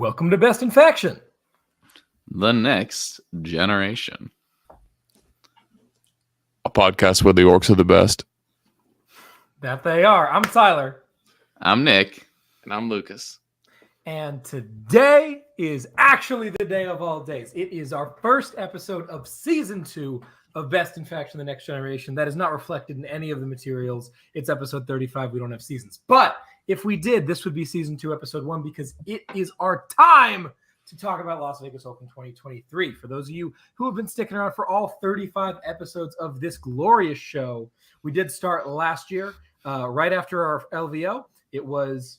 Welcome to Best in Faction, the next generation. A podcast where the orcs are the best. That they are. I'm Tyler. I'm Nick. And I'm Lucas. And today is actually the day of all days. It is our first episode of Season 2 of Best in Faction, the Next Generation. That is not reflected in any of the materials. It's episode 35. We don't have seasons. But if we did, this would be Season 2, Episode 1, because it is our time to talk about Las Vegas Open 2023. For those of you who have been sticking around for all 35 episodes of this glorious show, we did start last year, right after our LVO. It was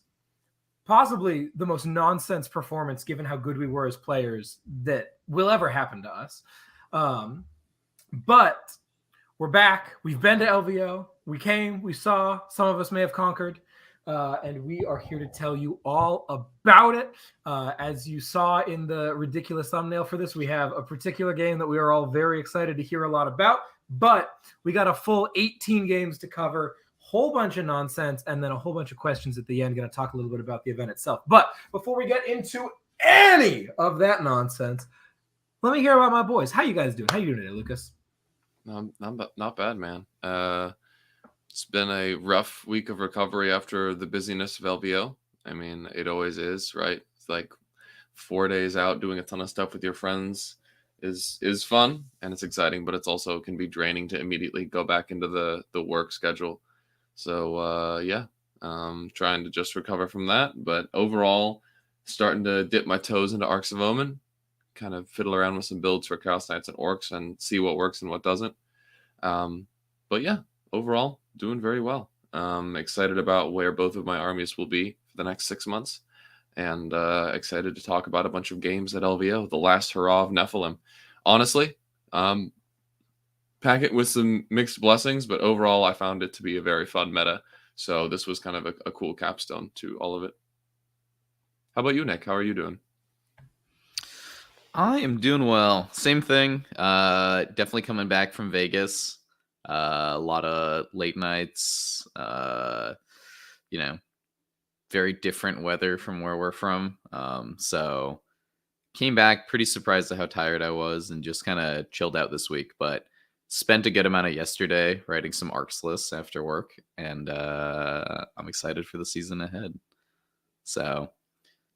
possibly the most nonsense performance, given how good we were as players, that will ever happen to us. But we're back. We've been to LVO. We came, we saw, some of us may have conquered. And we are here to tell you all about it. As you saw in the ridiculous thumbnail for this, we have a particular game that we are all very excited to hear a lot about. But we got a full 18 games to cover, whole bunch of nonsense, and then a whole bunch of questions at the end. Going to talk a little bit about the event itself. But before we get into any of that nonsense, let me hear about my boys. How you guys doing? How you doing today, Lucas? Not bad, man. It's been a rough week of recovery after the busyness of LVO. I mean, it always is, right? It's like 4 days out doing a ton of stuff with your friends is fun and it's exciting, but it's also can be draining to immediately go back into the work schedule. So trying to just recover from that. But overall, starting to dip my toes into Arcs of Omen, kind of fiddle around with some builds for Chaos Knights and Orcs and see what works and what doesn't. But yeah, overall, doing very well. Excited about where both of my armies will be for the next 6 months, and excited to talk about a bunch of games at LVO, the last hurrah of Nephilim. Honestly, pack it with some mixed blessings, but overall I found it to be a very fun meta, so this was kind of a cool capstone to all of it. How about you, Nick? How are you doing? I am doing well. Same thing. Definitely coming back from Vegas. A lot of late nights, very different weather from where we're from. So came back pretty surprised at how tired I was and just kind of chilled out this week, but spent a good amount of yesterday writing some arcs lists after work, and I'm excited for the season ahead. So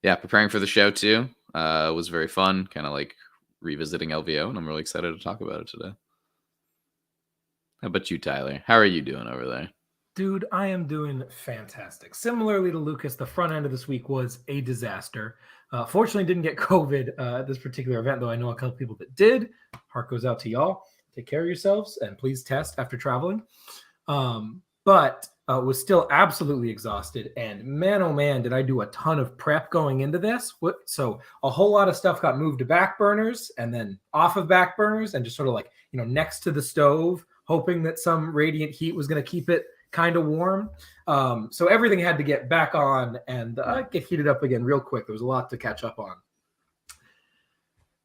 yeah, preparing for the show too. Was very fun, kind of like revisiting LVO, and I'm really excited to talk about it today. How about you, Tyler? How are you doing over there? Dude, I am doing fantastic. Similarly to Lucas, the front end of this week was a disaster. Fortunately, didn't get COVID at this particular event, though I know a couple people that did. Heart goes out to y'all. Take care of yourselves, and please test after traveling. But was still absolutely exhausted. And man, oh man, did I do a ton of prep going into this. So a whole lot of stuff got moved to back burners and then off of back burners and just sort of like, next to the stove, hoping that some radiant heat was going to keep it kind of warm. So everything had to get back on and get heated up again real quick. There was a lot to catch up on.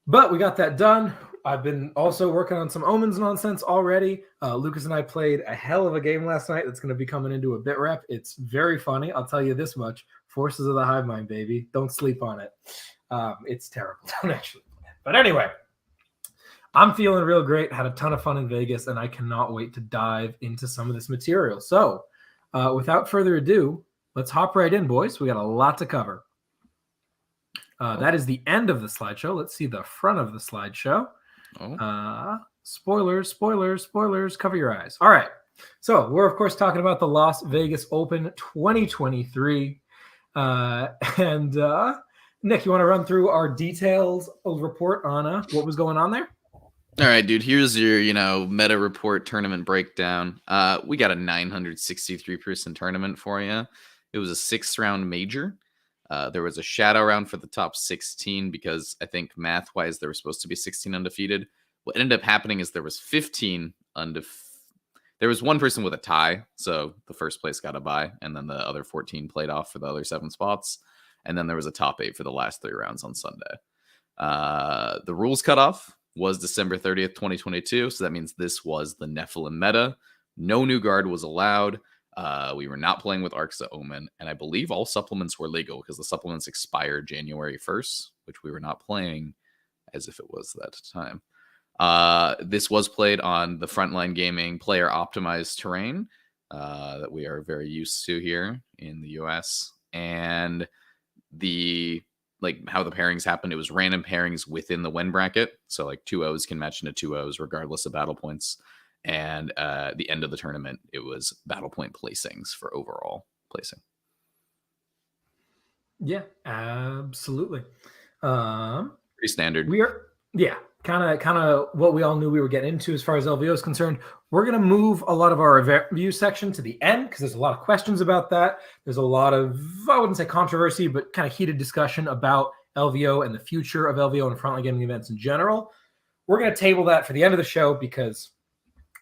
But we got that done. I've been also working on some Omens nonsense already. Lucas and I played a hell of a game last night that's going to be coming into a bit rep. It's very funny. I'll tell you this much. Forces of the Hive Mind, baby. Don't sleep on it. It's terrible. Don't actually play it. But anyway, I'm feeling real great. Had a ton of fun in Vegas, and I cannot wait to dive into some of this material. So without further ado, let's hop right in, boys. We got a lot to cover. That is the end of the slideshow. Let's see the front of the slideshow. Spoilers. Cover your eyes. All right. So we're, of course, talking about the Las Vegas Open 2023. Nick, you want to run through our details of report on what was going on there? All right, dude. Here's your, meta report tournament breakdown. We got a 963-person tournament for you. It was a 6-round major. There was a shadow round for the top 16 because I think math-wise there was supposed to be 16 undefeated. What ended up happening is there was 15 There was one person with a tie, so the first place got a bye, and then the other 14 played off for the other 7 spots. And then there was a top 8 for the last 3 rounds on Sunday. The rules cutoff was December 30th, 2022. So that means this was the Nephilim meta. No new guard was allowed. We were not playing with Arcs of Omen. And I believe all supplements were legal because the supplements expired January 1st, which we were not playing as if it was that time. This was played on the Frontline Gaming player optimized terrain that we are very used to here in the US. And how the pairings happened, it was random pairings within the win bracket. So like 2-0s can match into 2-0s regardless of battle points. And at the end of the tournament, it was battle point placings for overall placing. Yeah, absolutely. Pretty standard. Kind of what we all knew we were getting into as far as LVO is concerned. We're going to move a lot of our event review section to the end because there's a lot of questions about that. There's a lot of, I wouldn't say controversy, but kind of heated discussion about LVO and the future of LVO and frontline gaming events in general. We're going to table that for the end of the show because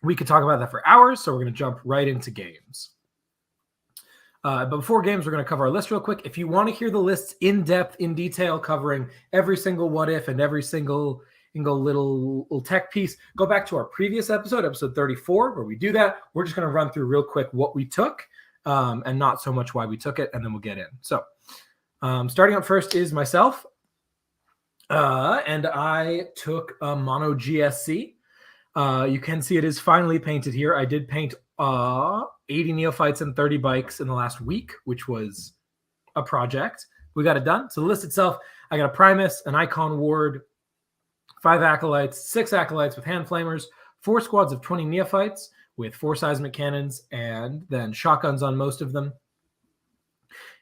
we could talk about that for hours. So we're going to jump right into games. But before games, we're going to cover our list real quick. If you want to hear the lists in depth, in detail, covering every single what if and every single little tech piece, go back to our previous episode 34, where we do that. We're just going to run through real quick what we took and not so much why we took it, and then we'll get in. So starting up first is myself, and I took a mono GSC. You can see it is finally painted here. I did paint 80 neophytes and 30 bikes in the last week, which was a project. We got it done. So the list itself, I got a Primus, an Icon Ward, 5 Acolytes, 6 Acolytes with hand flamers, 4 squads of 20 neophytes with 4 seismic cannons, and then shotguns on most of them.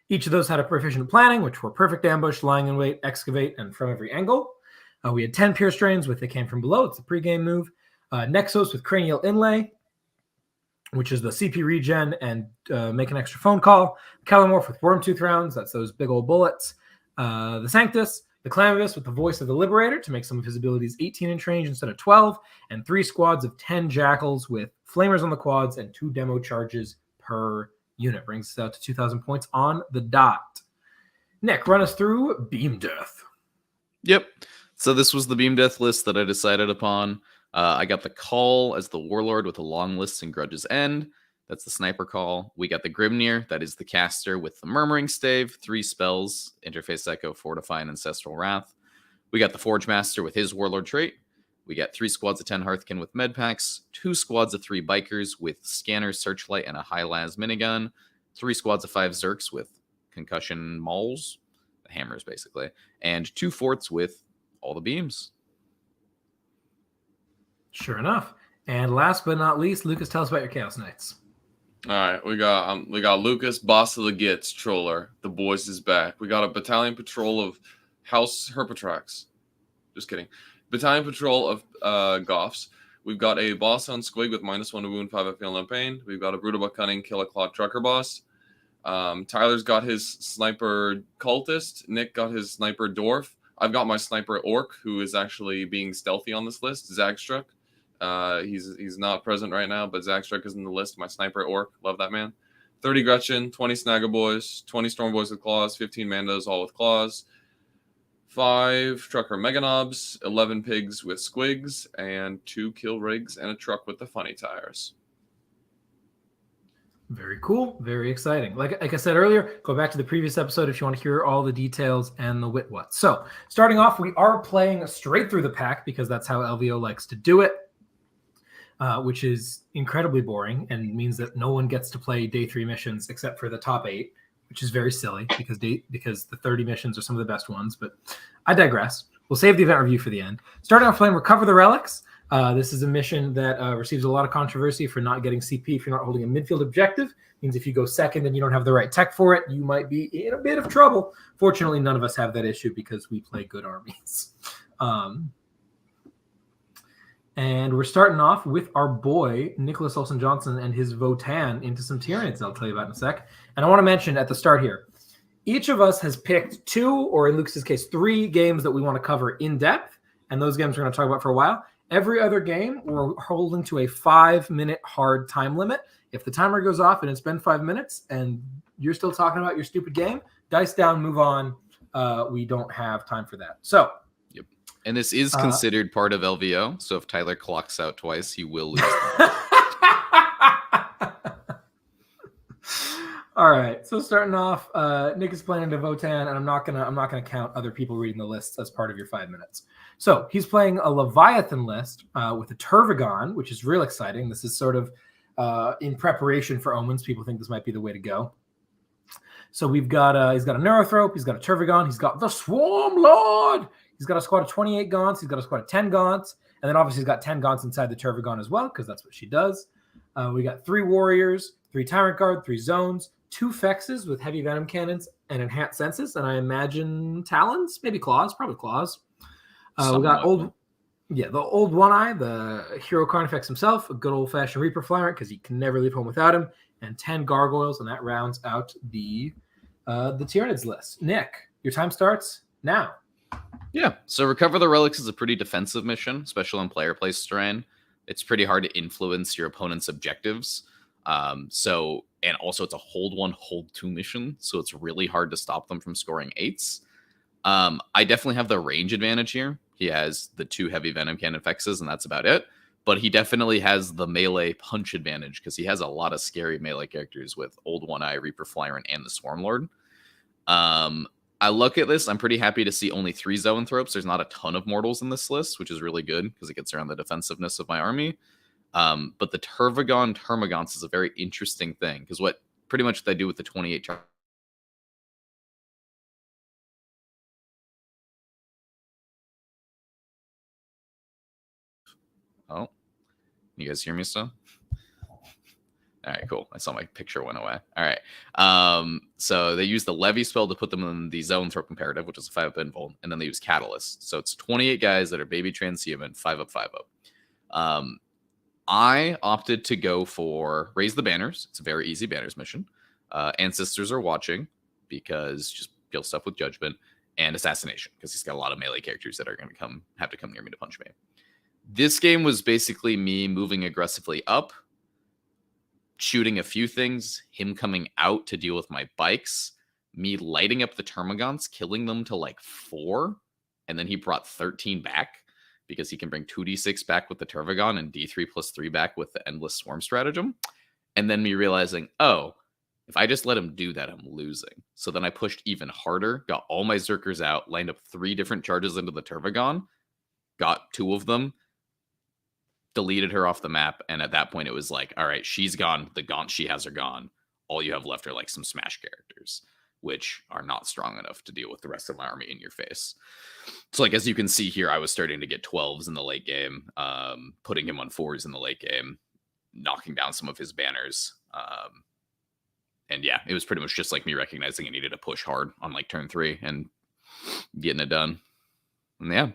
Each of those had a proficient planning, which were perfect ambush, lying in wait, excavate, and from every angle. We had 10 pierce drains with they came from below. It's a pregame move. Nexos with cranial inlay, which is the CP regen and make an extra phone call. Calamorph with wormtooth rounds. That's those big old bullets. The Sanctus, the Clamavus with the voice of the Liberator to make some of his abilities 18-inch range instead of 12, and 3 squads of 10 Jackals with flamers on the quads and 2 demo charges per unit. Brings us out to 2,000 points on the dot. Nick, run us through Beam Death. Yep. So this was the Beam Death list that I decided upon. I got the Call as the Warlord with a long list and Grudge's End. That's the Sniper Call. We got the Grimnir. That is the Caster with the Murmuring Stave, 3 spells, Interface Echo, Fortify, and Ancestral Wrath. We got the Forge Master with his Warlord trait. We got 3 squads of 10 Hearthkin with med packs, 2 squads of 3 Bikers with Scanner, Searchlight, and a High-Las minigun, 3 squads of 5 Zerks with Concussion Mauls, hammers basically, and 2 Forts with all the beams. Sure enough. And last but not least, Lucas, tell us about your Chaos Knights. All right, we got Lucas, Boss of the Gits, Troller. The boys is back. We got a battalion patrol of House Herpatrax. Just kidding. Battalion patrol of Goffs. We've got a boss on Squig with -1 to wound, 5 FPL no pain. We've got a Brutal but Cunning, Kill a Clot Trucker boss. Tyler's got his Sniper Cultist. Nick got his Sniper Dwarf. I've got my Sniper Orc, who is actually being stealthy on this list, Zagstruck. He's not present right now, but Zagstruck is in the list. My Sniper Orc, love that man. 30 Gretchen, 20 Snagga Boys, 20 Storm Boys with Claws, 15 Mandos, all with Claws, 5 Trucker Meganobs, 11 Pigs with Squigs, and 2 Kill Rigs and a truck with the funny tires. Very cool. Very exciting. Like I said earlier, go back to the previous episode if you want to hear all the details and the what. So starting off, we are playing straight through the pack because that's how LVO likes to do it. Which is incredibly boring and means that no one gets to play day 3 missions except for the top 8, which is very silly because the 30 missions are some of the best ones. But I digress. We'll save the event review for the end. Starting off playing Recover the Relics. This is a mission that receives a lot of controversy for not getting CP if you're not holding a midfield objective. Means if you go second and you don't have the right tech for it, you might be in a bit of trouble. Fortunately, none of us have that issue because we play good armies. And we're starting off with our boy, Nicholas Olsen-Johnson, and his Votan into some Tyranids I'll tell you about in a sec. And I want to mention at the start here, each of us has picked 2, or in Lucas's case, 3 games that we want to cover in depth. And those games we're going to talk about for a while. Every other game, we're holding to a 5-minute hard time limit. If the timer goes off and it's been 5 minutes and you're still talking about your stupid game, dice down, move on. We don't have time for that. So, yep. And this is considered part of LVO. So if Tyler clocks out twice, he will lose. All right. So starting off, Nick is playing into Votan, and I'm not gonna count other people reading the lists as part of your 5 minutes. So he's playing a Leviathan list with a Turvagon, which is real exciting. This is sort of in preparation for Omens. People think this might be the way to go. So we've got he's got a Neurothrope, he's got a Turvagon, he's got the Swarm Lord, he's got a squad of 28 Gaunts, he's got a squad of 10 Gaunts, and then obviously he's got 10 Gaunts inside the Turvagon as well, because that's what she does. We got 3 Warriors, 3 Tyrant Guard, 3 Zones, 2 Fexes with heavy Venom Cannons and enhanced senses, and I imagine Talons, maybe Claws, probably Claws. We got the old One Eye, the Hero Carnifex himself, a good old-fashioned Reaper Flyrant, because you can never leave home without him, and 10 Gargoyles, and that rounds out the Tyranids list. Nick, your time starts now. Yeah, so Recover the Relics is a pretty defensive mission, especially on player place terrain. It's pretty hard to influence your opponent's objectives. And also it's a hold 1, hold 2 mission, so it's really hard to stop them from scoring 8s. I definitely have the range advantage here. He has the 2 heavy Venom Cannon Fexes, and that's about it. But he definitely has the melee punch advantage because he has a lot of scary melee characters with Old One Eye, Reaper Flyrant, and the Swarm Lord. I look at this, I'm pretty happy to see only 3 Zoanthropes. There's not a ton of mortals in this list, which is really good because it gets around the defensiveness of my army. But the Turvagon Termagants is a very interesting thing because what they do with the 28 Oh, you guys hear me still? All right, cool. I saw my picture went away. All right. So they use the Levy spell to put them in the Zoanthrope Imperative, which is a 5-up invuln, and then they use Catalyst. So it's 28 guys that are baby transhuman, 5-up, 5-up. I opted to go for Raise the Banners. It's a very easy banners mission. Ancestors Are Watching, because just kill stuff with Judgment, and Assassination, because he's got a lot of melee characters that are going to have to come near me to punch me. This game was basically me moving aggressively up, shooting a few things, him coming out to deal with my bikes, me lighting up the Termagants, killing them to like 4, and then he brought 13 back because he can bring 2d6 back with the Turvagon and d3+3 back with the Endless Swarm stratagem. And then me realizing, oh, if I just let him do that, I'm losing. So then I pushed even harder, got all my Zerkers out, lined up 3 different charges into the Turvagon, got 2 of them, deleted her off the map, and at that point it was like, all right, she's gone, the Gaunt she has are gone, all you have left are like some smash characters, which are not strong enough to deal with the rest of my army in your face. So like, as you can see here, I was starting to get 12s in the late game, putting him on 4s in the late game, knocking down some of his banners, and yeah, it was pretty much just like me recognizing I needed to push hard on like turn 3 and getting it done. And yeah,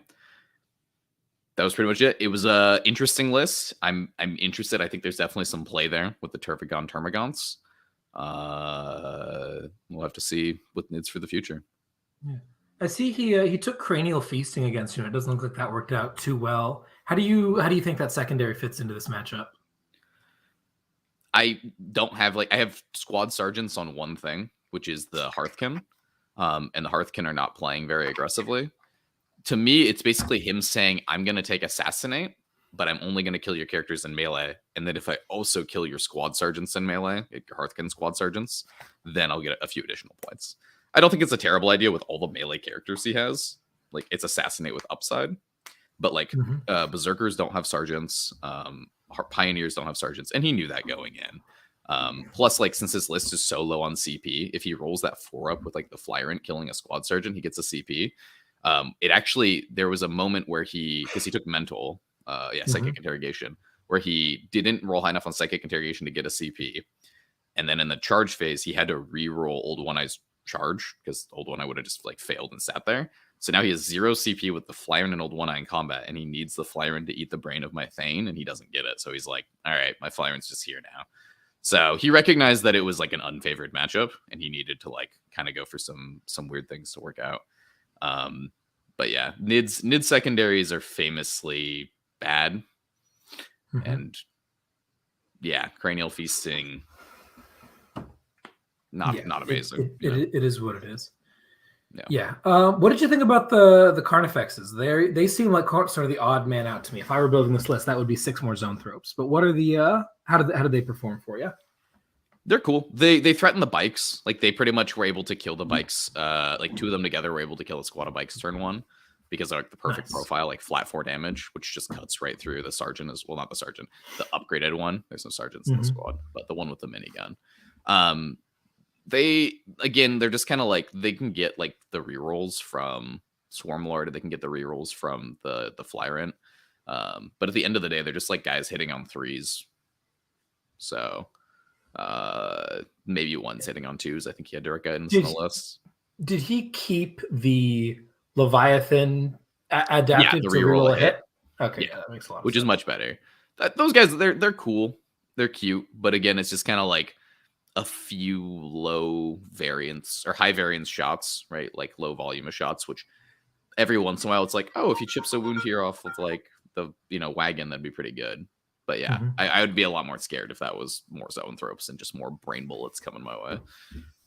that was pretty much it. It was a interesting list. I'm interested. I think there's definitely some play there with the Turvagon Termagants. We'll have to see what it's for the future. Yeah. I see he took Cranial Feasting against you. It doesn't look like that worked out too well. How do you think that secondary fits into this matchup? I don't have I have squad sergeants on one thing, which is the Hearthkin. And the Hearthkin are not playing very aggressively. To me, it's basically him saying, I'm going to take Assassinate, but I'm only going to kill your characters in melee. And then if I also kill your squad sergeants in melee, your Hearthkin squad sergeants, then I'll get a few additional points. I don't think it's a terrible idea with all the melee characters he has. Like, it's Assassinate with upside. But, Berserkers don't have sergeants. Pioneers don't have sergeants. And he knew that going in. Plus, since his list is so low on CP, if he rolls that 4-up with, the Flyrant killing a squad sergeant, he gets a CP. There was a moment where because he took Mental, Psychic Interrogation, where he didn't roll high enough on Psychic Interrogation to get a CP. And then in the charge phase, he had to re-roll Old One Eye's charge because Old One Eye would have just like failed and sat there. So now he has 0 CP with the Flyrun and Old One Eye in combat, and he needs the Flyrun to eat the brain of my Thane, and he doesn't get it. So he's like, all right, my Flyrun's just here now. So he recognized that it was like an unfavored matchup, and he needed to like kind of go for some weird things to work out. But yeah, Nid secondaries are famously bad. And yeah, Cranial Feasting, not amazing. It is what it is. Yeah. What did you think about the Carnifexes? They seem like sort of the odd man out to me. If I were building this list, that would be 6 more Zone Thropes. But what are the how did they perform for you? They're cool. They threaten the bikes. Like they pretty much were able to kill the bikes. Like 2 of them together were able to kill a squad of bikes turn 1 because they're like the perfect profile, like flat 4 damage, which just cuts right through the sergeant as well. Not the sergeant, the upgraded one. There's no sergeants in the squad, but the one with the minigun. They're just kind of like they can get like the rerolls from Swarmlord. They can get the rerolls from the Flyrant. But at the end of the day, they're just like guys hitting on 3s. So maybe 1's hitting on 2s. I think he had direct guidance on the list. Did he keep the Leviathan adapted to reroll a hit? Okay, yeah, that makes a lot of sense. Which is much better. Those guys, they're cool. They're cute. But again, it's just kind of like a few low variance or high variance shots, right? Like low volume of shots, which every once in a while it's like, oh, if he chips a wound here off of like the wagon, that'd be pretty good. But yeah, I would be a lot more scared if that was more Zone Thropes and just more brain bullets coming my way.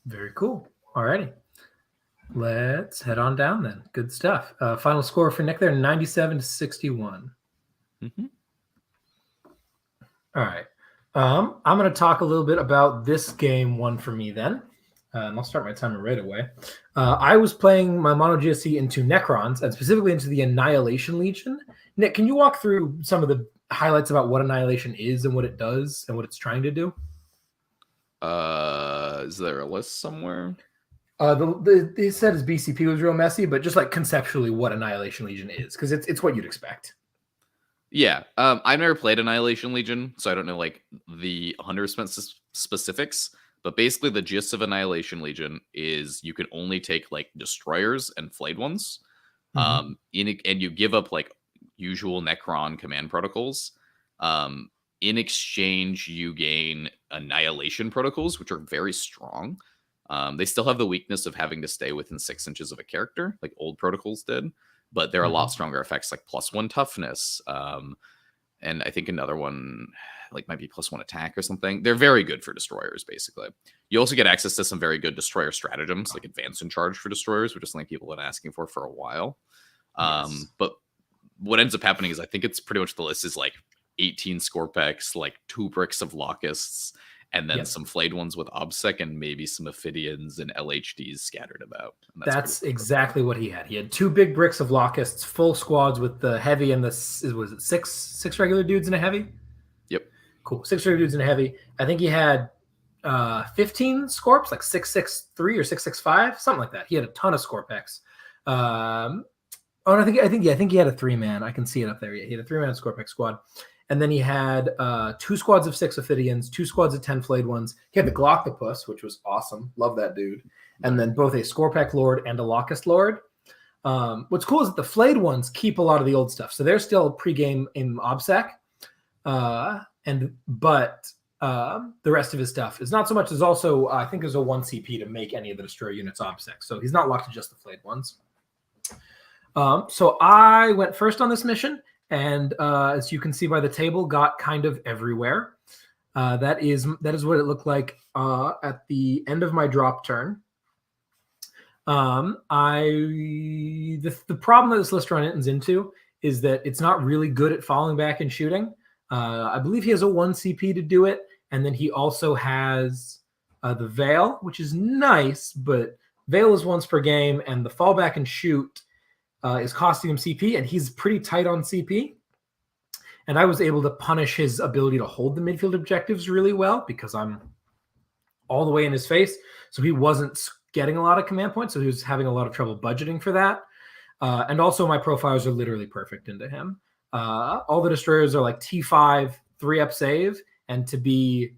Very cool. Alrighty. Let's head on down then. Good stuff. Final score for Nick there, 97-61. All right. I'm going to talk a little bit about this game one for me then. And I'll start my timer right away. I was playing my Mono GSC into Necrons, and specifically into the Annihilation Legion. Nick, can you walk through some of the highlights about what Annihilation is and what it does and what it's trying to do? Is there a list somewhere? They said his BCP was real messy, but just like conceptually what Annihilation Legion is, because it's what you'd expect. Yeah, I've never played Annihilation Legion, so I don't know like the 100% specifics. But basically, the gist of Annihilation Legion is you can only take like destroyers and flayed ones, and you give up like usual Necron command protocols. In exchange, you gain Annihilation protocols, which are very strong. They still have the weakness of having to stay within 6 inches of a character, like old protocols did. But they're a lot stronger effects, like +1 toughness. And I think another one like might be +1 attack or something. They're very good for destroyers, basically. You also get access to some very good destroyer stratagems, like advance and charge for destroyers, which is something people have been asking for a while. But what ends up happening is I think it's pretty much the list is like 18 Scorpex, like 2 bricks of Locusts, and then some flayed ones with Obsec and maybe some Ophidians and LHDs scattered about. That's exactly what he had. He had 2 big bricks of Locusts, full squads with the heavy and was it 6 regular dudes and a heavy? Yep. Cool. 6 regular dudes and a heavy. I think he had 15 Scorps, like 663 or 665, something like that. He had a ton of Scorpex. I think he had a 3-man. I can see it up there. Yeah, he had a 3-man Scorpex squad. And then he had 2 squads of 6 Ophidians, 2 squads of 10 flayed ones. He had the Glockopus, which was awesome. Love that dude. And then both a Scorpec Lord and a Locust Lord. What's cool is that the flayed ones keep a lot of the old stuff. So they're still pre-game in OBSEC. But the rest of his stuff is not so much. There's also, I think there's a 1 CP to make any of the destroyer units OBSEC. So he's not locked to just the flayed ones. So I went first on this mission. And as you can see by the table, got kind of everywhere. That is what it looked like at the end of my drop turn. The problem that this list runs into is that it's not really good at falling back and shooting. I believe he has a 1 CP to do it, and then he also has the Veil, which is nice, but Veil is once per game, and the fall back and shoot is costing him CP, and he's pretty tight on CP. And I was able to punish his ability to hold the midfield objectives really well because I'm all the way in his face. So he wasn't getting a lot of command points, so he was having a lot of trouble budgeting for that. And also my profiles are literally perfect into him. All the destroyers are like T5, 3-up save, and to be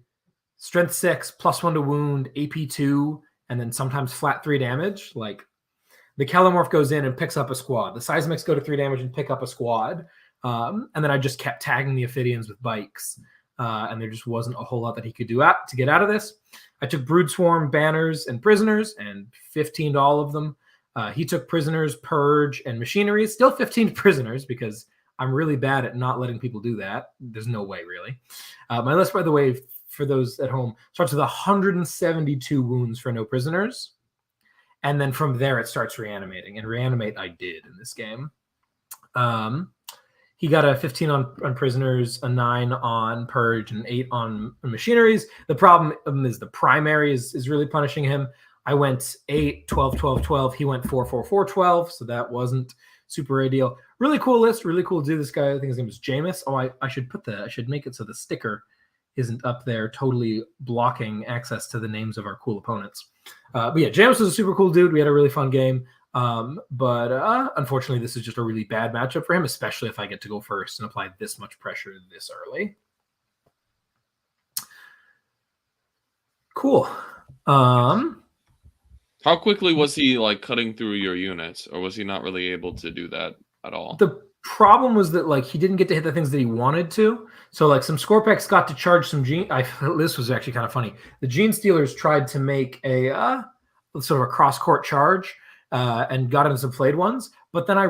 strength 6, +1 to wound, AP 2, and then sometimes flat 3 damage. Like the Kelomorph goes in and picks up a squad. The Seismics go to 3 damage and pick up a squad. And then I just kept tagging the Ophidians with bikes. And there just wasn't a whole lot that he could do to get out of this. I took Brood Swarm, Banners, and Prisoners, and 15 to all of them. He took Prisoners, Purge, and Machinery. Still 15 Prisoners because I'm really bad at not letting people do that. There's no way, really. My list, by the way, for those at home, starts with 172 wounds for no prisoners. And then from there, it starts reanimating. And reanimate I did in this game. He got a 15 on prisoners, a 9 on purge, and 8 on machineries. The problem is the primary is really punishing him. I went 8, 12, 12, 12. He went 4, 4, 4, 12. So that wasn't super ideal. Really cool list. Really cool to do. This guy, I think his name is Jameis. Oh, I should make it so the sticker isn't up there totally blocking access to the names of our cool opponents. But yeah, Jameis was a super cool dude. We had a really fun game. But unfortunately, this is just a really bad matchup for him, especially if I get to go first and apply this much pressure this early. Cool. How quickly was he like cutting through your units, or was he not really able to do that at all? The problem was that like he didn't get to hit the things that he wanted to. So like some Scorpex got to charge some Gene. This was actually kind of funny. The Gene Stealers tried to make a sort of a cross-court charge. And got into some flayed ones, but then I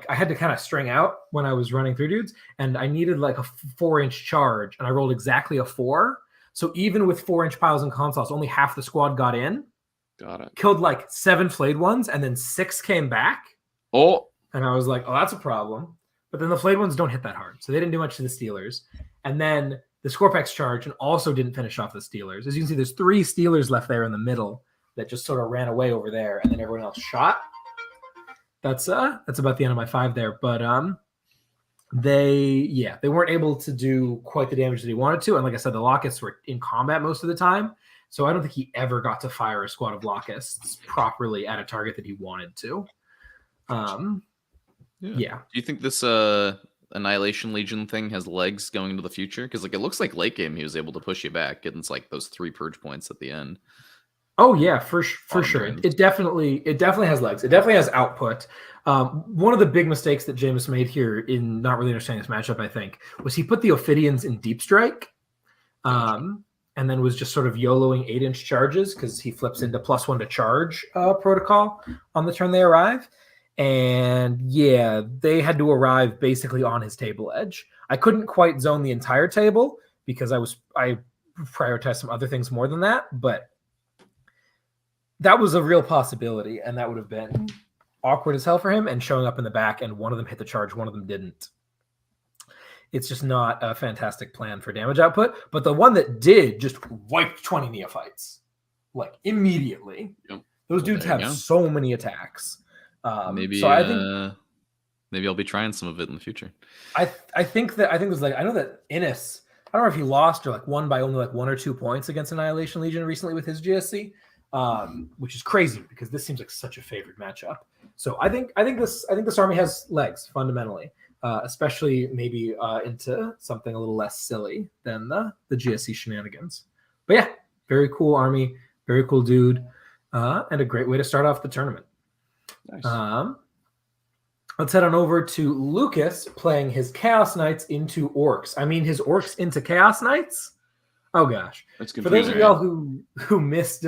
had to kind of string out when I was running through dudes, and I needed like a 4-inch charge, and I rolled exactly a 4. So even with 4-inch piles and consoles, only half the squad got in. Got it. Killed like 7 flayed ones, and then 6 came back. Oh, and I was like, oh, that's a problem. But then the flayed ones don't hit that hard, so they didn't do much to the Steelers. And then the Scorpex charge and also didn't finish off the Steelers. As you can see, there's 3 Steelers left there in the middle that just sort of ran away over there, and then everyone else shot. That's about the end of my 5 there. But they weren't able to do quite the damage that he wanted to. And like I said, the Locusts were in combat most of the time, so I don't think he ever got to fire a squad of Locusts properly at a target that he wanted to. Yeah. Do you think this Annihilation Legion thing has legs going into the future? Because like it looks like late game he was able to push you back, getting like those 3 purge points at the end. Oh yeah, for sure. It definitely has legs. It definitely has output. One of the big mistakes that Jameis made here in not really understanding this matchup, I think, was he put the Ophidians in deep strike, and then was just sort of YOLOing 8-inch charges because he flips into +1 to charge protocol on the turn they arrive. And yeah, they had to arrive basically on his table edge. I couldn't quite zone the entire table because I prioritized some other things more than that, but that was a real possibility, and that would have been awkward as hell for him, and showing up in the back, and one of them hit the charge, one of them didn't. It's just not a fantastic plan for damage output, but the one that did just wiped 20 Neophytes, like, immediately. Yep. Those dudes have so many attacks. Maybe so I think maybe I'll be trying some of it in the future. I think there's like, I know that Innis, I don't know if he lost or like won by only like 1 or 2 points against Annihilation Legion recently with his GSC. Which is crazy because this seems like such a favored matchup. So I think this army has legs fundamentally, especially maybe into something a little less silly than the GSC shenanigans. But yeah, very cool army, very cool dude, and a great way to start off the tournament. Nice. Let's head on over to Lucas playing his Chaos Knights into Orcs. I mean, his Orcs into Chaos Knights. Oh gosh! That's for those of y'all who missed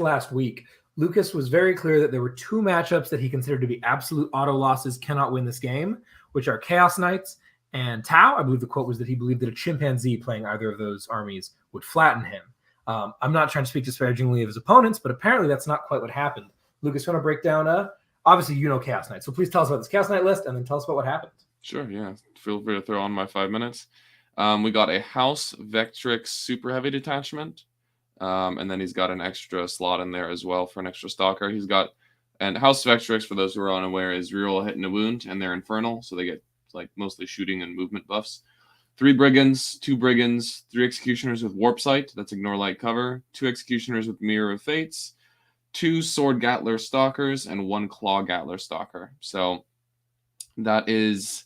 last week, Lucas was very clear that there were 2 matchups that he considered to be absolute auto losses, cannot win this game, which are Chaos Knights and Tau. I believe the quote was that he believed that a chimpanzee playing either of those armies would flatten him. I'm not trying to speak disparagingly of his opponents, but apparently that's not quite what happened. Lucas, you want to break down, obviously you know Chaos Knight, so please tell us about this Chaos Knight list and then tell us about what happened. Sure, yeah. Feel free to throw on my 5 minutes. We got a House Vectrix Super Heavy Detachment. And then he's got an extra slot in there as well for an extra stalker. He's got, and House Vectrix, for those who are unaware, is reroll a hit and a wound, and they're infernal, so they get like mostly shooting and movement buffs. 3 Brigands, 2 Brigands, 3 Executioners with Warp Sight, that's ignore light cover, 2 Executioners with Mirror of Fates, 2 Sword Gatler Stalkers, and 1 Claw Gatler Stalker. So that is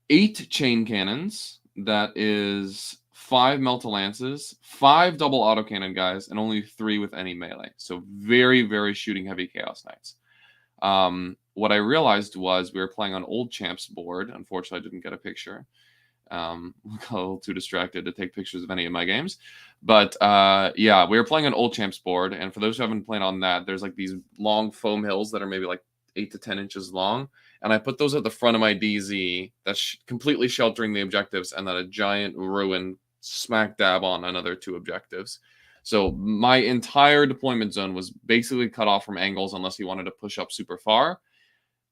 8 chain cannons. That is 5 Melta-Lances, 5 double autocannon guys, and only 3 with any melee. So very, very shooting heavy Chaos Knights. What I realized was we were playing on Old Champ's board. Unfortunately, I didn't get a picture. Got a little too distracted to take pictures of any of my games. But yeah, we were playing on Old Champ's board. And for those who haven't played on that, there's like these long foam hills that are maybe like 8 to 10 inches long. And I put those at the front of my DZ that's completely sheltering the objectives, and then a giant ruin smack dab on another 2 objectives. So my entire deployment zone was basically cut off from angles unless he wanted to push up super far.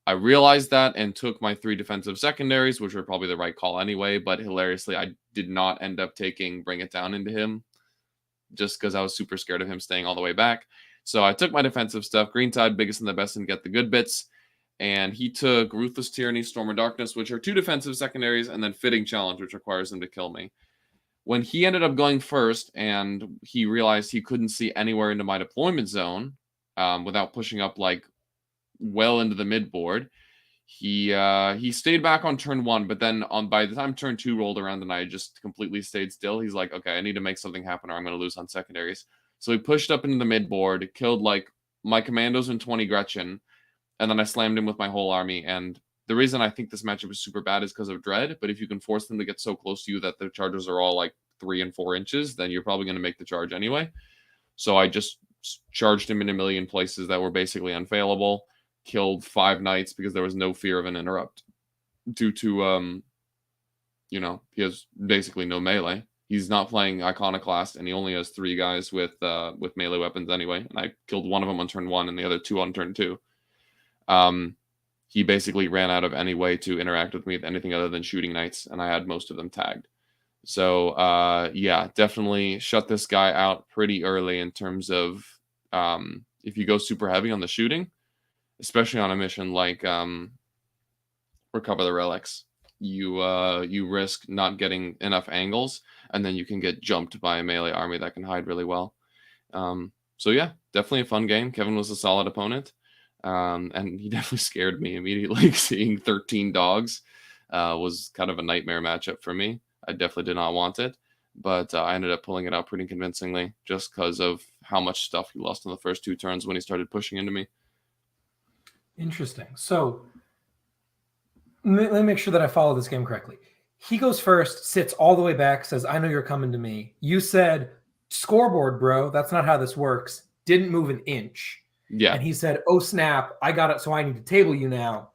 I realized that and took my 3 defensive secondaries, which were probably the right call anyway, but hilariously, I did not end up taking Bring It Down into him just because I was super scared of him staying all the way back. So I took my defensive stuff, Green Tide, biggest and the best, and get the good bits. And he took Ruthless Tyranny, Storm of Darkness, which are 2 defensive secondaries, and then Fitting Challenge, which requires him to kill me. When he ended up going first and he realized he couldn't see anywhere into my deployment zone without pushing up like well into the mid board, he stayed back on turn 1, but then by the time turn 2 rolled around and I just completely stayed still, he's like, okay, I need to make something happen or I'm going to lose on secondaries. So he pushed up into the mid board, killed like my commandos and 20 Gretchen, and then I slammed him with my whole army. And the reason I think this matchup is super bad is because of Dread, but if you can force them to get so close to you that the charges are all like 3 and 4 inches, then you're probably going to make the charge anyway. So I just charged him in a million places that were basically unfailable, killed 5 knights because there was no fear of an interrupt due to, you know, he has basically no melee. He's not playing Iconoclast, and he only has 3 guys with melee weapons anyway. And I killed one of them on turn 1 and the other 2 on turn 2. He basically ran out of any way to interact with me with anything other than shooting knights, and I had most of them tagged. So yeah, definitely shut this guy out pretty early in terms of if you go super heavy on the shooting, especially on a mission like Recover the Relics, you risk not getting enough angles, and then you can get jumped by a melee army that can hide really well. So yeah, definitely a fun game. Kevin was a solid opponent. And he definitely scared me immediately. Seeing 13 dogs was kind of a nightmare matchup for me. I definitely did not want it, but I ended up pulling it out pretty convincingly just because of how much stuff he lost in the first 2 turns when he started pushing into me. Interesting. So let me make sure that I follow this game correctly. He goes first, sits all the way back, says, I know you're coming to me. You said, scoreboard, bro. That's not how this works. Didn't move an inch. Yeah. And he said, oh, snap, I got it, so I need to table you now.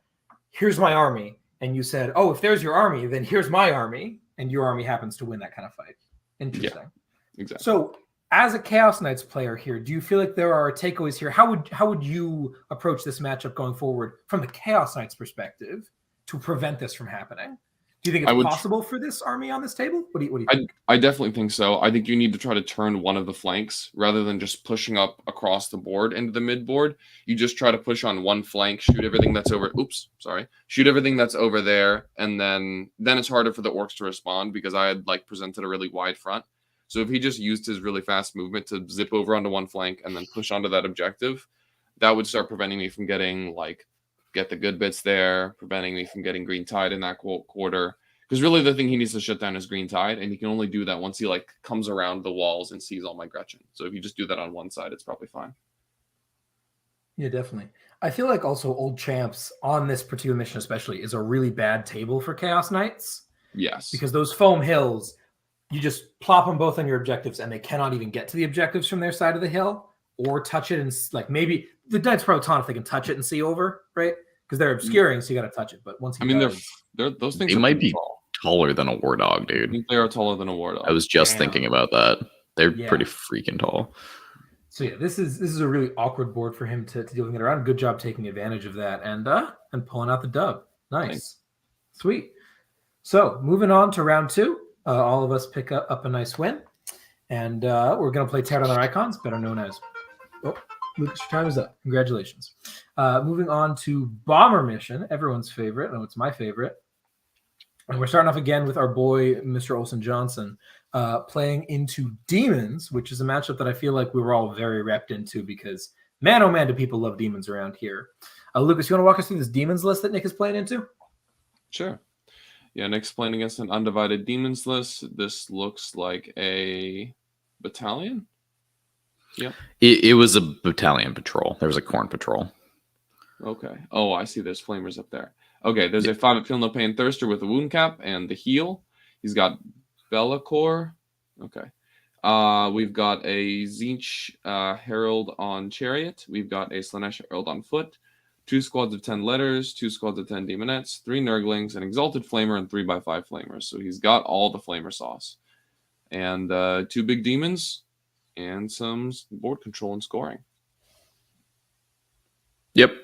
Here's my army. And you said, oh, if there's your army, then here's my army. And your army happens to win that kind of fight. Interesting. Yeah, exactly. So as a Chaos Knights player here, do you feel like there are takeaways here? How would you approach this matchup going forward from the Chaos Knights perspective to prevent this from happening? Do you think it's possible for this army on this table? What do you think? I definitely think so. I think you need to try to turn one of the flanks rather than just pushing up across the board into the mid board. You just try to push on one flank, shoot everything that's over. Shoot everything that's over there, and then it's harder for the orcs to respond because I had like presented a really wide front. So if he just used his really fast movement to zip over onto one flank and then push onto that objective, that would start preventing me from getting get the good bits there, preventing me from getting Green Tide in that quarter. Because really the thing he needs to shut down is Green Tide, and he can only do that once he comes around the walls and sees all my Gretchen. So if you just do that on one side, it's probably fine. Yeah, definitely. I feel like also Old Champs on this particular mission especially is a really bad table for Chaos Knights. Yes. Because those foam hills, you just plop them both on your objectives, and they cannot even get to the objectives from their side of the hill or touch it. And maybe the Knights Pro Taunt if they can touch it and see over, right? Because they're obscuring, so you got to touch it. But once those things they might be taller than a war dog, dude. I think they are taller than a war dog. I was just thinking about that. They're pretty freaking tall. So yeah, this is a really awkward board for him to deal with it around. Good job taking advantage of that and pulling out the dub. Nice. Thanks. Sweet. So moving on to round 2. All of us pick up a nice win. And we're going to play Tear Down Their Icons, better known as... Oh, Lucas, your time is up. Congratulations. Moving on to Bomber Mission, everyone's favorite. No, it's my favorite. And we're starting off again with our boy, Mr. Olsen Johnson, playing into Demons, which is a matchup that I feel like we were all very repped into because, man, oh man, do people love Demons around here. Lucas, you want to walk us through this Demons list that Nick is playing into? Sure. Yeah, Nick's playing against an undivided demons list. This looks like a battalion. Yep. It was a battalion patrol. There was a corn patrol. Okay. Oh, I see. There's flamers up there. Okay, there's a 5 at Feel No Pain Thirster with a wound cap and the heal. He's got Bellacore. Okay. We've got a Zinch Herald on Chariot. We've got a Slanesh Herald on Foot. 2 squads of 10 letters, 2 squads of 10 demonettes, 3 Nurglings, an Exalted Flamer, and 3x5 Flamers. So he's got all the Flamer sauce. And 2 big demons and some board control and scoring. Yep.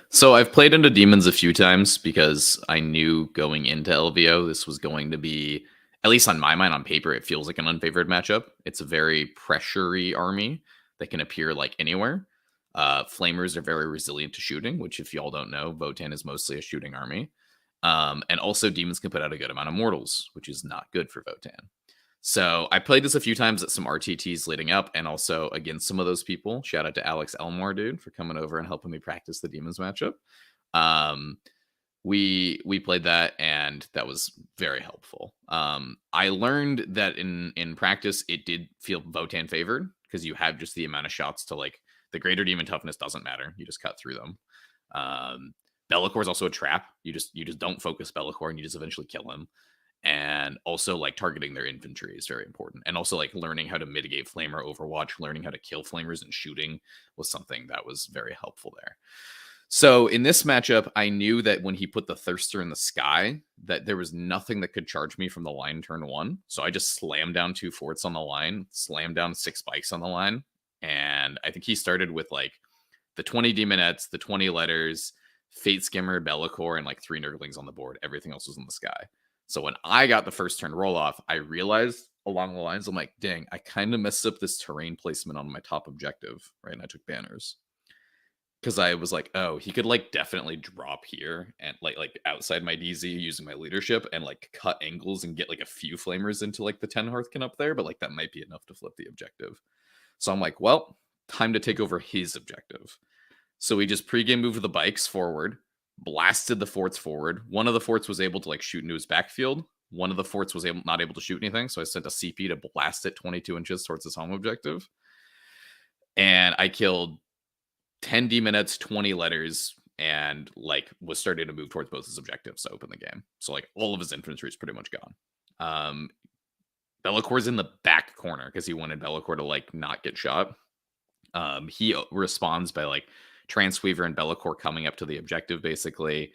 So I've played into demons a few times because I knew going into LVO this was going to be, at least on my mind, on paper, it feels like an unfavored matchup. It's a very pressure-y army that can appear like anywhere. Flamers are very resilient to shooting, which if y'all don't know, Votann is mostly a shooting army. And also demons can put out a good amount of mortals, which is not good for Votann. So I played this a few times at some RTTs leading up and also against some of those people. Shout out to Alex Elmore, dude, for coming over and helping me practice the demons matchup. We played that and that was very helpful. I learned that in practice, it did feel Votann favored because you have just the amount of shots to like the greater demon toughness doesn't matter. You just cut through them. Bellacore is also a trap. You just don't focus Bellacore and you just eventually kill him. And also like targeting their infantry is very important. And also like learning how to mitigate Flamer Overwatch, learning how to kill Flamers and shooting was something that was very helpful there. So in this matchup, I knew that when he put the Thirster in the sky, that there was nothing that could charge me from the line turn 1. So I just slammed down 2 forts on the line, slammed down 6 spikes on the line. And I think he started with like the 20 demonettes, the 20 letters, Fate Skimmer, Bellacore, and like 3 Nurglings on the board. Everything else was in the sky. So when I got the first turn roll off, I realized along the lines, I'm like, dang, I kind of messed up this terrain placement on my top objective, right? And I took banners. Because I was like, oh, he could like definitely drop here and like outside my DZ using my leadership and like cut angles and get like a few flamers into like the 10 Hearthkin up there, but like that might be enough to flip the objective. So I'm like, well, time to take over his objective. So we just pregame moved the bikes forward, blasted the forts forward. One of the forts was able to like shoot into his backfield. One of the forts was not able to shoot anything. So I sent a CP to blast it 22 inches towards his home objective. And I killed 10 demonettes, 20 letters, and like was starting to move towards both his objectives to open the game. So like all of his infantry is pretty much gone. Bellacore's in the back corner because he wanted Bellacore to like not get shot. He responds by like Transweaver and Bellacore coming up to the objective. Basically,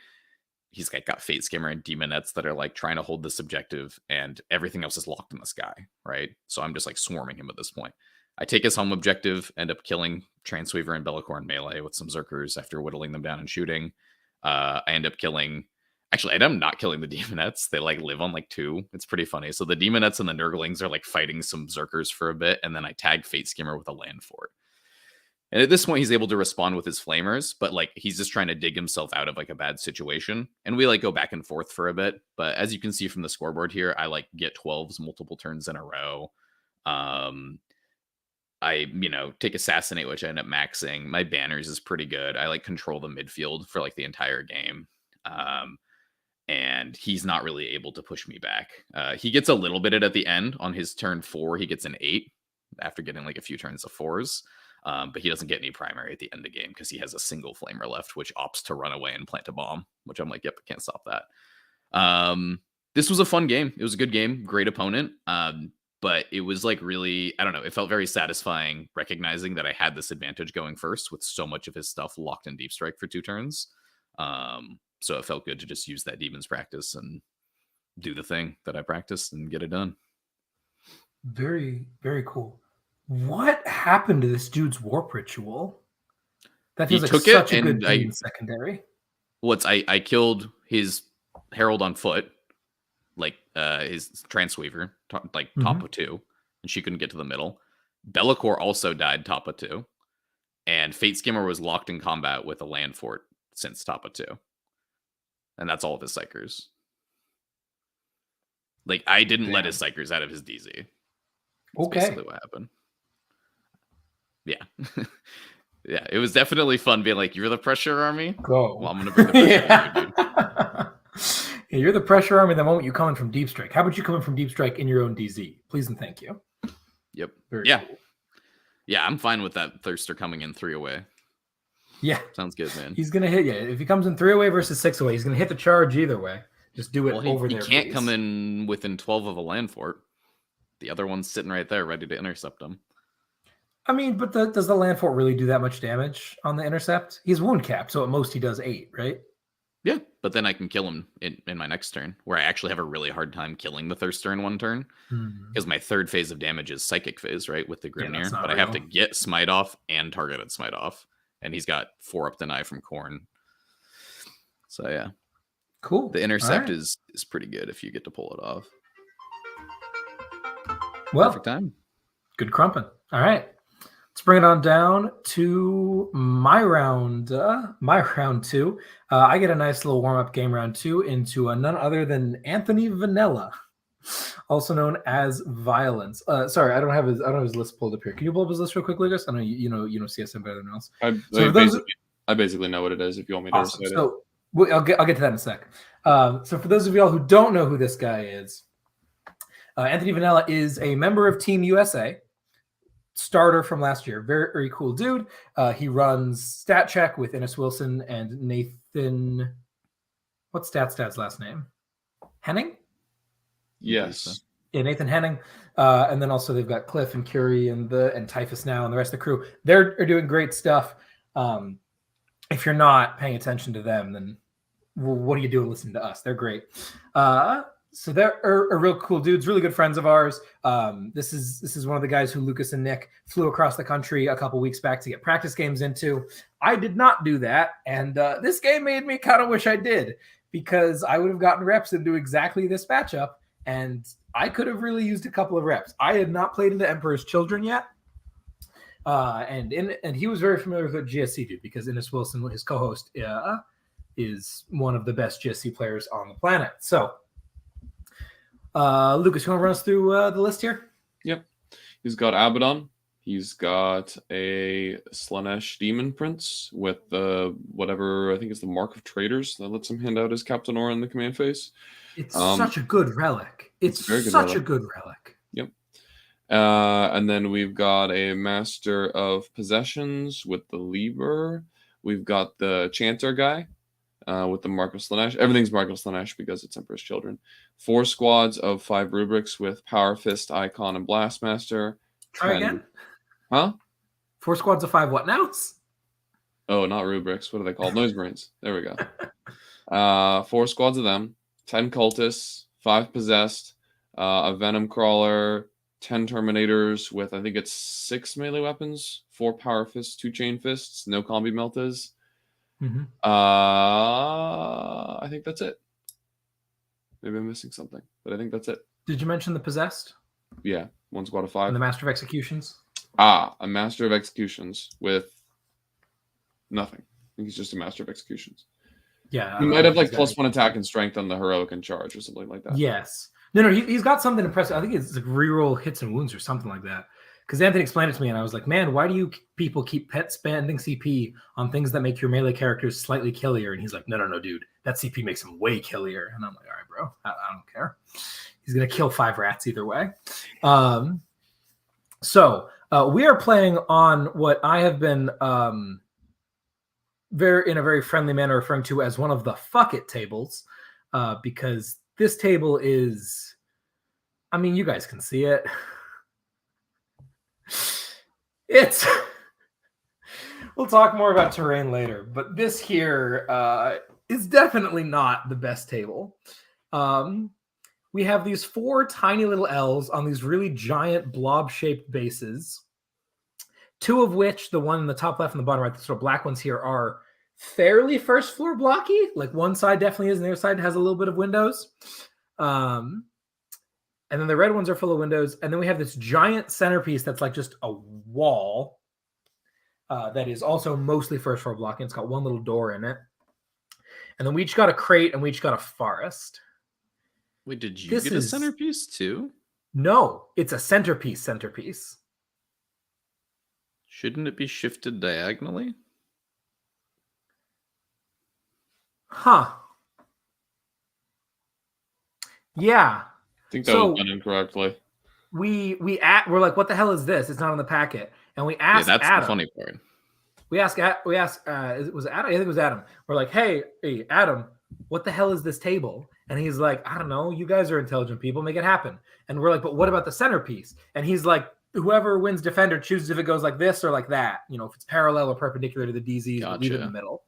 he's got Fate Skimmer and Demonettes that are like trying to hold this objective, and everything else is locked in the sky, right? So I'm just like swarming him at this point. I take his home objective, end up killing Transweaver and Bellacore in melee with some Zerkers after whittling them down and shooting. I end up killing... Actually, I end up not killing the Demonettes. They like live on like 2. It's pretty funny. So the Demonettes and the Nurglings are like fighting some Zerkers for a bit, and then I tag Fate Skimmer with a land fort. And at this point, he's able to respond with his flamers, but like he's just trying to dig himself out of like a bad situation. And we like go back and forth for a bit. But as you can see from the scoreboard here, I like get 12s multiple turns in a row. I, take Assassinate, which I end up maxing. My banners is pretty good. I like control the midfield for like the entire game. And he's not really able to push me back. He gets a little bit at the end on his turn 4. He gets an 8 after getting like a few turns of 4s. But he doesn't get any primary at the end of the game because he has a single flamer left, which opts to run away and plant a bomb, which I'm like, yep, I can't stop that. This was a fun game. It was a good game. Great opponent. But it was like really, I don't know, it felt very satisfying recognizing that I had this advantage going first with so much of his stuff locked in Deep Strike for 2 turns. So it felt good to just use that Demons practice and do the thing that I practiced and get it done. Very, very cool. What happened to this dude's warp ritual? That feels like such a good thing in secondary. I killed his Herald on foot, like his Transweaver, top of 2, and she couldn't get to the middle. Bellacore also died top of 2, and Fate Skimmer was locked in combat with a land fort since top of 2. And that's all of his Psychers. Like, I didn't let his Psychers out of his DZ. That's basically what happened. Yeah. Yeah, it was definitely fun being like, you're the pressure army? Go. Well, I'm going to bring the pressure to you, dude. Yeah, you're the pressure army the moment you come in from deep strike. How about you come in from deep strike in your own DZ? Please and thank you. Yep. Very Yeah. cool. Yeah, I'm fine with that Thirster coming in 3 away. Yeah. Sounds good, man. He's going to hit you. If he comes in 3 away versus 6 away, he's going to hit the charge either way. Just do it over he there. Can't please. come in within 12 of a land fort. The other one's sitting right there ready to intercept him. I mean, but does the land fort really do that much damage on the intercept? He's wound capped, so at most he does 8, right? Yeah, but then I can kill him in my next turn, where I actually have a really hard time killing the Thirster in 1 turn. Because my 3rd phase of damage is Psychic phase, right, with the Grimnir. But I have to get Smite off and targeted Smite off. And he's got 4 up deny from Khorne. So yeah. Cool. The intercept is pretty good if you get to pull it off. Well, perfect time. Good crumping. All right. Let's bring it on down to my round 2. I get a nice little warm-up game round 2 into none other than Anthony Vanilla, also known as Violence. Sorry, I don't have his list pulled up here. Can you pull up his list real quick, Lucas? I know you know CSM better than else. I basically know what it is if you want me to awesome. recite So I'll get to that in a sec. So for those of y'all who don't know who this guy is, Anthony Vanilla is a member of Team USA. Starter from last year. Very, very cool dude. He runs Stat Check with Innes Wilson and Nathan. What's Stat's last name? Henning? Yes. Yeah, Nathan Henning. And then also they've got Cliff and Curie and Typhus now and the rest of the crew. They're doing great stuff. If you're not paying attention to them, then what are you doing listening to us? They're great. So they're real cool dudes, really good friends of ours. This is one of the guys who Lucas and Nick flew across the country a couple weeks back to get practice games into. I did not do that, and this game made me kind of wish I did, because I would have gotten reps into exactly this matchup, and I could have really used a couple of reps. I had not played into Emperor's Children yet, and he was very familiar with what GSC do, because Innes Wilson, his co-host, is one of the best GSC players on the planet. So. Lucas, you want to run us through the list here? Yep. He's got Abaddon. He's got a Slaanesh Demon Prince with whatever, I think it's the Mark of Traitors that lets him hand out his Captain Aura in the command phase. It's such a good relic. It's such a good relic. Yep. And then we've got a Master of Possessions with the Lieber. We've got the Chanter guy. With the Mark of Slaanesh. Everything's Mark of Slaanesh because it's Emperor's Children. 4 squads of 5 rubrics with Power Fist, Icon, and Blastmaster. Try again? Huh? 4 squads of 5 what now? Oh, not rubrics. What are they called? Noise Marines. There we go. 4 squads of them. 10 cultists. 5 possessed. A Venom Crawler. 10 Terminators with, I think it's 6 melee weapons. 4 Power Fists, 2 Chain Fists. No Combi Meltas. Mm-hmm. I think that's it. Maybe I'm missing something, but I think that's it. Did you mention the Possessed? Yeah, 1 squad of 5. And the Master of Executions? A Master of Executions with nothing. I think he's just a Master of Executions. Yeah. He might have like +1 attack and strength on the Heroic and Charge or something like that. Yes. No, he's got something impressive. I think it's like reroll hits and wounds or something like that. Because Anthony explained it to me, and I was like, man, why do you people keep spending CP on things that make your melee characters slightly killier? And he's like, no, dude. That CP makes him way killier. And I'm like, all right, bro. I don't care. He's going to kill 5 rats either way. So we are playing on what I have been in a very friendly manner referring to as one of the fuck it tables, because this table is, I mean, you guys can see it. We'll talk more about terrain later, but this here is definitely not the best table. We have these 4 tiny little L's on these really giant blob-shaped bases, 2 of which, the one in the top left and the bottom right, the sort of black ones here, are fairly first floor blocky. Like one side definitely is, and the other side has a little bit of windows. And then the red ones are full of windows. And then we have this giant centerpiece that's like just a wall that is also mostly first floor blocking. It's got 1 little door in it. And then we each got a crate and we each got a forest. Wait, did you get a centerpiece too? No, it's a centerpiece. Shouldn't it be shifted diagonally? Huh. Yeah. I think that So was done incorrectly. we're like, what the hell is this? It's not on the packet. And we Yeah, asked that's Adam. the funny part. We asked was it Adam? I think it was Adam. We're like, hey, Adam, what the hell is this table? And he's like, I don't know. You guys are intelligent people. Make it happen. And we're like, but what about the centerpiece? And he's like, whoever wins defender chooses if it goes like this or like that. You know, if it's parallel or perpendicular to the DZs, we'll leave it in the Gotcha. middle.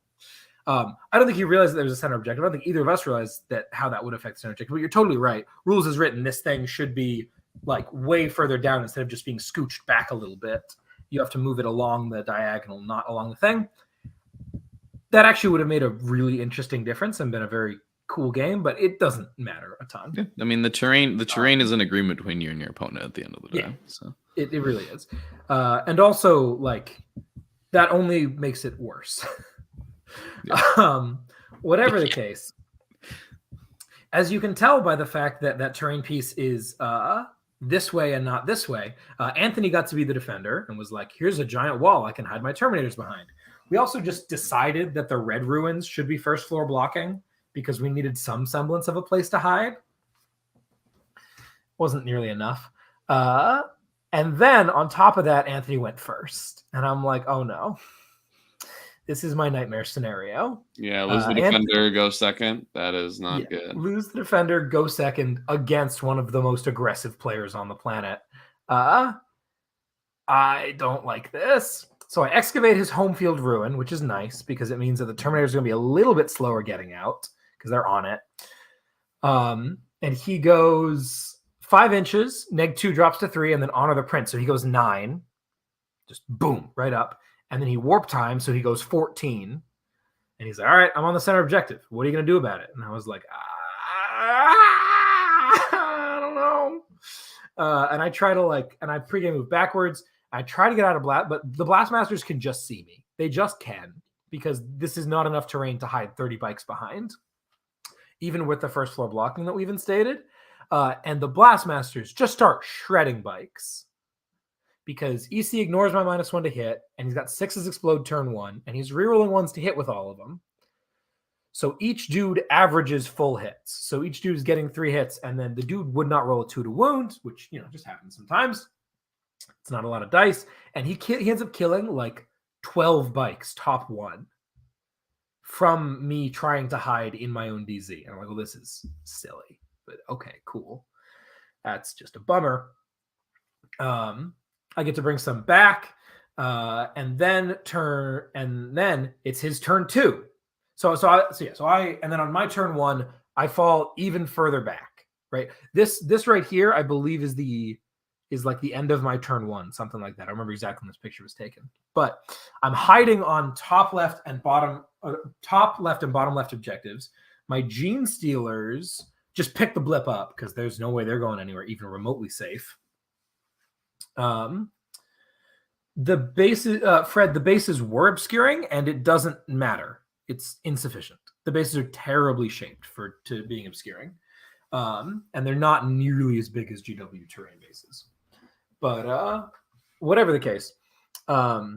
I don't think he realized that there was a center objective. I don't think either of us realized that how that would affect the center objective. But you're totally right. Rules is written. This thing should be like way further down instead of just being scooched back a little bit. You have to move it along the diagonal, not along the thing. That actually would have made a really interesting difference and been a very cool game, but it doesn't matter a ton. Yeah. I mean, the terrain is an agreement between you and your opponent at the end of the day. Yeah. So It really is. And also, like, that only makes it worse. Yeah. Whatever the case, as you can tell by the fact that that terrain piece is this way and not this way, Anthony got to be the defender and was like, here's a giant wall I can hide my Terminators behind. We also just decided that the red ruins should be first floor blocking because we needed some semblance of a place to hide. Wasn't nearly enough. And then on top of that, Anthony went first. And I'm like, oh no. This is my nightmare scenario. Yeah, lose the defender, go second. That is not good. Lose the defender, go second against one of the most aggressive players on the planet. I don't like this. So I excavate his home field ruin, which is nice because it means that the Terminator is going to be a little bit slower getting out because they're on it. And he goes 5 inches, -2 drops to 3, and then honor the print. So he goes 9, just boom, right up. And then he warp time, so he goes 14. And he's like, all right, I'm on the center objective. What are you going to do about it? And I was like, I don't know. And I try to and I pregame move backwards. I try to get out of blast, but the Blastmasters can just see me. They just can, because this is not enough terrain to hide 30 bikes behind, even with the first floor blocking that we've instated. And the Blastmasters just start shredding bikes because EC ignores my -1 to hit, and he's got 6s explode turn 1, and he's rerolling 1s to hit with all of them. So each dude averages full hits. So each dude is getting 3 hits, and then the dude would not roll a 2 to wound, which, you know, just happens sometimes. It's not a lot of dice. And he ends up killing like 12 bikes, top 1, from me trying to hide in my own DZ. And I'm like, well, this is silly, but okay, cool. That's just a bummer. I get to bring some back, and then it's his turn 2. So then on my turn 1, I fall even further back. Right, this right here, I believe is like the end of my turn 1, something like that. I remember exactly when this picture was taken. But I'm hiding on top left and bottom left objectives. My Gene Stealers just pick the blip up because there's no way they're going anywhere even remotely safe. The bases, Fred, the bases were obscuring, and it doesn't matter. It's insufficient. The bases are terribly shaped to being obscuring, and they're not nearly as big as GW terrain bases. But whatever the case, what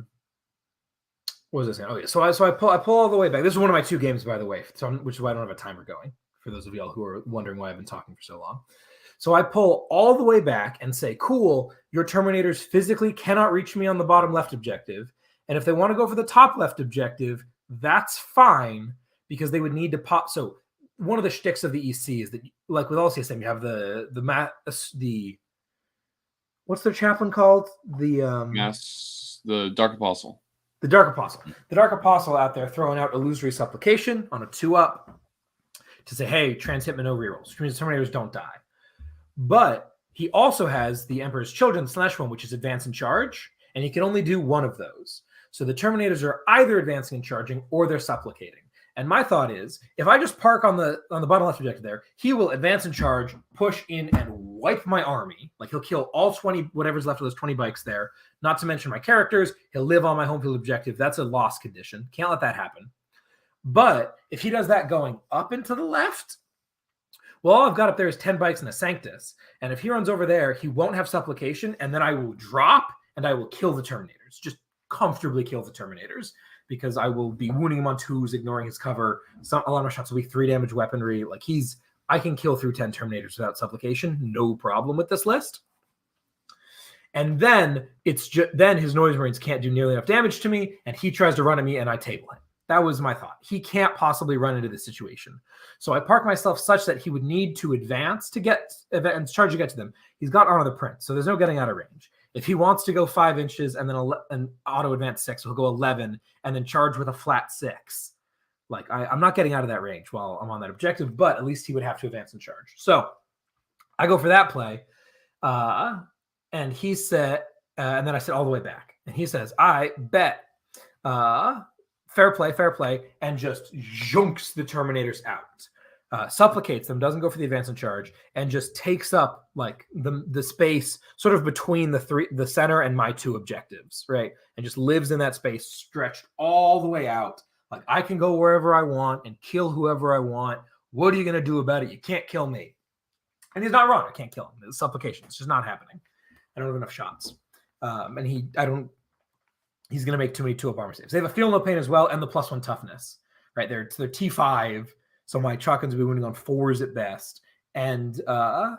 was I saying? Oh yeah, so I pull all the way back. This is one of my 2 games, by the way, which is why I don't have a timer going. For those of y'all who are wondering why I've been talking for so long. So I pull all the way back and say, cool, your Terminators physically cannot reach me on the bottom left objective. And if they want to go for the top left objective, that's fine, because they would need to pop. So one of the shticks of the EC is that, like with all CSM, you have the what's their chaplain called? The Dark Apostle. The Dark Apostle. The Dark Apostle out there throwing out Illusory Supplication on a 2-up to say, hey, trans-hit no rerolls, which means Terminators don't die. But he also has the Emperor's Children /1, which is Advance and Charge, and he can only do one of those. So the Terminators are either advancing and charging, or they're supplicating. And my thought is, if I just park on the bottom left objective there, he will advance and charge, push in, and wipe my army. Like, he'll kill all 20, whatever's left of those 20 bikes there. Not to mention my characters. He'll live on my home field objective. That's a loss condition. Can't let that happen. But if he does that going up and to the left, well, all I've got up there is 10 bikes and a Sanctus. And if he runs over there, he won't have supplication, and then I will drop, and I will kill the Terminators. Just comfortably kill the Terminators, because I will be wounding him on 2s, ignoring his cover. A lot of my shots will be 3 damage weaponry. Like, he's I can kill through 10 Terminators without supplication. No problem with this list. And then then his Noise Marines can't do nearly enough damage to me, and he tries to run at me, and I table him. That was my thought. He can't possibly run into this situation. So I park myself such that he would need to advance to get and charge to get to them. He's got Honor the Prince, so there's no getting out of range. If he wants to go 5 inches and then an auto advance 6, he'll go 11 and then charge with a flat 6. Like I'm not getting out of that range while I'm on that objective, but at least he would have to advance and charge. So I go for that play. And he said, and then I said all the way back. And he says, I bet fair play, and just junks the Terminators out. Supplicates them, doesn't go for the advance and charge, and just takes up like the space sort of between the center and my 2 objectives, right? And just lives in that space, stretched all the way out. Like I can go wherever I want and kill whoever I want. What are you gonna do about it? You can't kill me. And he's not wrong. I can't kill him. It's supplication. It's just not happening. I don't have enough shots. And he's going to make too many 2-up armor saves. They have a feel no pain as well, and the +1 toughness, right? They're T5, so my shotguns will be winning on 4s at best. And they're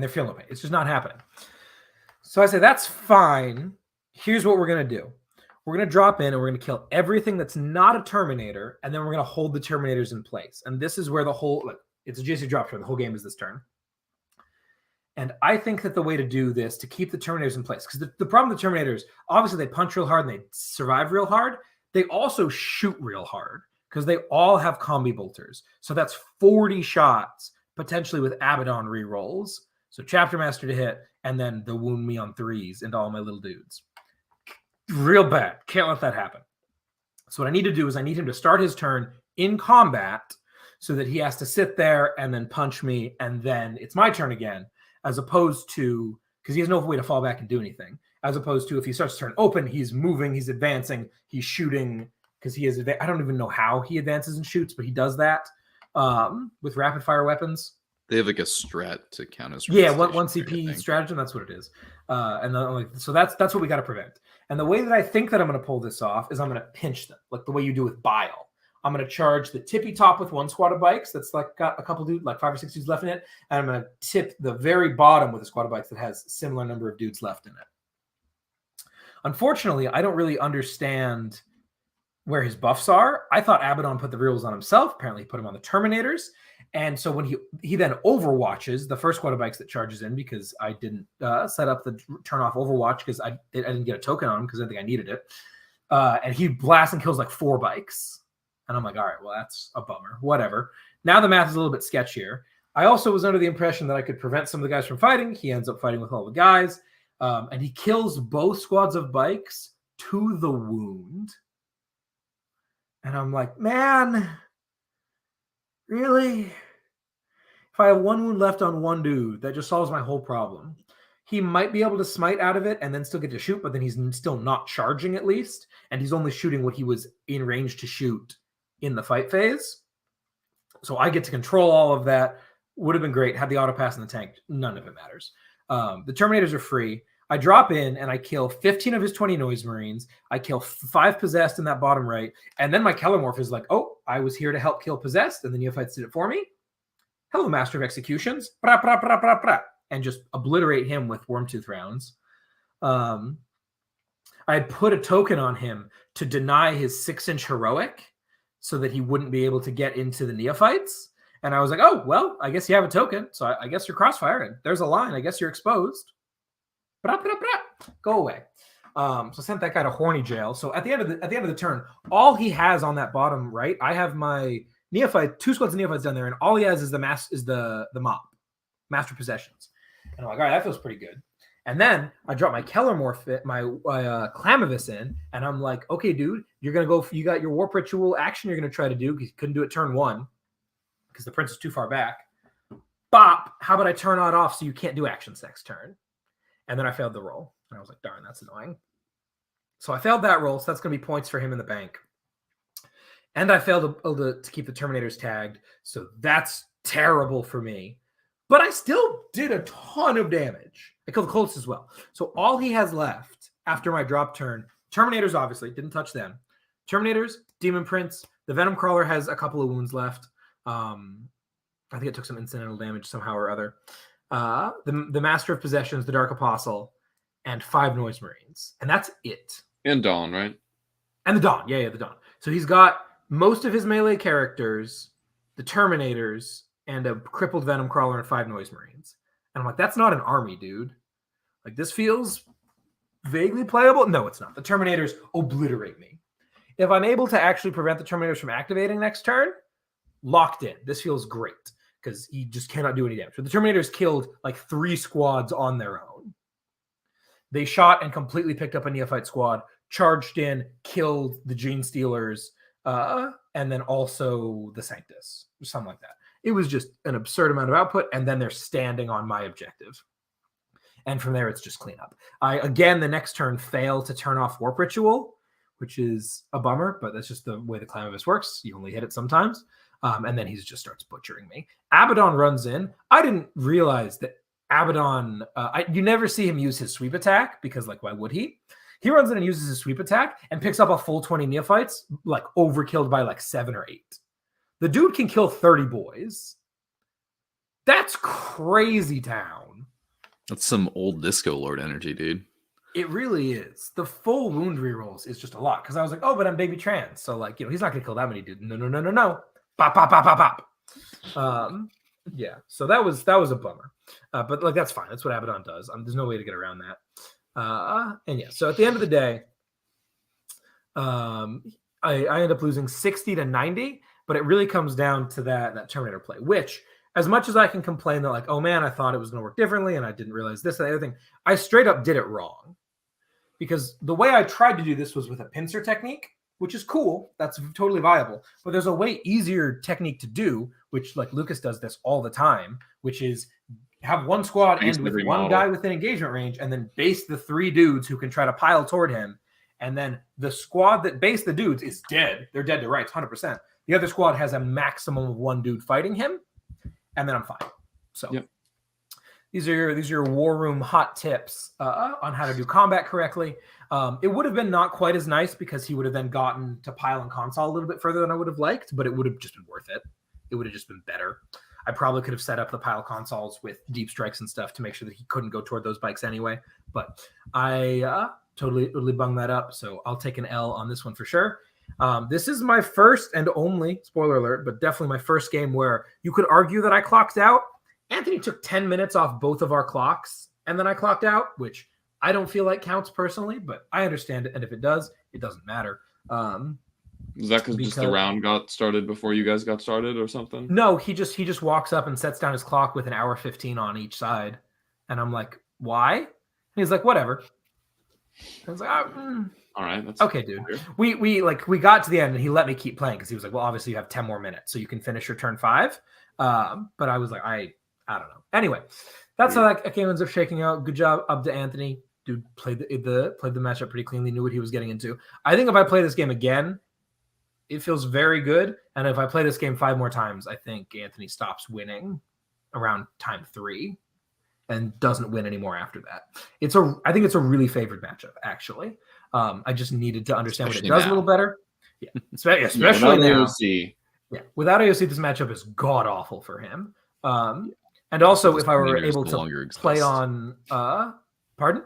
feel no pain. It's just not happening. So I say, that's fine. Here's what we're going to do. We're going to drop in and we're going to kill everything that's not a Terminator, and then we're going to hold the Terminators in place. And this is where it's a GC drop turn. The whole game is this turn. And I think that the way to do this, to keep the Terminators in place, because the problem with the Terminators, obviously they punch real hard and they survive real hard. They also shoot real hard because they all have combi bolters. So that's 40 shots, potentially with Abaddon rerolls. So Chapter Master to hit, and then the wound me on 3s into all my little dudes. Real bad. Can't let that happen. So what I need to do is I need him to start his turn in combat so that he has to sit there and then punch me, and then it's my turn again. As opposed to, because he has no way to fall back and do anything, as opposed to if he starts to turn open, he's moving, he's advancing, he's shooting, because he is, I don't even know how he advances and shoots, but he does that with rapid fire weapons. They have like a strat to count as one CP stratagem, that's what it is. So that's what we got to prevent. And the way that I think that I'm going to pull this off is I'm going to pinch them, like the way you do with Bile. I'm going to charge the tippy top with 1 squad of bikes that's like got a couple dudes, like 5 or 6 dudes left in it. And I'm going to tip the very bottom with a squad of bikes that has similar number of dudes left in it. Unfortunately, I don't really understand where his buffs are. I thought Abaddon put the rerolls on himself. Apparently he put them on the Terminators. And so when he then overwatches the first squad of bikes that charges in, because I didn't set up the turn off overwatch because I didn't get a token on him because I think I needed it. And he blasts and kills like 4 bikes. And I'm like, all right, well, that's a bummer. Whatever. Now the math is a little bit sketchier. I also was under the impression that I could prevent some of the guys from fighting. He ends up fighting with all the guys. And he kills both squads of bikes to the wound. And I'm like, man, really? If I have 1 wound left on 1 dude, that just solves my whole problem. He might be able to smite out of it and then still get to shoot, but then he's still not charging at least. And he's only shooting what he was in range to shoot in the fight phase. So I get to control all of that. Would have been great. Had the auto pass in the tank. None of it matters. The Terminators are free. I drop in and I kill 15 of his 20 Noise Marines. I kill 5 Possessed in that bottom right. And then my Kellermorph is like, oh, I was here to help kill Possessed. And the Neophytes did it for me. Hello, Master of Executions. Bra, bra, bra, bra, bra. And just obliterate him with Wormtooth rounds. I had put a token on him to deny his 6-inch heroic so that he wouldn't be able to get into the Neophytes. And I was like, oh, well, I guess you have a token. So I guess you're crossfire. And there's a line. I guess you're exposed. Bra, bra, bra. Go away. So I sent that guy to horny jail. So at the end of the turn, all he has on that bottom right, I have my Neophyte, 2 squads of Neophytes down there, and all he has is the mop, Master Possessions. And I'm like, all right, that feels pretty good. And then I drop my Kellermorph, my Clamavis in, and I'm like, okay, dude, you're going to go, you got your Warp Ritual action you're going to try to do, because you couldn't do it turn 1, because the Prince is too far back. Bop, how about I turn it off so you can't do actions next turn? And then I failed the roll. And I was like, darn, that's annoying. So I failed that roll, so that's going to be points for him in the bank. And I failed to keep the Terminators tagged, so that's terrible for me. But I still did a ton of damage. I killed the Colts as well. So all he has left after my drop turn, Terminators obviously, didn't touch them. Terminators, Demon Prince. The Venom Crawler has a couple of wounds left. I think it took some incidental damage somehow or other. The Master of Possessions, the Dark Apostle, and 5 Noise Marines. And that's it. And Dawn, right? And the Dawn. Yeah, the Dawn. So he's got most of his melee characters, the Terminators, and a crippled Venom Crawler and 5 Noise Marines. And I'm like, that's not an army, dude. Like, this feels vaguely playable. No, it's not. The Terminators obliterate me. If I'm able to actually prevent the Terminators from activating next turn, locked in. This feels great because he just cannot do any damage. But the Terminators killed like 3 squads on their own. They shot and completely picked up a Neophyte squad, charged in, killed the Gene Stealers, and then also the Sanctus, or something like that. It was just an absurd amount of output, and then they're standing on my objective. And from there, it's just cleanup. I, again, the next turn, fail to turn off Warp Ritual, which is a bummer, but that's just the way the Clamavus works. You only hit it sometimes. And then he just starts butchering me. Abaddon runs in. I didn't realize that Abaddon, you never see him use his sweep attack because, like, why would he? He runs in and uses his sweep attack and picks up a full 20 Neophytes, like, overkilled by, like, 7 or 8. The dude can kill 30 boys. That's crazy town. That's some old Disco Lord energy, dude. It really is. The full wound rerolls is just a lot because I was like, oh, but I'm baby trans. So, like, he's not going to kill that many dudes. No. Pop, pop, pop, pop, pop. Yeah, so that was a bummer. But, like, that's fine. That's what Abaddon does. There's no way to get around that. And, yeah, so at the end of the day, I end up losing 60 to 90, but it really comes down to that Terminator play, which, as much as I can complain that, like, oh, man, I thought it was going to work differently and I didn't realize this and the other thing, I straight up did it wrong. Because the way I tried to do this was with a pincer technique, which is cool. That's totally viable. But there's a way easier technique to do, which, like, LUKAS does this all the time, which is have one squad end with one guy within engagement range and then base the 3 dudes who can try to pile toward him. And then the squad that base the dudes is dead. They're dead to rights, 100%. The other squad has a maximum of 1 dude fighting him, and then I'm fine. So yep. These are your war room hot tips on how to do combat correctly. It would have been not quite as nice because he would have then gotten to pile and console a little bit further than I would have liked, but it would have just been worth it. It would have just been better. I probably could have set up the pile consoles with deep strikes and stuff to make sure that he couldn't go toward those bikes anyway. But I totally bunged that up, so I'll take an L on this one for sure. This is my first and only, spoiler alert, but definitely my first game where you could argue that I clocked out. Anthony took 10 minutes off both of our clocks, and then I clocked out, which I don't feel like counts personally, but I understand it, and if it does, it doesn't matter. Is that because just the round got started before you guys got started or something? No, he just walks up and sets down his clock with an hour 15 on each side, and I'm like, why? And he's like, whatever. And I was like, all right, that's okay, dude. We got to the end and he let me keep playing because he was like, well, obviously you have 10 more minutes, so you can finish your turn 5. But I was like, I don't know. Anyway, that's how that game ends up shaking out. Good job up to Anthony. Dude played the matchup pretty cleanly, knew what he was getting into. I think if I play this game again, it feels very good. And if I play this game 5 more times, I think Anthony stops winning around time 3. And doesn't win anymore after that. I think it's a really favored matchup, actually. I just needed to understand especially what it does a little better. Yeah, especially now. AOC. Yeah, without AOC, this matchup is god awful for him. And also, if I were able to play on, pardon?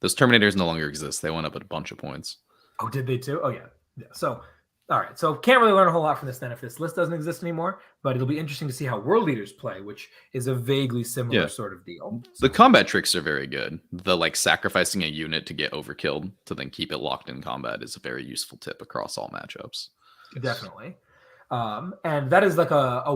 Those Terminators no longer exist. They went up at a bunch of points. Oh, did they too? Oh yeah. So. All right, so can't really learn a whole lot from this then if this list doesn't exist anymore, but it'll be interesting to see how World Leaders play, which is a vaguely similar sort of deal. The combat tricks are very good. The sacrificing a unit to get overkilled to then keep it locked in combat is a very useful tip across all matchups. Definitely. And that is like a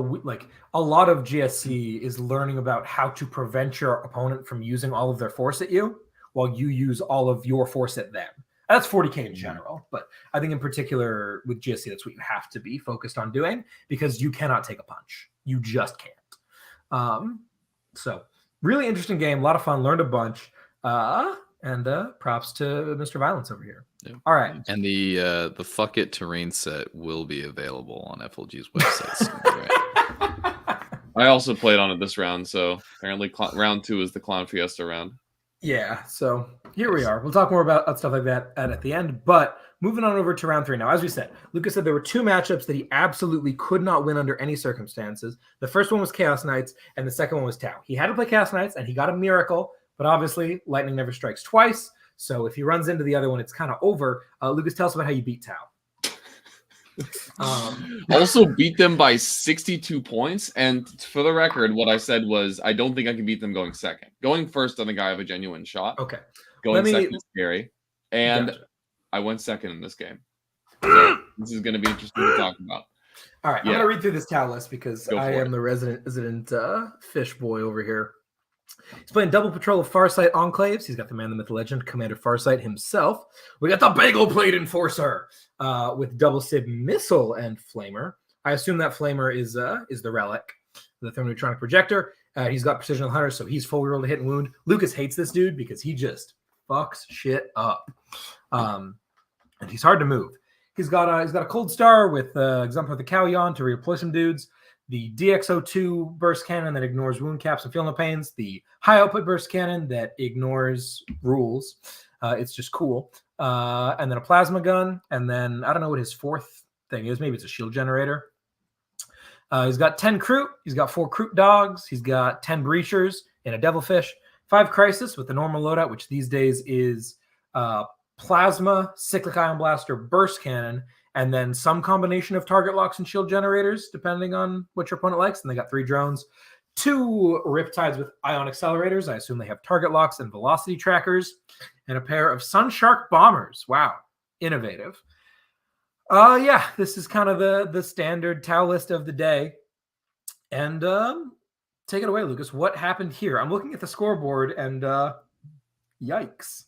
lot of GSC is learning about how to prevent your opponent from using all of their force at you while you use all of your force at them. That's 40K in general, but I think in particular with GSC, that's what you have to be focused on doing because you cannot take a punch. You just can't. So really interesting game, a lot of fun, learned a bunch, and props to Mr. Violence over here. Yeah. All right. And the Fuck It terrain set will be available on FLG's website soon, right? I also played on it this round, so apparently round 2 is the Clown Fiesta round. Yeah, so here we are. We'll talk more about stuff like that at the end. But moving on over to round 3 now. As we said, Lucas said there were 2 matchups that he absolutely could not win under any circumstances. The first one was Chaos Knights, and the second one was Tau. He had to play Chaos Knights, and he got a miracle, but obviously lightning never strikes twice. So if he runs into the other one, it's kind of over. Lucas, tell us about how you beat Tau. Also beat them by 62 points. And for the record, what I said was I don't think I can beat them going second. Going first, I think I have a genuine shot. Okay. Going second is scary. And Gotcha. I went second in this game. So this is going to be interesting to talk about. All right. I'm going to read through this Tau list because I am the resident fish boy over here. He's playing double patrol of Farsight Enclaves. He's got the man, the myth, the legend, Commander Farsight himself. We got the Bagel Plate Enforcer with double Sib Missile and Flamer. I assume that Flamer is the relic, the thermoneutronic projector. He's got precision of the hunter, so he's full roll to hit and wound. Lucas hates this dude because he just fucks shit up, and he's hard to move. He's got a cold star with Exemplar of the Cowyon to redeploy some dudes. The DXO2 burst cannon that ignores wound caps and feel no pains. The high output burst cannon that ignores rules. It's just cool. And then a plasma gun. And then I don't know what his 4th thing is. Maybe it's a shield generator. He's got 10 Kroot. He's got 4 Kroot dogs. He's got 10 breachers and a devilfish. 5 crisis with the normal loadout, which these days is plasma, cyclic ion blaster, burst cannon, and then some combination of target locks and shield generators, depending on what your opponent likes. And they got 3 drones, 2 Riptides with ion accelerators. I assume they have target locks and velocity trackers, and a pair of Sun Shark bombers. Wow, innovative. Yeah, this is kind of the standard Tau list of the day. And take it away, Lucas. What happened here? I'm looking at the scoreboard, and yikes.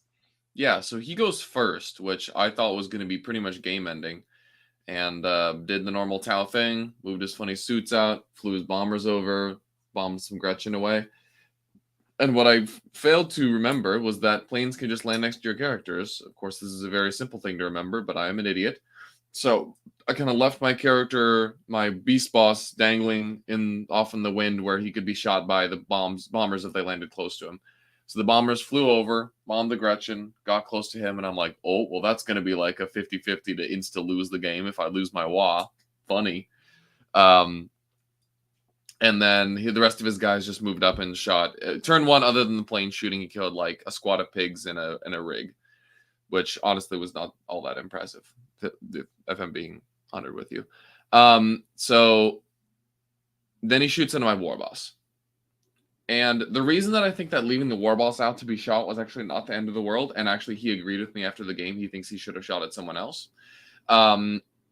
Yeah, so he goes first, which I thought was going to be pretty much game-ending. And did the normal Tau thing, moved his funny suits out, flew his bombers over, bombed some Gretchen away. And what I failed to remember was that planes can just land next to your characters. Of course, this is a very simple thing to remember, but I am an idiot. So I kind of left my character, my beast boss, dangling off in the wind where he could be shot by the bombers if they landed close to him. So the bombers flew over, bombed the Gretchen, got close to him, and I'm like, oh, well, that's going to be like a 50-50 to insta-lose the game if I lose my Wah. Funny. And then the rest of his guys just moved up and shot. Turn 1, other than the plane shooting, he killed like a squad of pigs and a rig, which honestly was not all that impressive, if I'm being honored with you. So then he shoots into my war boss. And the reason that I think that leaving the war boss out to be shot was actually not the end of the world, and actually he agreed with me after the game. He thinks he should have shot at someone else,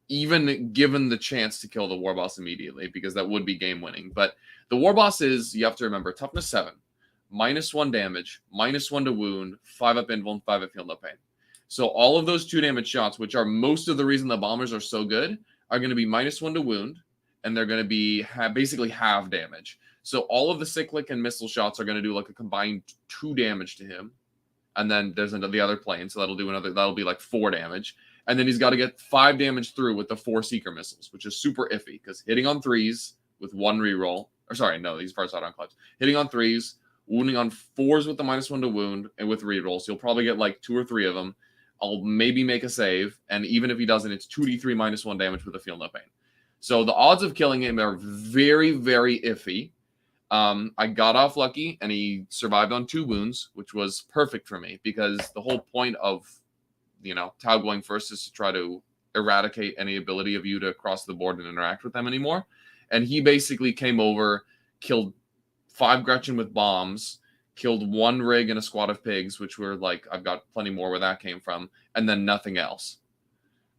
even given the chance to kill the war boss immediately, because that would be game winning. But the war boss is, you have to remember, toughness 7, -1 damage, -1 to wound, 5 up invuln, 5 up feel no pain. So all of those 2 damage shots, which are most of the reason the bombers are so good, are going to be -1 to wound, and they're going to be basically half damage. So all of the cyclic and missile shots are going to do like a combined 2 damage to him. And then there's the other plane. So that'll be like 4 damage. And then he's got to get 5 damage through with the 4 seeker missiles, which is super iffy because hitting on 3s with 1 reroll, or sorry, no, these parts out on clubs. Hitting on 3s, wounding on 4s with the -1 to wound and with rerolls. You'll probably get like 2 or 3 of them. I'll maybe make a save. And even if he doesn't, it's 2d3 -1 damage with a feel no pain. So the odds of killing him are very, very iffy. I got off lucky, and he survived on 2 wounds, which was perfect for me because the whole point of, Tau going first is to try to eradicate any ability of you to cross the board and interact with them anymore. And he basically came over, killed 5 Gretchen with bombs, killed 1 rig and a squad of pigs, which were like, I've got plenty more where that came from, and then nothing else.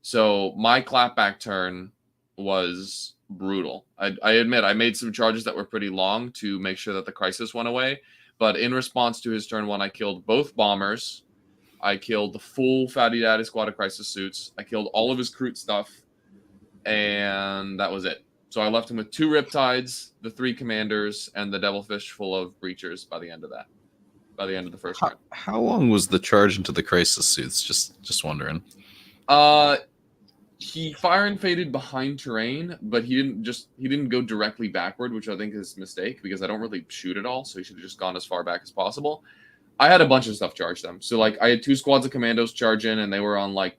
So my clapback turn was brutal. I admit I made some charges that were pretty long to make sure that the crisis went away, but in response to his turn 1, I killed both bombers. I killed the full Fatty Daddy squad of crisis suits. I killed all of his Kroot stuff, and that was it. So I left him with 2 Riptides, the 3 commanders, and the Devilfish full of breachers by the end of the first turn. How long was the charge into the crisis suits? Just wondering. He fire and faded behind terrain, but he didn't go directly backward, which I think is a mistake because I don't really shoot at all. So he should have just gone as far back as possible. I had a bunch of stuff charge them. So like I had 2 squads of commandos charge in, and they were on like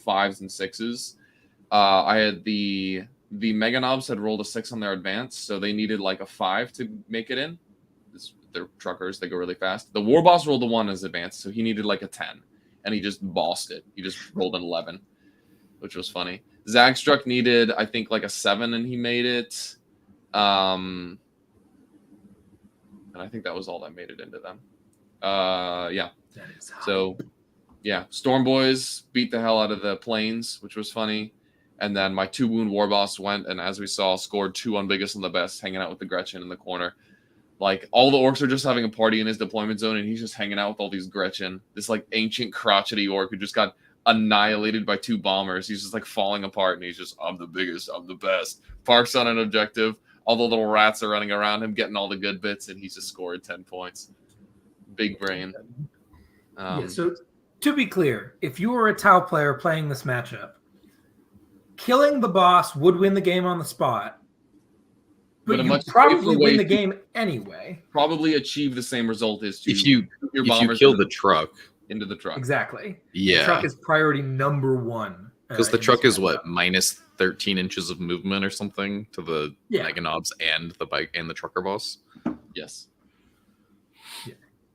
5s and 6s. I had the Mega Knobs had rolled a 6 on their advance, so they needed like a 5 to make it in. They're truckers, they go really fast. The War Boss rolled a 1 as advance, so he needed like a 10, and he just bossed it. He just rolled an 11, which was funny. Zagstruck needed, I think, like a 7, and he made it. And I think that was all that made it into them. Yeah. That is So, yeah, Storm Boys beat the hell out of the Planes, which was funny. And then my 2-wound War Boss went, and as we saw, scored 2 on Biggest and the Best, hanging out with the Gretchen in the corner. Like, all the orcs are just having a party in his deployment zone, and he's just hanging out with all these Gretchen. This, like, ancient crotchety orc who just got annihilated by 2 bombers. He's just, like, falling apart, and he's just, I'm the biggest, I'm the best. Parks on an objective. All the little rats are running around him, getting all the good bits, and he's just scored 10 points. Big brain. So, to be clear, if you were a Tau player playing this matchup, killing the boss would win the game on the spot. But you probably win the game anyway. Probably achieve the same result as if you kill the truck into the truck. Exactly. Yeah. The truck is priority number 1. Because the truck is what, minus 13 inches of movement or something to the Mega Knobs and the bike and the trucker boss. Yes. Yeah.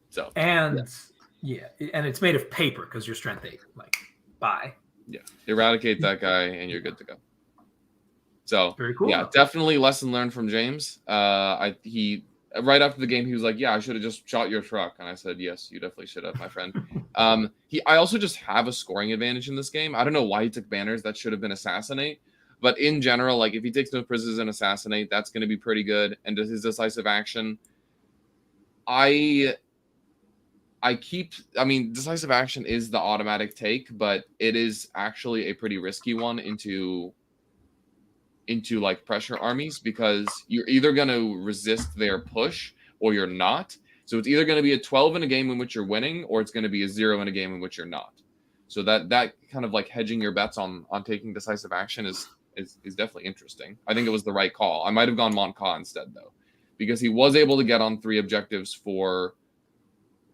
So and and it's made of paper because you're strength 8. Like, bye. Yeah. Eradicate that guy and you're good to go. So very cool. Yeah, definitely lesson learned from James. He right after the game he was like, "Yeah, I should have just shot your truck," and I said, "Yes, you definitely should have, my friend." I also just have a scoring advantage in this game. I don't know why he took banners. That should have been assassinate, but in general, like if he takes no prisoners and assassinate, that's going to be pretty good. And does his decisive action? I mean, decisive action is the automatic take, but it is actually a pretty risky one into like pressure armies because you're either going to resist their push or you're not. So it's either going to be a 12 in a game in which you're winning or it's going to be a 0 in a game in which you're not. So that kind of like hedging your bets on taking decisive action is definitely interesting. I think it was the right call. I might have gone Montcalm instead though, because he was able to get on 3 objectives for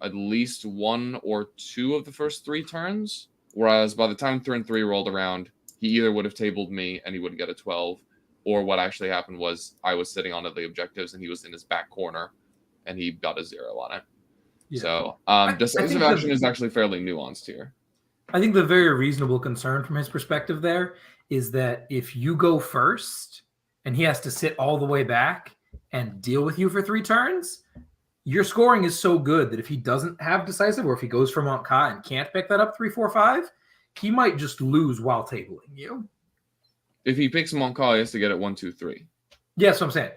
at least 1 or 2 of the first 3 turns. Whereas by the time turn 3 rolled around, he either would have tabled me and he wouldn't get a 12, or what actually happened was I was sitting on the objectives and he was in his back corner and he got a 0 on it. Yeah. So decisive action is actually fairly nuanced here. I think the very reasonable concern from his perspective there is that if you go first and he has to sit all the way back and deal with you for 3 turns, your scoring is so good that if he doesn't have decisive or if he goes for Montcalm and can't pick that up 3, 4, 5, he might just lose while tabling you. If he picks Montcalm, he has to get it 1, 2, 3. Yeah, that's what I'm saying.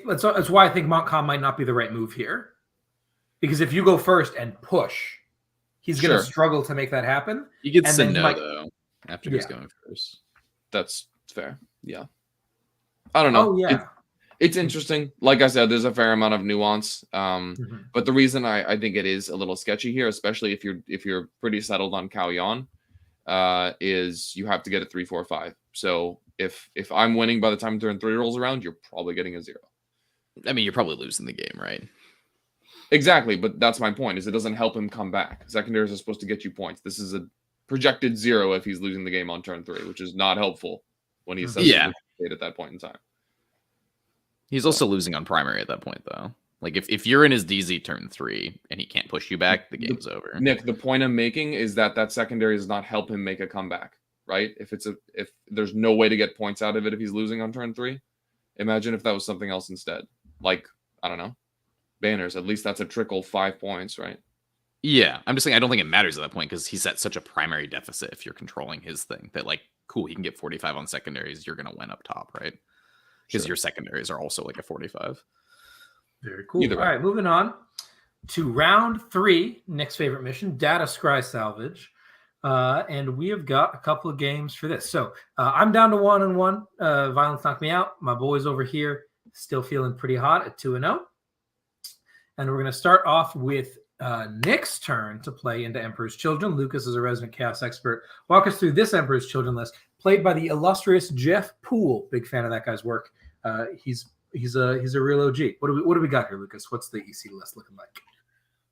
That's why I think Montcalm might not be the right move here. Because if you go first and push, he's going to struggle to make that happen. He gets to know, though, after he's going first. That's fair. Yeah. I don't know. Oh, yeah. It's interesting. Like I said, there's a fair amount of nuance. But the reason I think it is a little sketchy here, especially if you're pretty settled on Cao Yan, is you have to get a 3, 4, 5. So if I'm winning by the time turn 3 rolls around, you're probably getting a 0. I mean, you're probably losing the game, right? Exactly, but that's my point, is it doesn't help him come back. Secondaries are supposed to get you points. This is a projected 0 if he's losing the game on turn 3, which is not helpful when he's at that point in time. He's also losing on primary at that point, though. Like, if you're in his DZ turn 3 and he can't push you back, the game's over. Nick, the point I'm making is that secondary does not help him make a comeback, right? If there's no way to get points out of it if he's losing on turn 3, imagine if that was something else instead. Like, I don't know, banners. At least that's a trickle 5 points, right? Yeah, I'm just saying I don't think it matters at that point because he's at such a primary deficit if you're controlling his thing that, like, cool, he can get 45 on secondaries, you're going to win up top, right? Because your secondaries are also like a 45. Very cool. All right, moving on to round 3, Nick's favorite mission, Data Scry Salvage. And we have got a couple of games for this. So I'm down to 1-1. Violence knocked me out. My boys over here still feeling pretty hot at 2-0. And we're going to start off with Nick's turn to play into Emperor's Children. Lucas is a resident chaos expert. Walk us through this Emperor's Children list, played by the illustrious Jeff Poole. Big fan of that guy's work. He's a real OG. What do we got here, Lucas? What's the EC list looking like?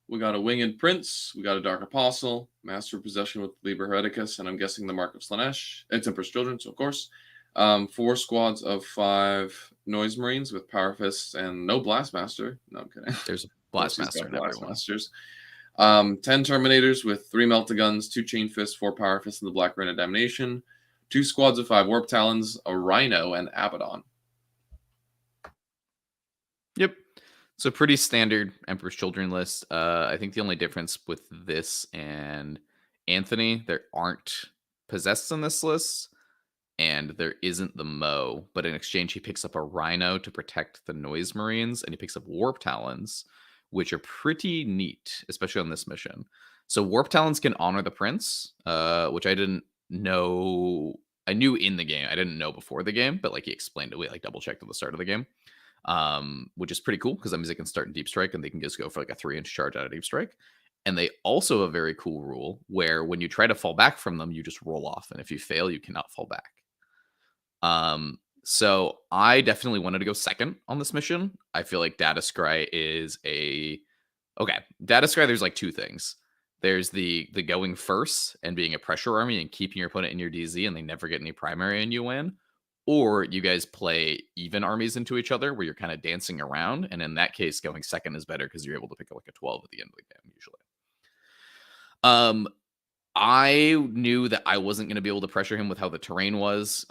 We got a Winged Prince. We got a Dark Apostle. Master of Possession with Liber Hereticus. And I'm guessing the Mark of Slanesh. It's Emperor's Children, so of course. 4 squads of 5 Noise Marines with Power Fists and no Blastmaster. No, I'm kidding. There's a Blastmaster in everyone. Blastmasters. 10 Terminators with 3 Meltaguns, 2 Chain Fists, 4 Power Fists, and the Black Rain of Damnation. 2 squads of 5 Warp Talons, a Rhino, and Abaddon. Yep. So pretty standard Emperor's Children list. I think the only difference with this and Anthony, there aren't possessed in this list, and there isn't the Mo, but in exchange he picks up a Rhino to protect the Noise Marines, and he picks up Warp Talons, which are pretty neat, especially on this mission. So Warp Talons can honor the Prince, which I didn't know. I knew in the game. I didn't know before the game, but like he explained it. We like double checked at the start of the game. Which is pretty cool because that means they can start in Deep Strike and they can just go for like a 3-inch charge out of Deep Strike. And they also have a very cool rule where when you try to fall back from them, you just roll off. And if you fail, you cannot fall back. So I definitely wanted to go second on this mission. I feel like Data Scry is Data Scry, there's like 2 things. There's the going first and being a pressure army and keeping your opponent in your DZ and they never get any primary and you win. Or you guys play even armies into each other where you're kind of dancing around. And in that case, going second is better because you're able to pick up like a 12 at the end of the game, usually. I knew that I wasn't going to be able to pressure him with how the terrain was.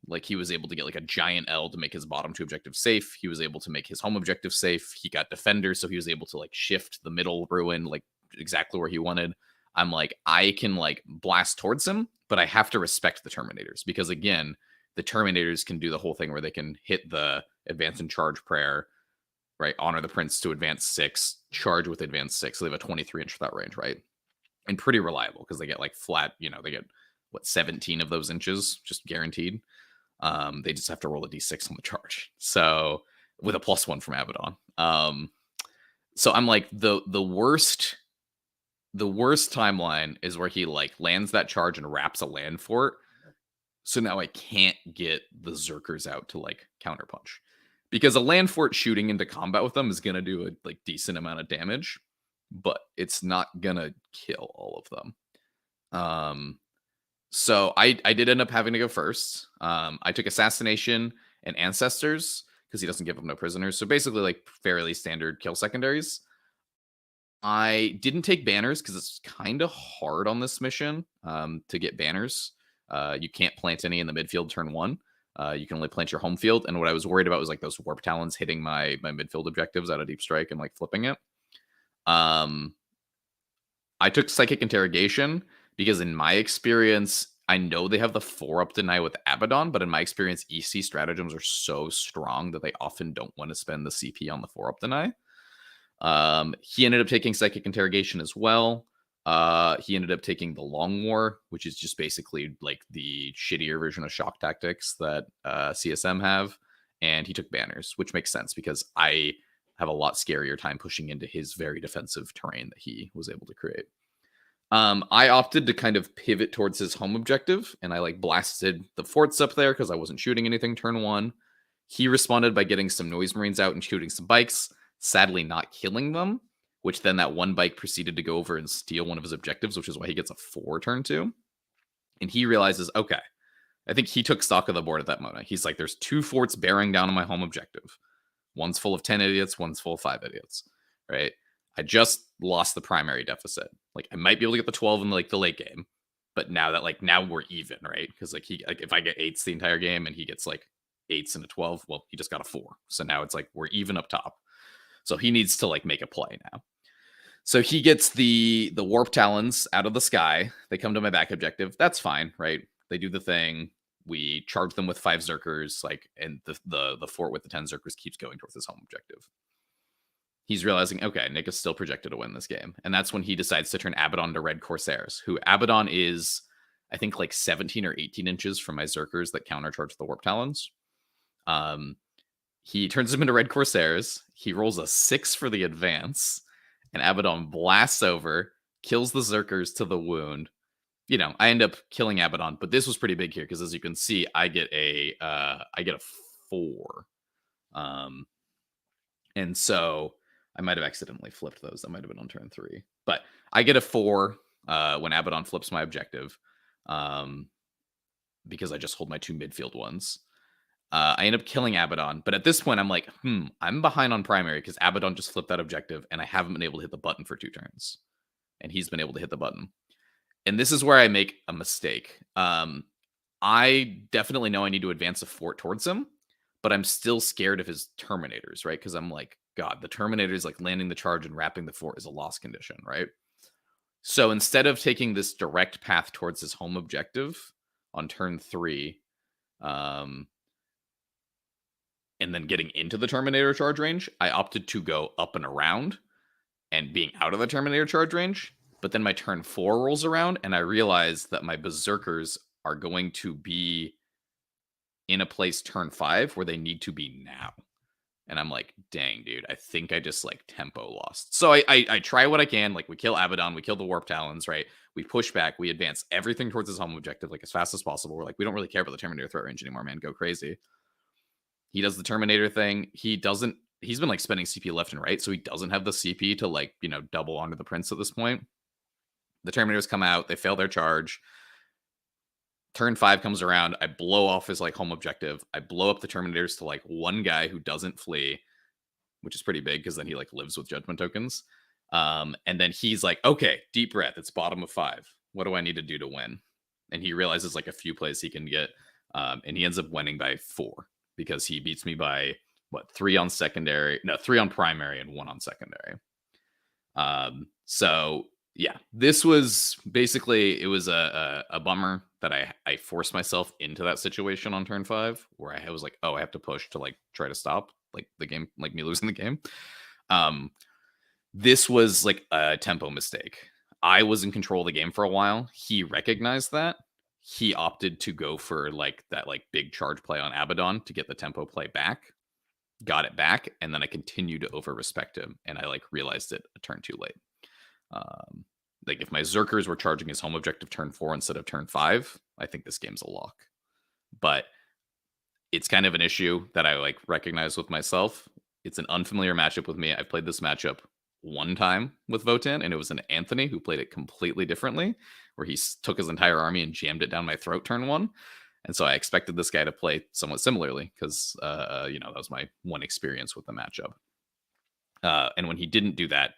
Like he was able to get like a giant L to make his bottom 2 objectives safe. He was able to make his home objective safe. He got defender, so he was able to like shift the middle ruin like exactly where he wanted. I'm like, I can like blast towards him, but I have to respect the Terminators because again, the Terminators can do the whole thing where they can hit the advance and charge prayer, right? Honor the Prince to advance 6, charge with advance 6. So they have a 23-inch threat range, right? And pretty reliable because they get like flat, they get 17 of those inches just guaranteed. They just have to roll a d6 on the charge. So with a +1 from Abaddon. So I'm like the worst timeline is where he like lands that charge and wraps a land fort. So now I can't get the Zerkers out to like counterpunch because a land fort shooting into combat with them is going to do a like decent amount of damage, but it's not going to kill all of them. So I did end up having to go first. I took Assassination and Ancestors because he doesn't give up no prisoners. So basically like fairly standard kill secondaries. I didn't take banners because it's kind of hard on this mission to get banners. You can't plant any in the midfield turn 1. You can only plant your home field. And what I was worried about was like those Warp Talons hitting my midfield objectives out of Deep Strike and like flipping it. I took Psychic Interrogation because in my experience, I know they have the 4-up deny with Abaddon, but in my experience, EC stratagems are so strong that they often don't want to spend the CP on the 4-up deny. He ended up taking Psychic Interrogation as well. He ended up taking the Long War, which is just basically like the shittier version of shock tactics that CSM have. And he took banners, which makes sense because I have a lot scarier time pushing into his very defensive terrain that he was able to create. I opted to kind of pivot towards his home objective, and I like blasted the forts up there because I wasn't shooting anything turn 1. He responded by getting some Noise Marines out and shooting some bikes, sadly not killing them, which then that one bike proceeded to go over and steal one of his objectives, which is why he gets a 4 turn 2. And he realizes, okay, I think he took stock of the board at that moment. He's like, there's 2 forts bearing down on my home objective. One's full of 10 idiots, one's full of 5 idiots, right? I just lost the primary deficit. Like I might be able to get the 12 in like the late game, but now we're even, right? Because like if I get 8s the entire game and he gets like 8s and a 12, well, he just got a 4. So now it's like we're even up top. So he needs to like make a play now. So he gets the Warp Talons out of the sky. They come to my back objective. That's fine, right? They do the thing. We charge them with 5 Zerkers, like, and the fort with the 10 Zerkers keeps going towards his home objective. He's realizing, okay, Nick is still projected to win this game. And that's when he decides to turn Abaddon to Red Corsairs, who Abaddon is, I think, like 17 or 18 inches from my Zerkers that countercharge the Warp Talons. He turns them into Red Corsairs. He rolls a 6 for the advance. And Abaddon blasts over, kills the Zerkers to the wound. I end up killing Abaddon, but this was pretty big here because, as you can see, I get a 4. And so I might have accidentally flipped those. That might have been on turn 3. But I get a 4 when Abaddon flips my objective because I just hold my 2 midfield ones. I end up killing Abaddon, but at this point I'm like, I'm behind on primary because Abaddon just flipped that objective and I haven't been able to hit the button for 2 turns. And he's been able to hit the button. And this is where I make a mistake. I definitely know I need to advance a fort towards him, but I'm still scared of his Terminators, right? Because I'm like, God, the Terminators, like landing the charge and wrapping the fort is a lost condition, right? So instead of taking this direct path towards his home objective on turn 3, and then getting into the Terminator charge range, I opted to go up and around and being out of the Terminator charge range. But then my turn 4 rolls around and I realize that my Berserkers are going to be in a place turn 5 where they need to be now. And I'm like, dang, dude, I think I just like tempo lost. So I try what I can. Like we kill Abaddon, we kill the Warp Talons, right? We push back, we advance everything towards his home objective like as fast as possible. We're like, we don't really care about the Terminator threat range anymore, man. Go crazy. He does the Terminator thing. He's been like spending CP left and right, so he doesn't have the CP to like, double onto the Prince at this point. The Terminators come out, they fail their charge. Turn 5 comes around, I blow off his like home objective. I blow up the Terminators to like one guy who doesn't flee, which is pretty big because then he like lives with judgment tokens. And then he's like, okay, deep breath, it's bottom of 5. What do I need to do to win? And he realizes like a few plays he can get, and he ends up winning by 4 because he beats me by 3 on primary and 1 on secondary. So yeah, this was basically, it was a bummer that I forced myself into that situation on turn 5 where I was like, oh, I have to push to like try to stop like the game, like me losing the game. This was like a tempo mistake. I was in control of the game for a while. He recognized that. He opted to go for like that like big charge play on Abaddon to get the tempo play back. Got it back, and then I continued to over-respect him, and I like realized it a turn too late. Like if my Zerkers were charging his home objective turn 4 instead of turn 5, I think this game's a lock. But it's kind of an issue that I like recognize with myself. It's an unfamiliar matchup with me. I've played this matchup one time with Votan, and it was an Anthony who played it completely differently, where he took his entire army and jammed it down my throat turn 1. And so I expected this guy to play somewhat similarly because, that was my one experience with the matchup. And when he didn't do that,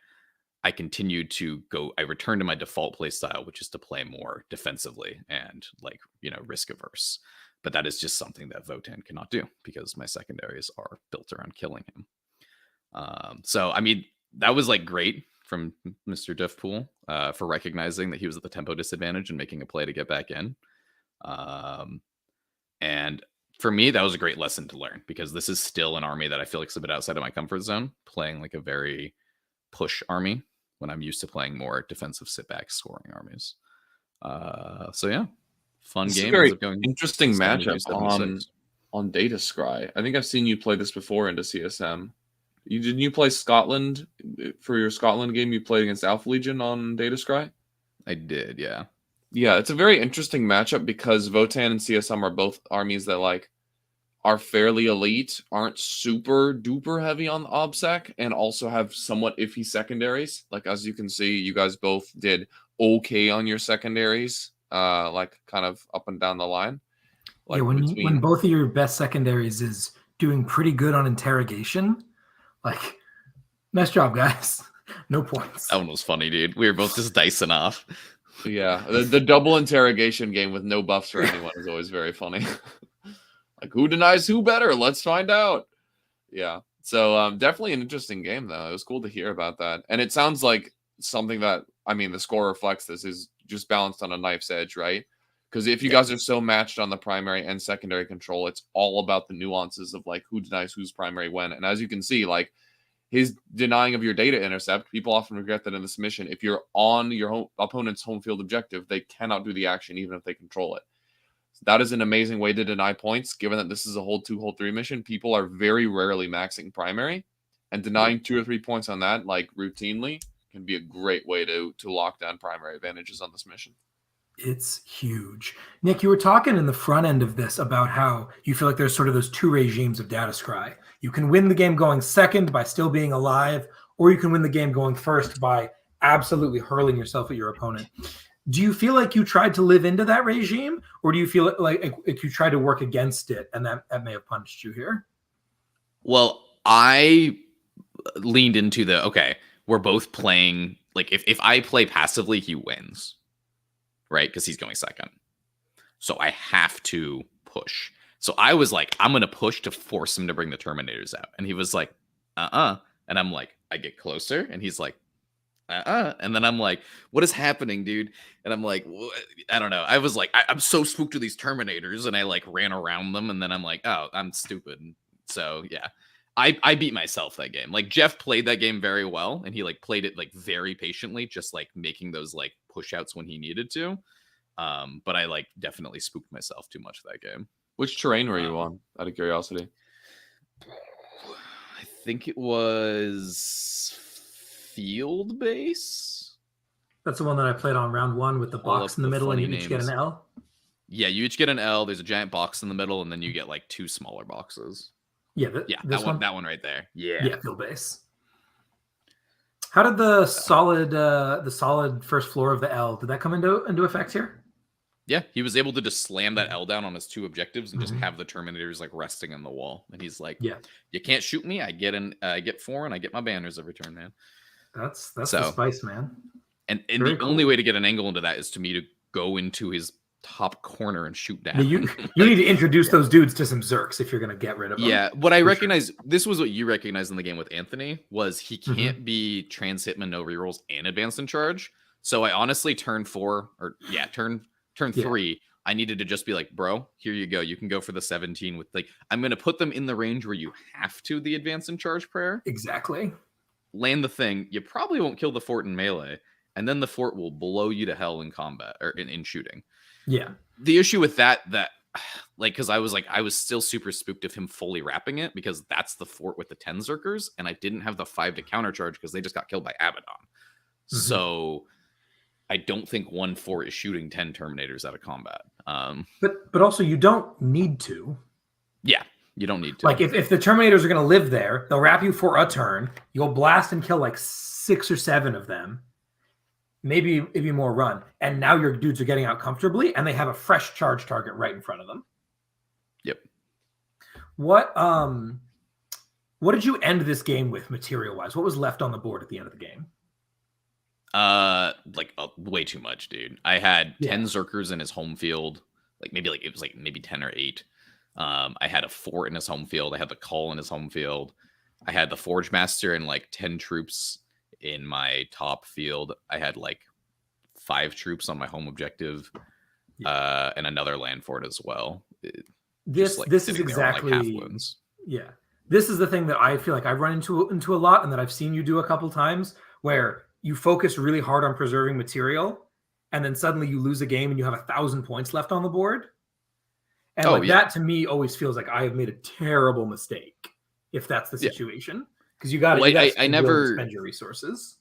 I continued to go. I returned to my default play style, which is to play more defensively and like, risk averse. But that is just something that Votan cannot do because my secondaries are built around killing him. So, I mean, that was like great from Mr. Diffpool for recognizing that he was at the tempo disadvantage and making a play to get back in. And for me, that was a great lesson to learn because this is still an army that I feel like is a bit outside of my comfort zone, playing like a very push army when I'm used to playing more defensive sit back scoring armies. So yeah, fun game. Very interesting matchup on Data Scry. I think I've seen you play this before into CSM. Didn't you play Scotland for your Scotland game? You played against Alpha Legion on Data Scry? I did, yeah. Yeah, it's a very interesting matchup because Votan and CSM are both armies that like are fairly elite, aren't super duper heavy on the OBSEC, and also have somewhat iffy secondaries. Like as you can see, you guys both did okay on your secondaries, like kind of up and down the line. Like when both of your best secondaries is doing pretty good on interrogation, like nice job, guys. No points. That one was funny, dude. We were both just dicing off. Yeah, the double interrogation game with no buffs for anyone is always very funny. Like, who denies who better? Let's find out. Yeah, so definitely an interesting game, though. It was cool to hear about that. And it sounds like something that, I mean, the score reflects this, is just balanced on a knife's edge, right? Because if you guys are so matched on the primary and secondary control, it's all about the nuances of, like, who denies whose primary when. And as you can see, like, his denying of your data intercept, people often regret that in this mission. If you're on your opponent's home field objective, they cannot do the action even if they control it. So that is an amazing way to deny points, given that this is a hold 2, hold 3 mission. People are very rarely maxing primary, and denying 2 or 3 points on that, like routinely, can be a great way to lock down primary advantages on this mission. It's huge. Nick, you were talking in the front end of this about how you feel like there's sort of those 2 regimes of data scry. You can win the game going second by still being alive, or you can win the game going first by absolutely hurling yourself at your opponent. Do you feel like you tried to live into that regime, or do you feel like you tried to work against it and that may have punched you here? Well, I leaned into okay, we're both playing, like if I play passively, he wins, right? Because he's going second. So I have to push. So I was like, I'm going to push to force him to bring the Terminators out. And he was like, And I'm like, I get closer. And he's like, And then I'm like, what is happening, dude? And I'm like, I don't know. I was like, I'm so spooked with these Terminators. And I like ran around them. And then I'm like, oh, I'm stupid. So yeah, I beat myself that game. Like Jeff played that game very well. And he like played it like very patiently, just like making those like push outs when he needed to. But I like definitely spooked myself too much that game. Which terrain were you on, out of curiosity? I think it was field base. That's the one that I played on round 1 with the box in the middle, and you each get an L. Yeah, you each get an L. There's a giant box in the middle, and then you get like 2 smaller boxes. Yeah, that one right there. Yeah, field base. How did the solid first floor of the L, did that come into effect here? Yeah, he was able to just slam that L down on his 2 objectives and just have the Terminators like resting in the wall. And he's like, "Yeah, you can't shoot me. I get 4 and I get my banners every turn, man." That's the spice, man. And the only way to get an angle into that is to go into his top corner and shoot down. You need to introduce those dudes to some Zerks if you're going to get rid of them. Yeah, what I recognize, this was what you recognized in the game with Anthony, was he can't be trans hitman, no rerolls, and advanced in charge. So I honestly turn 3, I needed to just be like, bro, here you go. You can go for the 17 with like, I'm going to put them in the range where you have to the advanced in charge prayer. Exactly. Land the thing. You probably won't kill the fort in melee. And then the fort will blow you to hell in combat or in shooting. Yeah. The issue with that like, because I was still super spooked of him fully wrapping it, because that's the fort with the 10 Zerkers. And I didn't have the 5 to countercharge because they just got killed by Abaddon. So I don't think 1 fort is shooting 10 Terminators out of combat. But also you don't need to. Yeah, you don't need to. Like if the Terminators are going to live there, they'll wrap you for a turn. You'll blast and kill like 6 or 7 of them. Maybe more run. And now your dudes are getting out comfortably and they have a fresh charge target right in front of them. Yep. What did you end this game with material-wise? What was left on the board at the end of the game? Way too much, dude. I had 10 Zerkers in his home field. It was maybe 10 or 8. I had a fort in his home field. I had the call in his home field. I had the Forge Master and like 10 troops in my top field. I had like 5 troops on my home objective, and another land fort as well. This is exactly This is the thing that I feel like I've run into a lot, and that I've seen you do a couple times, where you focus really hard on preserving material, and then suddenly you lose a game and you have 1,000 points left on the board. And that to me always feels like I have made a terrible mistake if that's the situation. Because you got to spend your resources.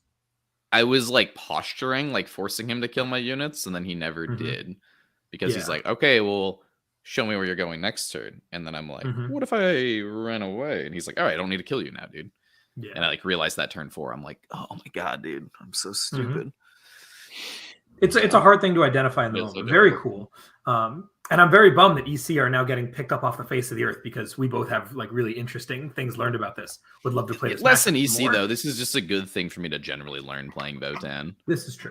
I was like posturing, like forcing him to kill my units, and then he never did. Because he's like, okay, well, show me where you're going next turn. And then I'm like, what if I ran away? And he's like, all right, I don't need to kill you now, dude. Yeah. And I like realized that turn 4. I'm like, oh my god, dude, I'm so stupid. It's a hard thing to identify in the moment. Very cool. And I'm very bummed that EC are now getting picked up off the face of the earth, because we both have like really interesting things learned about this. Would love to play this. Less than EC though. This is just a good thing for me to generally learn playing Votann. This is true.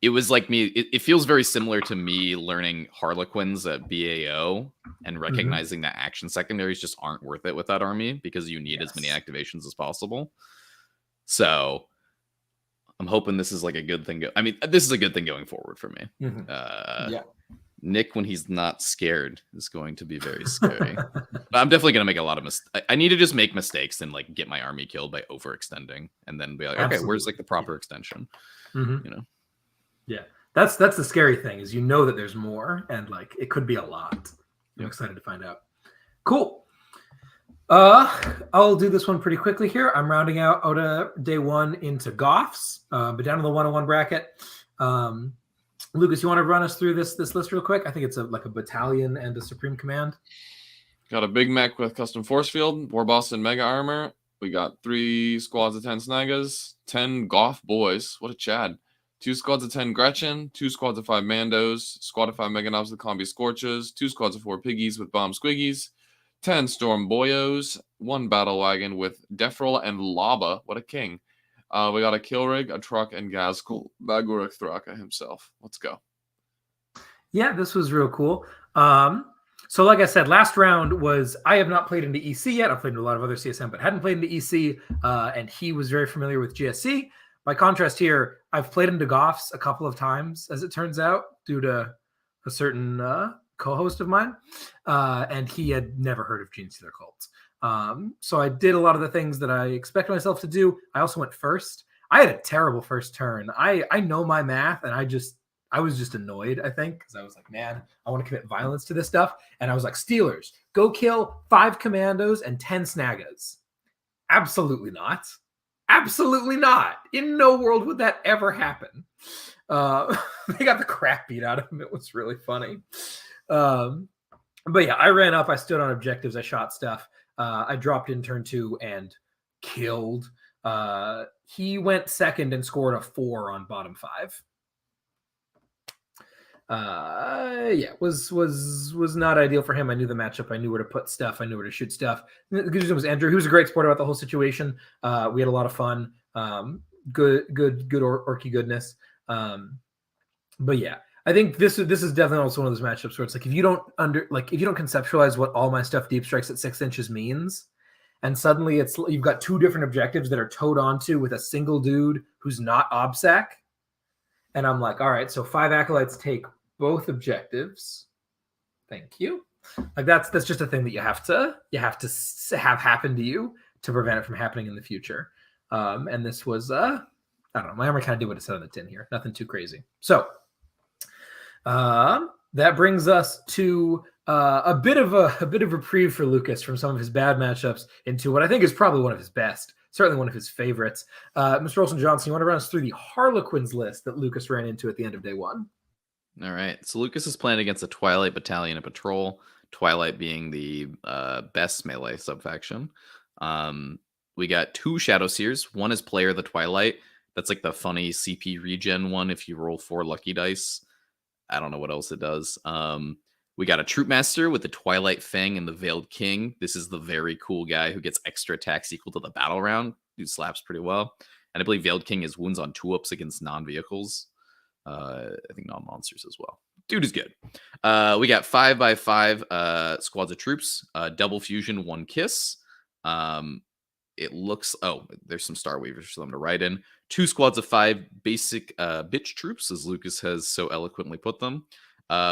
It was like me. It feels very similar to me learning Harlequins at BAO and recognizing that action secondaries just aren't worth it with that army, because you need as many activations as possible. So I'm hoping this is like a good thing. This is a good thing going forward for me. Nick, when he's not scared, is going to be very scary. But I'm definitely going to make a lot of mistakes. I need to just make mistakes and like get my army killed by overextending, and then be like, okay, where's like the proper extension? You know? Yeah, that's the scary thing, is that there's more, and like it could be a lot. I'm excited to find out. Cool. I'll do this one pretty quickly here. I'm rounding out Oda day 1 into Goths, but down to the 101 bracket. Lucas, you want to run us through this list real quick? I think it's like a battalion and a supreme command. Got a big mech with custom force field, war boss and mega armor, We got 3 squads of 10 Snagas, 10 Goth boys. What a Chad. 2 squads of 10 Gretchen, 2 squads of 5 Mandos, squad of 5 Meganobs with Combi Scorches, 2 squads of 4 Piggies with Bomb Squiggies, 10 Storm Boyos, 1 Battle Wagon with Defril and Laba. What a king. We got a Kilrig, a Truck, and Gazkul. Baguruk Thraka himself. Let's go. Yeah, this was real cool. So like I said, last round was, I have not played into EC yet. I've played into a lot of other CSM, but hadn't played into EC, and he was very familiar with GSC. By contrast here, I've played into Goffs a couple of times, as it turns out, due to a certain co-host of mine, and he had never heard of Gene Stealer Cults. So I did a lot of the things that I expect myself to do. I also went first. I had a terrible first turn. I know my math, and I was just annoyed, I think, because I was like, man, I want to commit violence to this stuff. And I was like, Steelers, go kill 5 Commandos and 10 Snagas. Absolutely not. Absolutely not. In no world would that ever happen. They got the crap beat out of him. It was really funny. But yeah, I ran up. I stood on objectives. I shot stuff. I dropped in turn 2 and killed. He went second and scored a 4 on bottom 5. Yeah, was not ideal for him. I knew the matchup. I knew where to put stuff. I knew where to shoot stuff. The good news was Andrew. He was a great sport about the whole situation. We had a lot of fun. Good orky goodness. But yeah, I think this is definitely also one of those matchups where it's like if you don't conceptualize what all my stuff deep strikes at 6 inches means, and suddenly you've got 2 different objectives that are towed onto with a single dude who's not OBSEC. And I'm like, all right, so 5 acolytes take both objectives. Thank you. Like that's just a thing that you have to have happen to you to prevent it from happening in the future. And this was I don't know. My armor kind of did what it said on the tin here. Nothing too crazy. So that brings us to a bit of a reprieve for Lucas from some of his bad matchups into what I think is probably one of his best. Certainly one of his favorites. Mr. Olson Johnson, you want to run us through the Harlequins list that Lucas ran into at the end of day 1? All right. So Lucas is playing against a Twilight Battalion of Patrol, Twilight being the best melee subfaction. We got 2 Shadow Seers. One is Player the Twilight. That's like the funny CP regen one if you roll 4 lucky dice. I don't know what else it does. We got a Troop Master with the Twilight Fang and the Veiled King. This is the very cool guy who gets extra attacks equal to the battle round. Dude slaps pretty well. And I believe Veiled King is wounds on 2-ups against non-vehicles. I think non-monsters as well. Dude is good. We got 5x5 squads of troops. Double fusion, 1 kiss. It looks... Oh, there's some Star Weavers for them to write in. 2 squads of 5 basic bitch troops, as Lucas has so eloquently put them.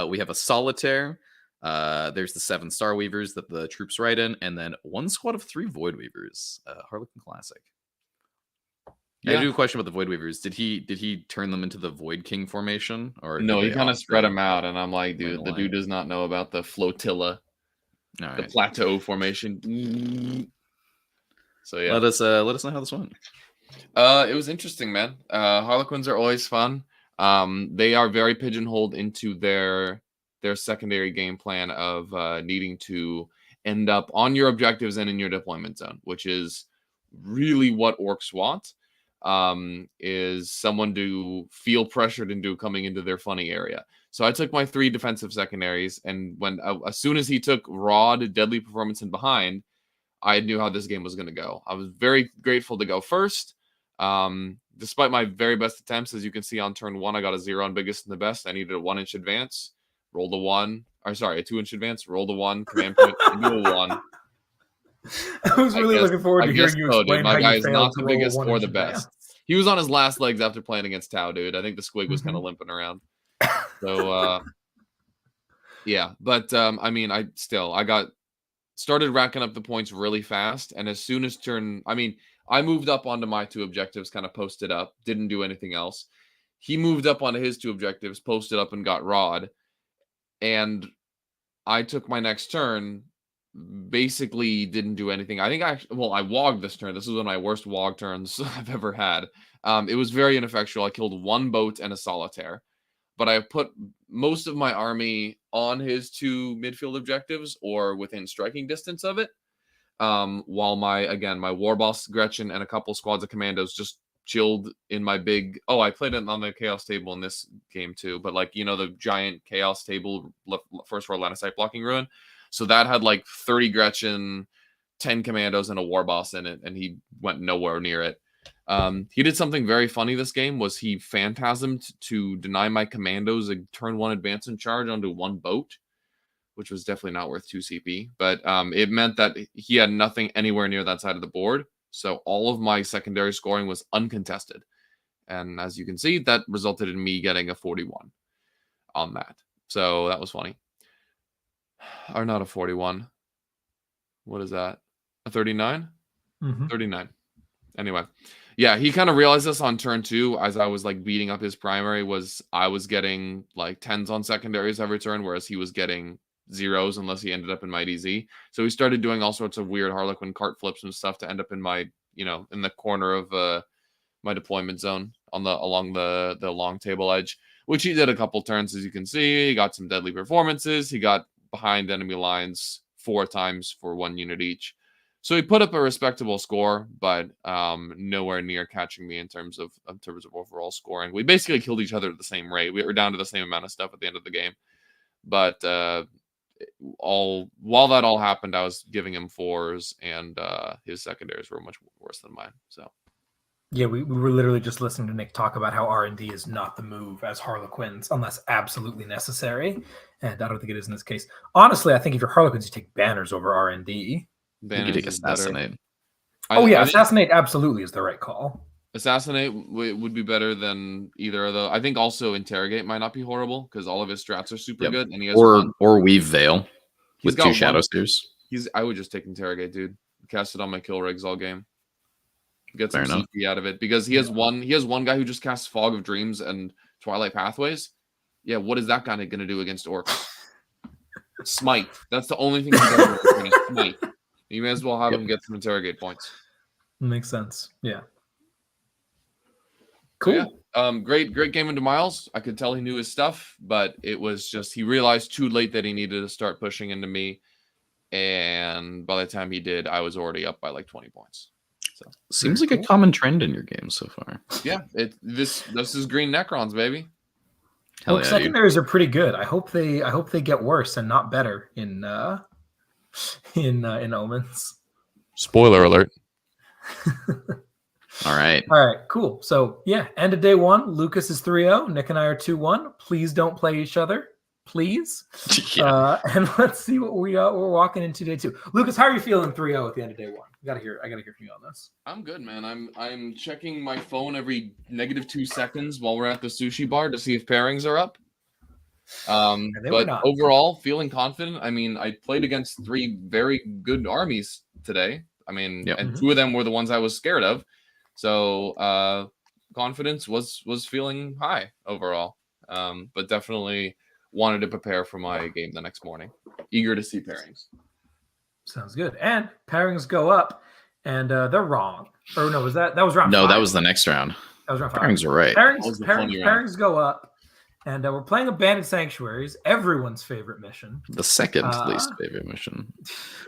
We have a Solitaire. There's the 7 Star Weavers that the troops write in, and then 1 squad of 3 Void Weavers. Harlequin Classic. Yeah. I do have a question about the Void Weavers. Did he turn them into the Void King formation, or no? He kind of spread them out, and I'm like, dude, the dude does not know about the flotilla, the plateau formation. So yeah, let us know how this went. It was interesting, man. Harlequins are always fun. They are very pigeonholed into their secondary game plan of needing to end up on your objectives and in your deployment zone, which is really what orcs want. Is someone to feel pressured into coming into their funny area. So I took my 3 defensive secondaries, and when as soon as he took Rod, Deadly Performance, and Behind, I knew how this game was going to go. I was very grateful to go first. Despite my very best attempts, as you can see on turn 1, I got a 0 on biggest and the best. I needed a 1-inch advance, rolled a 1, or sorry, a 2-inch advance, rolled a 1, command point, into a 1. I was really looking forward to hearing you explain my how guy you is failed not to the roll biggest a or the 1-inch best. advance. He was on his last legs after playing against Tau, dude. I think the squig was kind of limping around. So, yeah. But, I mean, I started racking up the points really fast. And as soon as I moved up onto my 2 objectives, kind of posted up, didn't do anything else. He moved up onto his 2 objectives, posted up, and got Rod. And I took my next turn, basically didn't do anything. I think I wogged this turn. This was one of my worst wog turns I've ever had. It was very ineffectual. I killed 1 boat and a Solitaire. But I put most of my army on his 2 midfield objectives or within striking distance of it. while my war boss Gretchen and a couple squads of commandos just chilled in my big. Oh, I played it on the chaos table in this game too, but like the giant chaos table first row line of sight blocking ruin. So that had like 30 Gretchen, 10 commandos, and a war boss in it, and he went nowhere near it. He did something very funny this game. Was he phantasmed to deny my commandos a turn 1 advance and charge onto 1 boat, which was definitely not worth 2 CP. But it meant that he had nothing anywhere near that side of the board. So all of my secondary scoring was uncontested. And as you can see, that resulted in me getting a 41 on that. So that was funny. Or not a 41. What is that? A 39? 39. Anyway. Yeah, he kind of realized this on turn 2 as I was like beating up his primary. I was getting like 10s on secondaries every turn, whereas he was getting 0s unless he ended up in my DZ. So he started doing all sorts of weird Harlequin cart flips and stuff to end up in my, in the corner of my deployment zone along the long table edge, which he did a couple turns. As you can see, he got some deadly performances. He got behind enemy lines 4 times for 1 unit each. So he put up a respectable score, but nowhere near catching me in terms of overall scoring. We basically killed each other at the same rate. We were down to the same amount of stuff at the end of the game. But while that all happened, I was giving him 4s, and his secondaries were much worse than mine. So yeah, we were literally just listening to Nick talk about how R&D is not the move as Harlequins unless absolutely necessary, and I don't think it is in this case. Honestly, I think if you're Harlequins, you take banners over R&D. You take assassinate. Assassinate absolutely is the right call. Assassinate would be better than either of those. I think also interrogate might not be horrible because all of his strats are super good, and he has or weave veil with 2 shadow steers. I would just take interrogate, dude. Cast it on my kill rigs all game. Get some CP out of it because he has one guy who just casts Fog of Dreams and Twilight Pathways. Yeah, what is that guy going to do against orcs? Smite. That's the only thing he does. Smite. You may as well have him get some interrogate points. Makes sense. Yeah. Cool. So yeah. Great game into Miles. I could tell he knew his stuff, but it was just he realized too late that he needed to start pushing into me, and by the time he did, I was already up by like 20 points. So seems like a common trend in your game so far. Yeah, this is green Necrons, baby. Hell yeah, secondaries are pretty good. I hope they get worse and not better in Omens. Spoiler alert. All right, cool. So yeah, end of day 1. Lucas is 3-0. Nick and I are 2-1. Please don't play each other, please. Yeah. And let's see what we're walking into day 2. Lucas, how are you feeling 3-0 at the end of day 1? I gotta hear from you on this. I'm good, man. I'm checking my phone every -2 seconds while we're at the sushi bar to see if pairings are up. But overall, feeling confident. I mean, I played against 3 very good armies today. I mean, and 2 of them were the ones I was scared of. So confidence was feeling high overall. But definitely wanted to prepare for my game the next morning. Eager to see pairings. Sounds good. And pairings go up, and they're wrong. Or no, was that was round? No, 5. that was the next round. That was round 5. Pairings are right. Pairings go up, and we're playing Abandoned Sanctuaries, everyone's favorite mission. The second least favorite mission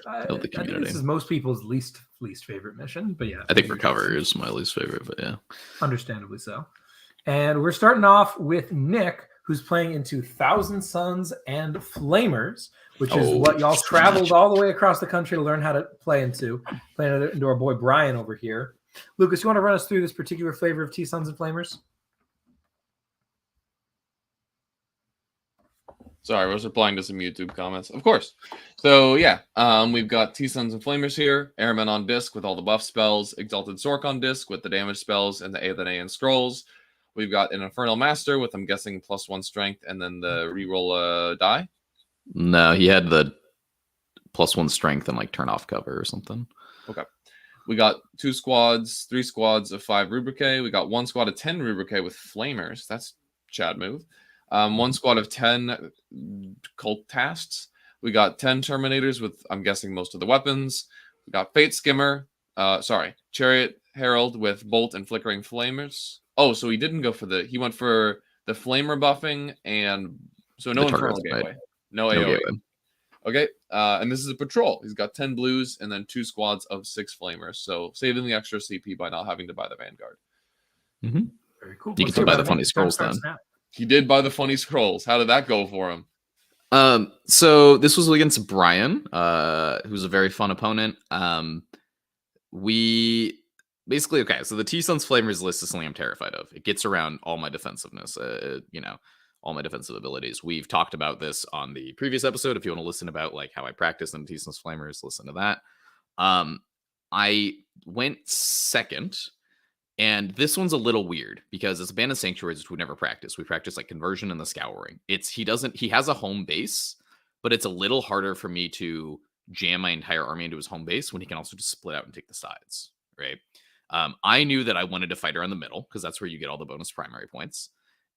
of the community. I think this is most people's least favorite mission, but yeah. I think Recover is my least favorite, but yeah. Understandably so. And we're starting off with Nick, who's playing into Thousand Suns and Flamers, which is what y'all traveled all the way across the country to learn how to play into our boy Brian over here. Lucas, you want to run us through this particular flavor of T-Suns and Flamers? Sorry, I was replying to some YouTube comments. Of course. So, yeah, we've got T-Suns and Flamers here. Airmen on disc with all the buff spells. Exalted Sork on disc with the damage spells and the Aether and Scrolls. We've got an Infernal Master with, I'm guessing, +1 strength and then the reroll die. No, he had the +1 strength and like turn off cover or something. Okay. We got 3 squads of 5 Rubrique. We got 1 squad of 10 Rubrique with Flamers. That's Chad move. 1 squad of 10 Cult Tasks. We got 10 Terminators with, I'm guessing, most of the weapons. We got Fate Skimmer. Chariot Herald with Bolt and Flickering Flamers. Oh, so he didn't go for he went for the Flamer buffing and so no Infernal Gateway. No AoE. Okay, and this is a patrol. He's got 10 blues and then 2 squads of 6 flamers. So saving the extra CP by not having to buy the Vanguard. Mm-hmm. Very cool. You What's get to buy up, the man? funny Time scrolls starts then. now. He did buy the funny scrolls. How did that go for him? So this was against Brian, who's a very fun opponent. We basically, okay, so the T-Sun's Flamers list is something I'm terrified of. It gets around all my defensiveness, all my defensive abilities. We've talked about this on the previous episode. If you want to listen about like how I practice in T-Sun's Flamers, listen to that. I went second, and this one's a little weird because it's Abandoned Sanctuaries, which we never practice. We practice like Conversion and the Scouring. He has a home base, but it's a little harder for me to jam my entire army into his home base when he can also just split out and take the sides, right? I knew that I wanted to fight around the middle because that's where you get all the bonus primary points.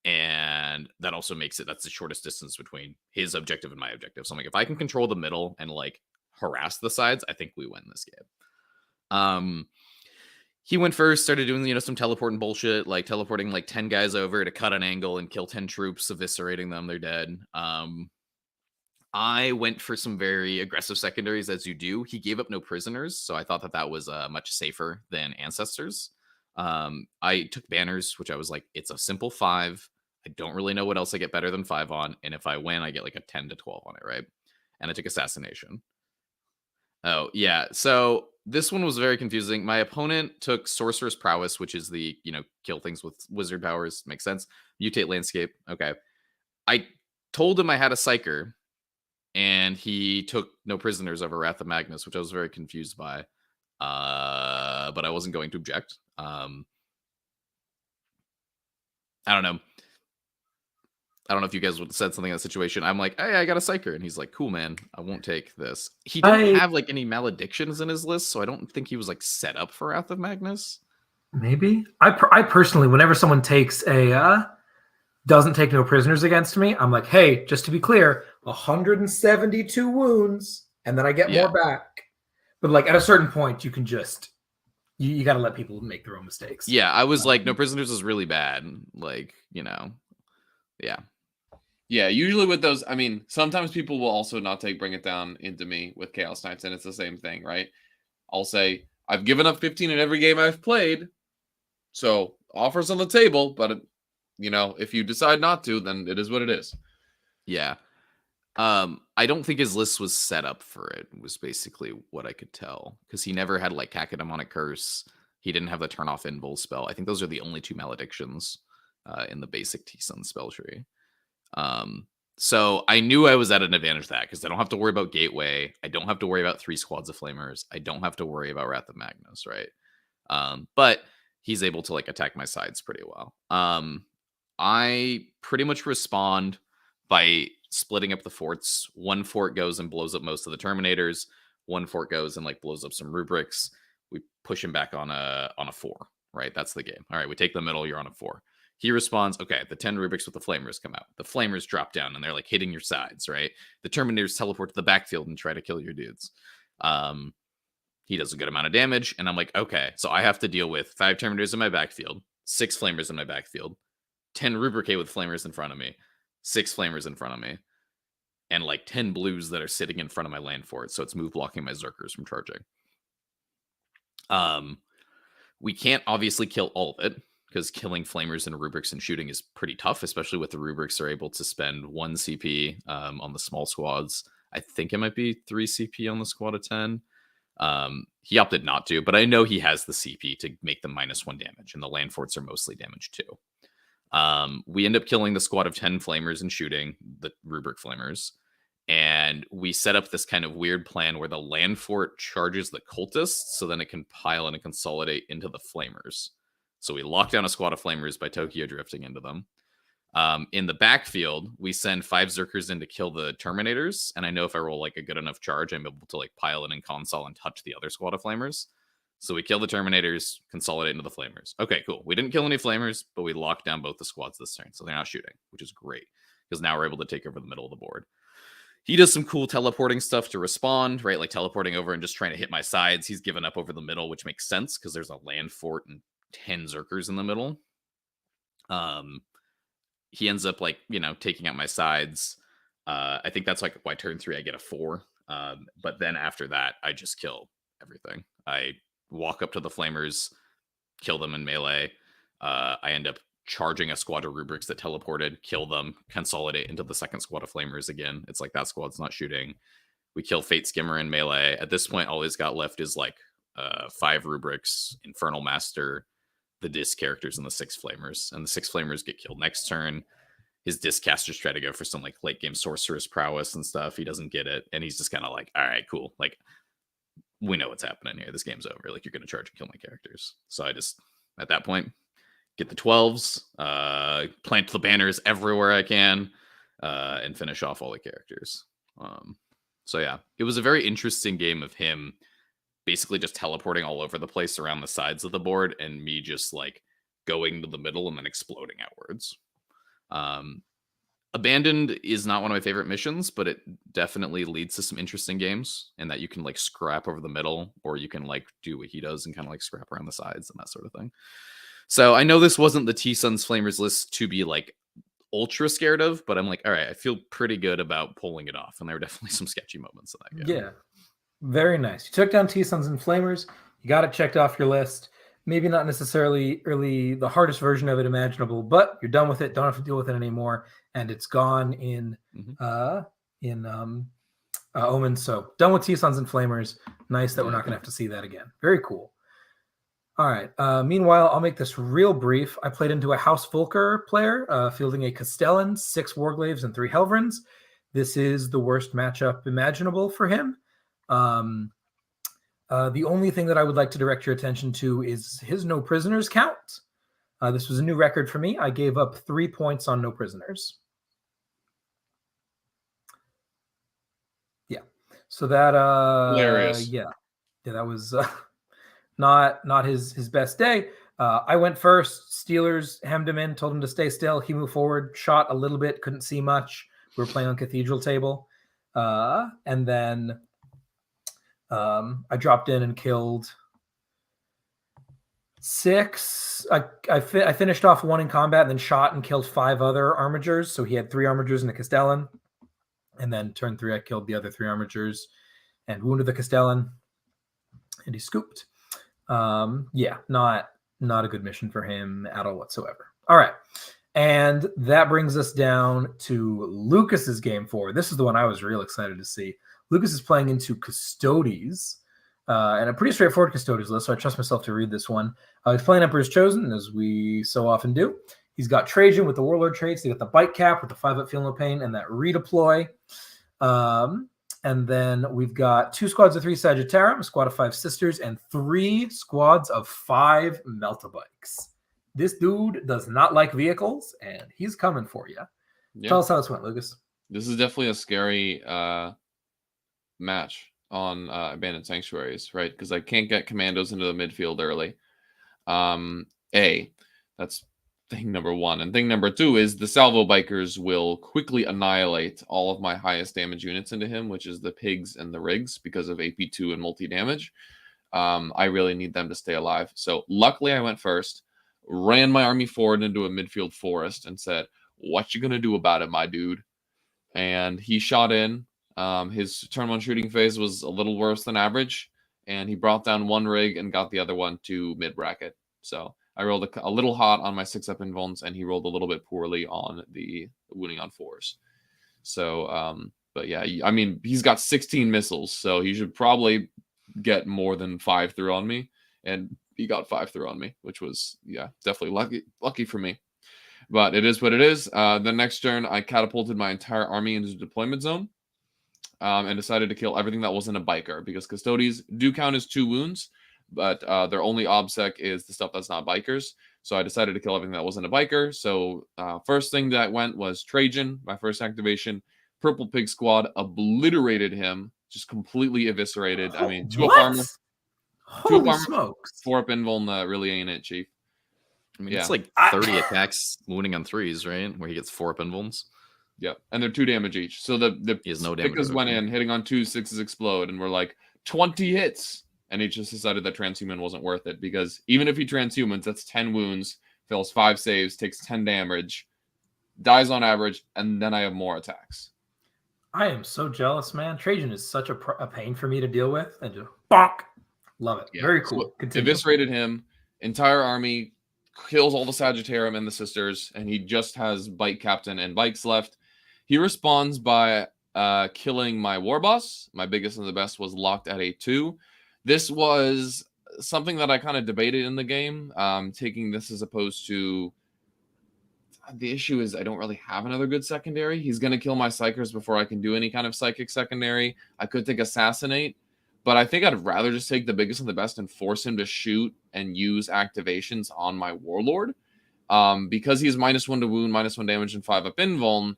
And that also makes that's the shortest distance between his objective and my objective. So I'm like, if I can control the middle and like harass the sides, I think we win this game. He went first, started doing, some teleporting bullshit, like teleporting like 10 guys over to cut an angle and kill 10 troops, eviscerating them, they're dead. I went for some very aggressive secondaries, as you do. He gave up no prisoners, so I thought that was much safer than Ancestors. I took Banners, which I was like, it's a simple 5. I don't really know what else I get better than 5 on, and if I win, I get like a 10 to 12 on it, right? And I took Assassination. Oh, yeah. So this one was very confusing. My opponent took Sorcerer's Prowess, which is the, kill things with wizard powers. Makes sense. Mutate Landscape. Okay. I told him I had a Psyker, and he took no prisoners over Wrath of Magnus, which I was very confused by. But I wasn't going to object. I don't know. I don't know if you guys would have said something in that situation. I'm like, hey, I got a Psyker. And he's like, cool, man. I won't take this. He didn't have like any maledictions in his list, so I don't think he was like set up for Wrath of Magnus. Maybe. I personally, whenever someone takes doesn't take no prisoners against me, I'm like, hey, just to be clear, 172 wounds, and then I get more back. But like at a certain point, you can just you got to let people make their own mistakes. Yeah, I was like, no prisoners is really bad. Like, yeah. Yeah, usually with those, I mean, sometimes people will also not take Bring It Down into me with Chaos Knights, and it's the same thing, right? I'll say, I've given up 15 in every game I've played, so offers on the table, but, if you decide not to, then it is what it is. Yeah. I don't think his list was set up for it, was basically what I could tell, because he never had, like, Cacodemonic Curse. He didn't have the Turn Off Invul spell. I think those are the only 2 maledictions in the basic T-Sun spell tree. So I knew I was at an advantage to that because I don't have to worry about Gateway. I don't have to worry about 3 squads of Flamers. I don't have to worry about Wrath of Magnus, right? But he's able to like attack my sides pretty well. I pretty much respond by splitting up the forts. One fort goes and blows up most of the Terminators. One fort goes and like blows up some rubrics. We push him back on a 4, right? That's the game. All right, we take the middle, you're on a 4. He responds, okay, the 10 rubrics with the Flamers come out. The Flamers drop down, and they're, like, hitting your sides, right? The Terminators teleport to the backfield and try to kill your dudes. He does a good amount of damage, and I'm like, okay, so I have to deal with 5 Terminators in my backfield, 6 Flamers in my backfield, 10 Rubricate with Flamers in front of me, 6 Flamers in front of me, and, like, 10 blues that are sitting in front of my land fort, so it's move blocking my Zerkers from charging. We can't obviously kill all of it, because killing Flamers and rubrics and shooting is pretty tough, especially with the rubrics are able to spend 1 CP on the small squads. I think it might be 3 CP on the squad of 10. He opted not to, but I know he has the CP to make them -1 damage, and the land forts are mostly damaged too. We end up killing the squad of 10 Flamers and shooting the rubric Flamers. And we set up this kind of weird plan where the land fort charges the cultists, so then it can pile and consolidate into the Flamers. So we lock down a squad of Flamers by Tokyo drifting into them. In the backfield, we send 5 Zerkers in to kill the Terminators, and I know if I roll like a good enough charge, I'm able to like pile in and console and touch the other squad of Flamers. So we kill the Terminators, consolidate into the Flamers. Okay, cool. We didn't kill any Flamers, but we locked down both the squads this turn, so they're not shooting, which is great, because now we're able to take over the middle of the board. He does some cool teleporting stuff to respond, right? Like teleporting over and just trying to hit my sides. He's given up over the middle, which makes sense because there's a land fort and 10 Zerkers in the middle. He ends up like, taking out my sides. I think that's like why turn 3 I get a 4. But then after that, I just kill everything. I walk up to the flamers, kill them in melee. I end up charging a squad of rubrics that teleported, kill them, consolidate into the second squad of flamers again. It's like that squad's not shooting. We kill Fate Skimmer in melee. At this point, all he's got left is like 5 rubrics, Infernal Master, the disc characters, and the 6 flamers. And the 6 flamers get killed next turn. His disc casters try to go for some like late game sorceress prowess and stuff. He doesn't get it. And he's just kind of like, all right, cool. Like, we know what's happening here. This game's over. Like, you're going to charge and kill my characters. So I just, at that point, get the 12s, plant the banners everywhere I can, and finish off all the characters. So yeah, it was a very interesting game of him basically just teleporting all over the place around the sides of the board, and me just like going to the middle and then exploding outwards. Abandoned is not one of my favorite missions, but it definitely leads to some interesting games, and that you can like scrap over the middle, or you can like do what he does and kind of like scrap around the sides and that sort of thing. So I know this wasn't the T-Suns Flamers list to be like ultra scared of, but I'm like, all right, I feel pretty good about pulling it off. And there were definitely some sketchy moments in that game. Yeah, very nice. You took down T-Suns and Flamers. You got it checked off your list. Maybe not necessarily really the hardest version of it imaginable, but you're done with it. Don't have to deal with it anymore, and it's gone in Omen. So done with T-Suns and Flamers. Nice that we're not going to have to see that again. Very cool. All right. Meanwhile, I'll make this real brief. I played into a House Volker player, fielding a Castellan, 6 Warglaves, and 3 Helvrins. This is the worst matchup imaginable for him. The only thing that I would like to direct your attention to is his no prisoners count. This was a new record for me. I gave up 3 points on no prisoners. Yeah. So that Hilarious. Yeah, that was not his best day. I went first. Steelers hemmed him in, told him to stay still. He moved forward, shot a little bit, couldn't see much. We were playing on Cathedral Table. And then I dropped in and killed 6. I finished off 1 in combat and then shot and killed 5 other armigers. So he had 3 armigers and a Castellan. And then turn 3, I killed the other 3 armigers and wounded the Castellan. And he scooped. Yeah, not a good mission for him at all whatsoever. All right. And that brings us down to Lucas's game 4. This is the one I was real excited to see. Lucas is playing into Custodes, and a pretty straightforward Custodes list, so I trust myself to read this one. He's playing Emperor's Chosen, as we so often do. He's got Trajan with the Warlord traits. They got the Bite Cap with the 5-up Feel No Pain and that redeploy. And then we've got 2 squads of 3 Sagittarium, a squad of 5 Sisters, and 3 squads of 5 Meltabikes. This dude does not like vehicles, and he's coming for you. Yeah. Tell us how this went, Lucas. This is definitely a scary match on Abandoned Sanctuaries, right? Because I can't get commandos into the midfield early. That's thing number 1. And thing number 2 is the Salvo Bikers will quickly annihilate all of my highest damage units into him, which is the Pigs and the Rigs, because of AP2 and multi-damage. I really need them to stay alive. So luckily I went first, ran my army forward into a midfield forest and said, what you gonna do about it, my dude? And he shot in. His turn 1 shooting phase was a little worse than average, and he brought down 1 rig and got the other one to mid-bracket. So I rolled a little hot on my 6-up invulns, and he rolled a little bit poorly on the wounding on 4s. So, but yeah, I mean, he's got 16 missiles, so he should probably get more than 5 through on me, and he got 5 through on me, which was, yeah, definitely lucky for me. But it is what it is. The next turn, I catapulted my entire army into the deployment zone. And decided to kill everything that wasn't a biker, because Custodes do count as 2 wounds, but their only obsec is the stuff that's not bikers. So I decided to kill everything that wasn't a biker. So first thing that went was Trajan, my first activation. Purple Pig Squad obliterated him, just completely eviscerated. I mean, 2-up armor. Holy smokes. 4-up invuln really ain't it, Chief. I mean, it's like 30 attacks wounding on 3s, right? Where he gets 4-up invulns. Yeah, and they're 2 damage each. So the he has no damage. Went in, hitting on 2, 6s explode, and we're like 20 hits. And he just decided that transhuman wasn't worth it, because even if he transhumans, that's 10 wounds, fails 5 saves, takes 10 damage, dies on average, and then I have more attacks. I am so jealous, man. Trajan is such a pain for me to deal with, and just bonk. Love it. Yeah. Very So cool. Continue. eviscerated him. Entire army kills all the Sagittarium and the sisters, and he just has Bike Captain and Bikes left. He responds by killing my war boss. My biggest and the best was locked at a 2. This was something that I kind of debated in the game, taking this as opposed to. The issue is I don't really have another good secondary. He's going to kill my Psychers before I can do any kind of psychic secondary. I could take Assassinate, but I think I'd rather just take the biggest and the best and force him to shoot and use activations on my Warlord. Because he's -1 to wound, -1 damage, and 5 up invuln,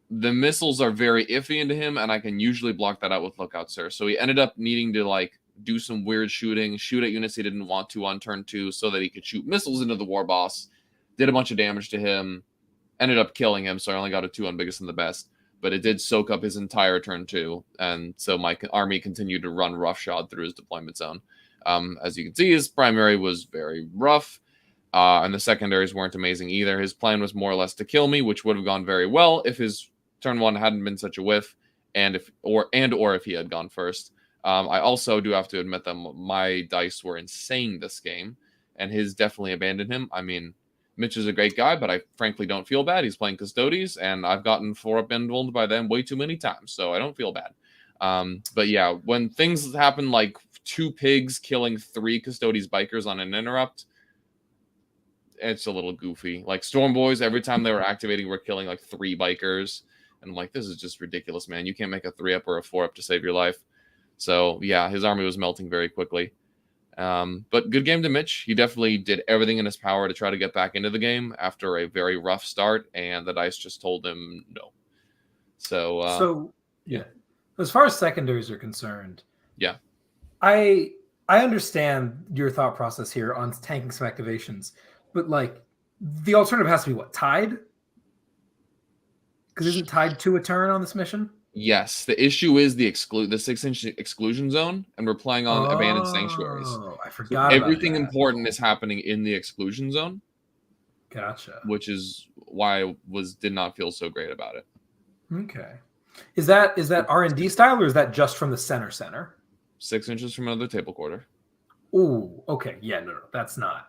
the missiles are very iffy into him, and I can usually block that out with Lookout Sir. So he ended up needing to like do some weird shooting, shoot at units he didn't want to on turn 2 so that he could shoot missiles into the war boss. Did a bunch of damage to him, ended up killing him, so I only got a 2 on biggest and the best. But it did soak up his entire turn 2, and so my army continued to run roughshod through his deployment zone. As you can see, his primary was very rough, and the secondaries weren't amazing either. His plan was more or less to kill me, which would have gone very well if his turn 1 hadn't been such a whiff, and if he had gone first. I also do have to admit that my dice were insane this game, and his definitely abandoned him. I mean, Mitch is a great guy, but I frankly don't feel bad. He's playing Custodes, and I've gotten 4 up invulned by them way too many times, so I don't feel bad. But yeah, when things happen like 2 pigs killing 3 Custodes bikers on an interrupt, it's a little goofy. Like Storm Boys, every time they were activating, were killing like 3 bikers. And I'm like, this is just ridiculous, man. You can't make a 3-up or a 4-up to save your life. So yeah, his army was melting very quickly. But good game to Mitch. He definitely did everything in his power to try to get back into the game after a very rough start, and the dice just told him no. So yeah, as far as secondaries are concerned, yeah, I understand your thought process here on tanking some activations, but like the alternative has to be what, tied? Because isn't tied to a turn on this mission? Yes, the issue is the 6-inch exclusion zone, and we're playing on abandoned sanctuaries. Oh, I forgot So about everything that. important is happening in the exclusion zone. Gotcha. Which is why I did not feel so great about it. Okay. Is that R&D style, or is that just from the center? 6 inches from another table quarter. Ooh, okay. Yeah, no, that's not.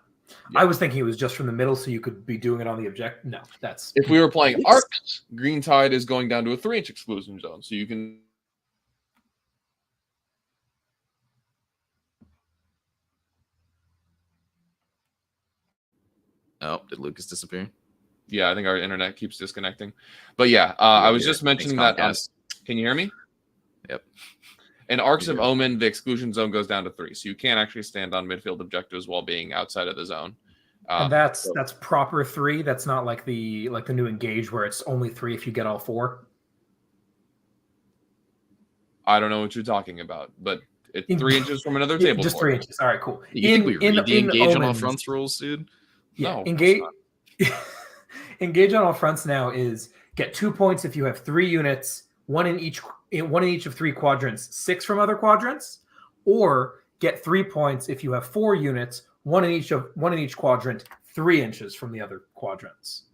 Yeah. I was thinking it was just from the middle, so you could be doing it on the object. No, that's... If we were playing Arcs, Green Tide is going down to a 3-inch exclusion zone, so you can... Oh, did Lucas disappear? Yeah, I think our internet keeps disconnecting. But yeah, I was just mentioning that... can you hear me? Yep. In Arcs of Omen, the exclusion zone goes down to 3, so you can't actually stand on midfield objectives while being outside of the zone. And that's proper 3. That's not like the new Engage where it's only 3 if you get all 4. I don't know what you're talking about, but it's 3 inches from another table. Just 3 inches. All right, cool. You think we read the Engage on all fronts rules, dude? Yeah, no, engage on all fronts now is get 2 points if you have 3 units, one in each of 3 quadrants, 6 from other quadrants, or get 3 points if you have 4 units, one in each quadrant, 3 inches from the other quadrants.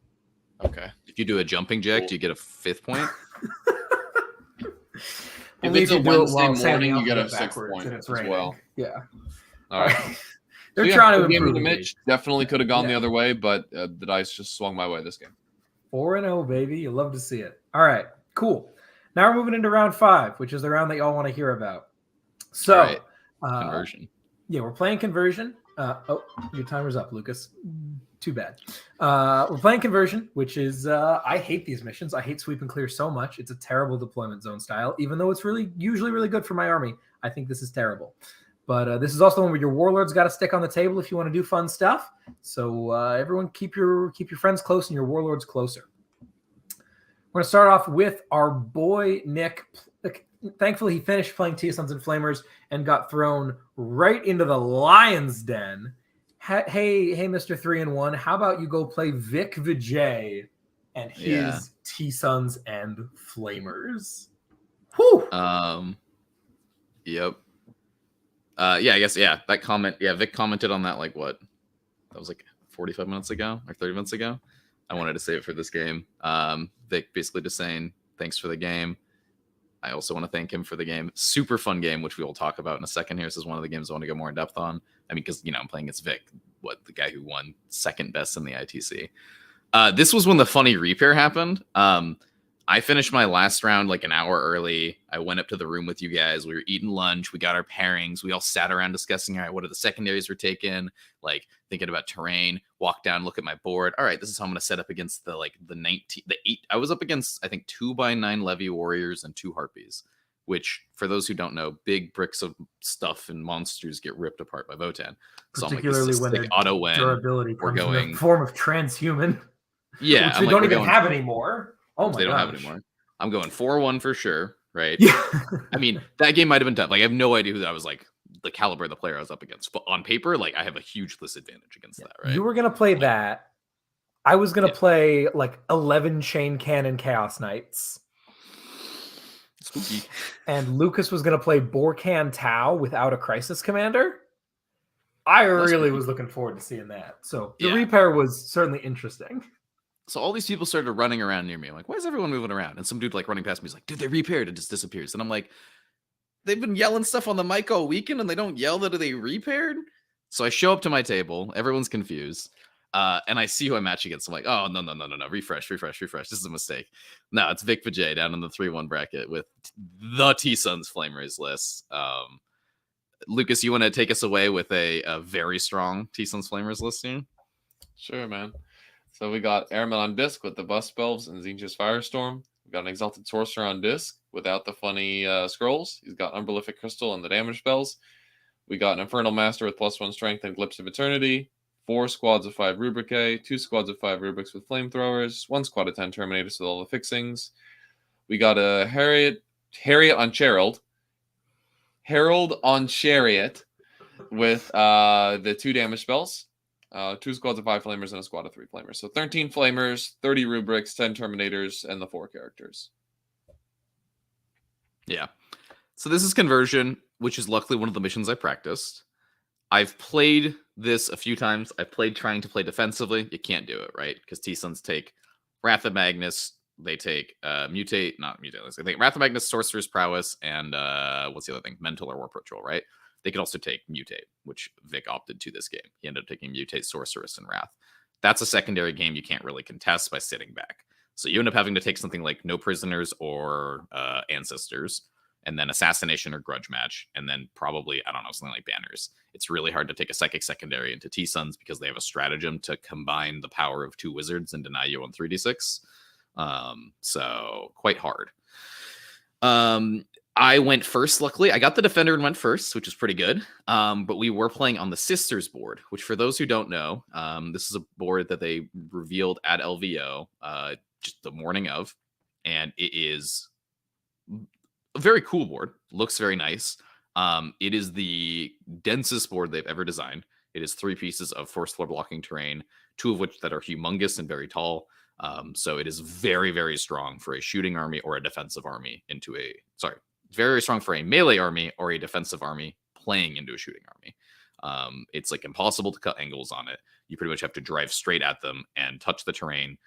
Okay. If you do a jumping jack, do you get a 5th point? If it's a Wednesday morning, you get a 6th point as well. Yeah. All right. They're trying to improve. improve. Mitch definitely could have gone the other way, but the dice just swung my way this game. 4-0, baby. You love to see it. All right, cool. Now we're moving into round 5, which is the round that y'all want to hear about. So, conversion. Yeah, we're playing conversion. Oh, your timer's up, Lucas. Too bad. We're playing conversion, which is I hate these missions. I hate sweep and clear so much. It's a terrible deployment zone style, even though it's usually really good for my army. I think this is terrible. But this is also one where your warlords got to stick on the table if you want to do fun stuff. So everyone keep your friends close and your warlords closer. We're going to start off with our boy Nick. Thankfully, he finished playing T-Sons and Flamers and got thrown right into the lion's den. Hey, Mr. 3-1, how about you go play Vic Vijay and his T-Sons and Flamers? Whew. Yep. I guess, that comment. Yeah, Vic commented on that, like, what? That was like 45 minutes ago or 30 minutes ago. I wanted to save it for this game. Vic basically just saying, thanks for the game. I also want to thank him for the game. Super fun game, which we will talk about in a second here. This is one of the games I want to go more in depth on. I mean, because, I'm playing against Vic, the guy who won second best in the ITC. This was when the funny repair happened. I finished my last round like an hour early. I went up to the room with you guys. We were eating lunch. We got our pairings. We all sat around discussing, all right, what are the secondaries we're taking? Like thinking about terrain, walk down, look at my board. All right, this is how I'm going to set up against the 8. I was up against, I think, 2x9 LEVO warriors and 2 harpies, which for those who don't know, big bricks of stuff and monsters get ripped apart by Votan. So Particularly when their auto win. durability comes in the form of transhuman. Yeah, which they don't even have anymore. Oh my god. They don't have it anymore. I'm going 4-1 for sure, right? Yeah. I mean, that game might have been tough. Like, I have no idea who that was, like, the caliber of the player I was up against. But on paper, like, I have a huge disadvantage against that, right? You were going to play that. I was going to play, like, 11 Chain Cannon Chaos Knights. Spooky. And Lukas was going to play Borkan Tau without a Crisis Commander. I really was looking forward to seeing that. So the repair was certainly interesting. So all these people started running around near me. I'm like, why is everyone moving around? And some dude like running past me is like, dude, they repaired. It just disappears. And I'm like, they've been yelling stuff on the mic all weekend and they don't yell that they repaired. So I show up to my table. Everyone's confused. And I see who I match against. I'm like, oh, no. Refresh. This is a mistake. No, it's Vic Vijay down in the 3-1 bracket with the T-Suns Flamers list. Lucas, you want to take us away with a very strong T-Suns Flamers list here? Sure, man. So we got Airman on disc with the Bust Spells and Zinja's Firestorm. We've got an Exalted Sorcerer on disc without the funny scrolls. He's got Unprolific Crystal and the damage spells. We got an Infernal Master with +1 Strength and Glimpse of Eternity. 4 squads of 5 Rubric, 2 squads of 5 Rubrics with Flamethrowers, 1 squad of 10 Terminators with all the fixings. We got a Harriet on Herald. Herald on Chariot with the 2 damage spells. 2 squads of 5 Flamers and a squad of 3 Flamers. So 13 Flamers, 30 Rubrics, 10 Terminators, and the 4 characters. Yeah. So this is Conversion, which is luckily one of the missions I practiced. I've played this a few times. I've played trying to play defensively. You can't do it, right? Because T-Suns take Wrath of Magnus. They take Mutate. They take Wrath of Magnus, Sorcerer's Prowess, and what's the other thing? Mental or Warp Ritual, right? They could also take Mutate, which Vic opted to this game. He ended up taking Mutate, Sorceress, and Wrath. That's a secondary game you can't really contest by sitting back. So you end up having to take something like No Prisoners or Ancestors, and then Assassination or Grudge Match, and then probably, I don't know, something like Banners. It's really hard to take a Psychic secondary into T-Suns because they have a stratagem to combine the power of 2 wizards and deny you on 3d6. So quite hard. I went first, luckily. I got the Defender and went first, which is pretty good. But we were playing on the Sisters board, which for those who don't know, this is a board that they revealed at LVO just the morning of. And it is a very cool board. Looks very nice. It is the densest board they've ever designed. It is 3 pieces of force floor blocking terrain, 2 of which that are humongous and very tall. So it is very, very strong for a shooting army or a defensive army very strong for a melee army or a defensive army playing into a shooting army. It's like impossible to cut angles on it. You pretty much have to drive straight at them and touch the terrain,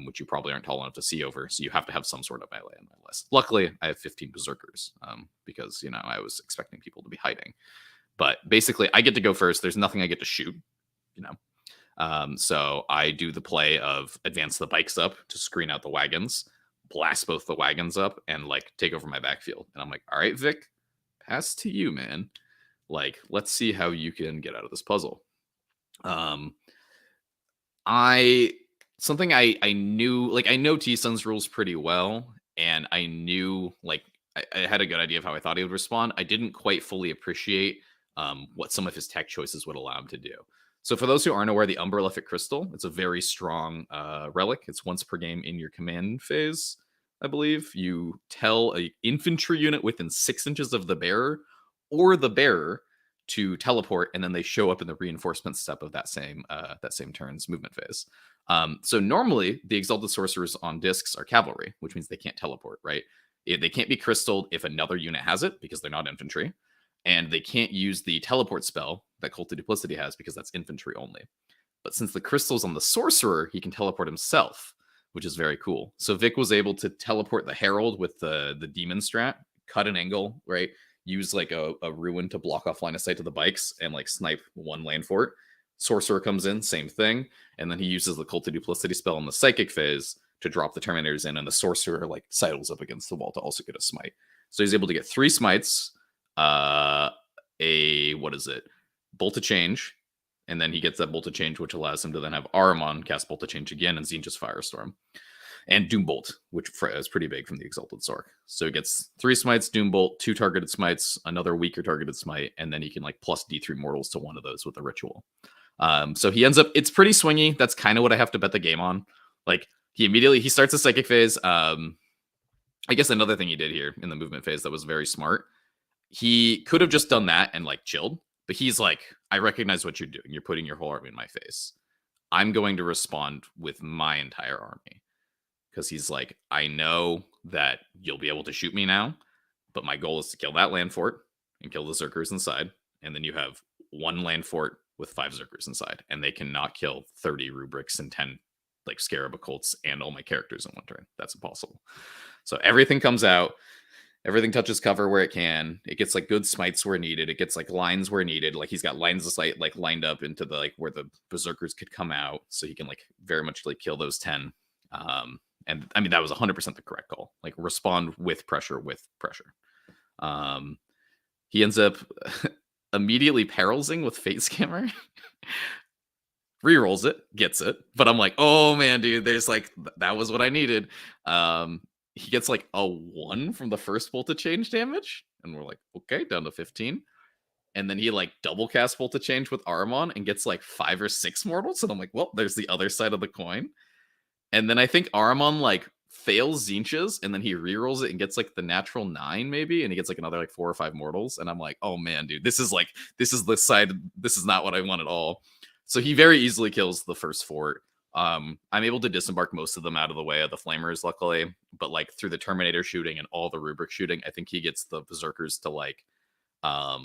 which you probably aren't tall enough to see over. So you have to have some sort of melee on my list. Luckily, I have 15 Berserkers because, I was expecting people to be hiding. But basically, I get to go first. There's nothing I get to shoot, So I do the play of advance the bikes up to screen out the wagons, blast both the wagons up, and take over my backfield. And I'm like, all right, Vic, pass to you, man. Let's see how you can get out of this puzzle. I knew, I know T-Suns rules pretty well, and I knew, I had a good idea of how I thought he would respond. I didn't quite fully appreciate what some of his tech choices would allow him to do. So for those who aren't aware, the Umberlific Crystal, it's a very strong relic. It's once per game in your command phase, I believe. You tell an infantry unit within 6 inches of the bearer or the bearer to teleport, and then they show up in the reinforcement step of that same turn's movement phase. So normally, the Exalted Sorcerers on discs are cavalry, which means they can't teleport, right? They can't be crystalled if another unit has it, because they're not infantry. And they can't use the teleport spell that Cult of Duplicity has, because that's infantry only. But since the crystal's on the sorcerer, he can teleport himself, which is very cool. So Vic was able to teleport the Herald with the demon strat, cut an angle, right? Use like a ruin to block off line of sight to the bikes and like snipe one land fort. Sorcerer comes in, same thing. And then he uses the Cult of Duplicity spell in the psychic phase to drop the Terminators in, and the Sorcerer like sidles up against the wall to also get a smite. So he's able to get 3 smites, what is it? Bolt of Change, and then he gets that Bolt of Change, which allows him to then have Ahriman cast Bolt of Change again and Zinja's Firestorm. And Doombolt, which is pretty big from the Exalted Sorc. So he gets 3 smites, Doombolt, 2 targeted smites, another weaker targeted smite, and then he can like plus D3 mortals to one of those with a ritual. So he ends up, it's pretty swingy. That's kind of what I have to bet the game on. Like he starts a psychic phase. I guess another thing he did here in the movement phase that was very smart. He could have just done that and like chilled, but he's like, I recognize what you're doing. You're putting your whole army in my face. I'm going to respond with my entire army. Because he's like, I know that you'll be able to shoot me now, but my goal is to kill that land fort and kill the Zerkers inside. And then you have 1 land fort with 5 Zerkers inside, and they cannot kill 30 rubrics and 10 like Scarab Occults and all my characters in one turn. That's impossible. So everything comes out, everything touches cover where it can. It gets like good smites where needed. It gets like lines where needed. Like he's got lines of sight like lined up into the like where the Berserkers could come out, so he can like very much like kill those 10. And I mean, that was 100% the correct call. Like respond with pressure. He ends up immediately perilsing with Fate Scammer. Rerolls it, gets it. But I'm like, oh man, dude, there's like, that was what I needed. He gets like a 1 from the first Bolt of Change damage. And we're like, okay, down to 15. And then he like double cast Bolt of Change with Ahriman and gets like 5 or 6 mortals. And I'm like, well, there's the other side of the coin. And then I think Ahriman like fails Zinch's, and then he rerolls it and gets like the natural 9 maybe, and he gets like another like 4 or 5 mortals. And I'm like, oh man, dude, this is the side. This is not what I want at all. So he very easily kills the first fort. I'm able to disembark most of them out of the way of the Flamers, luckily. But like through the Terminator shooting and all the Rubric shooting, I think he gets the Berserkers to like, I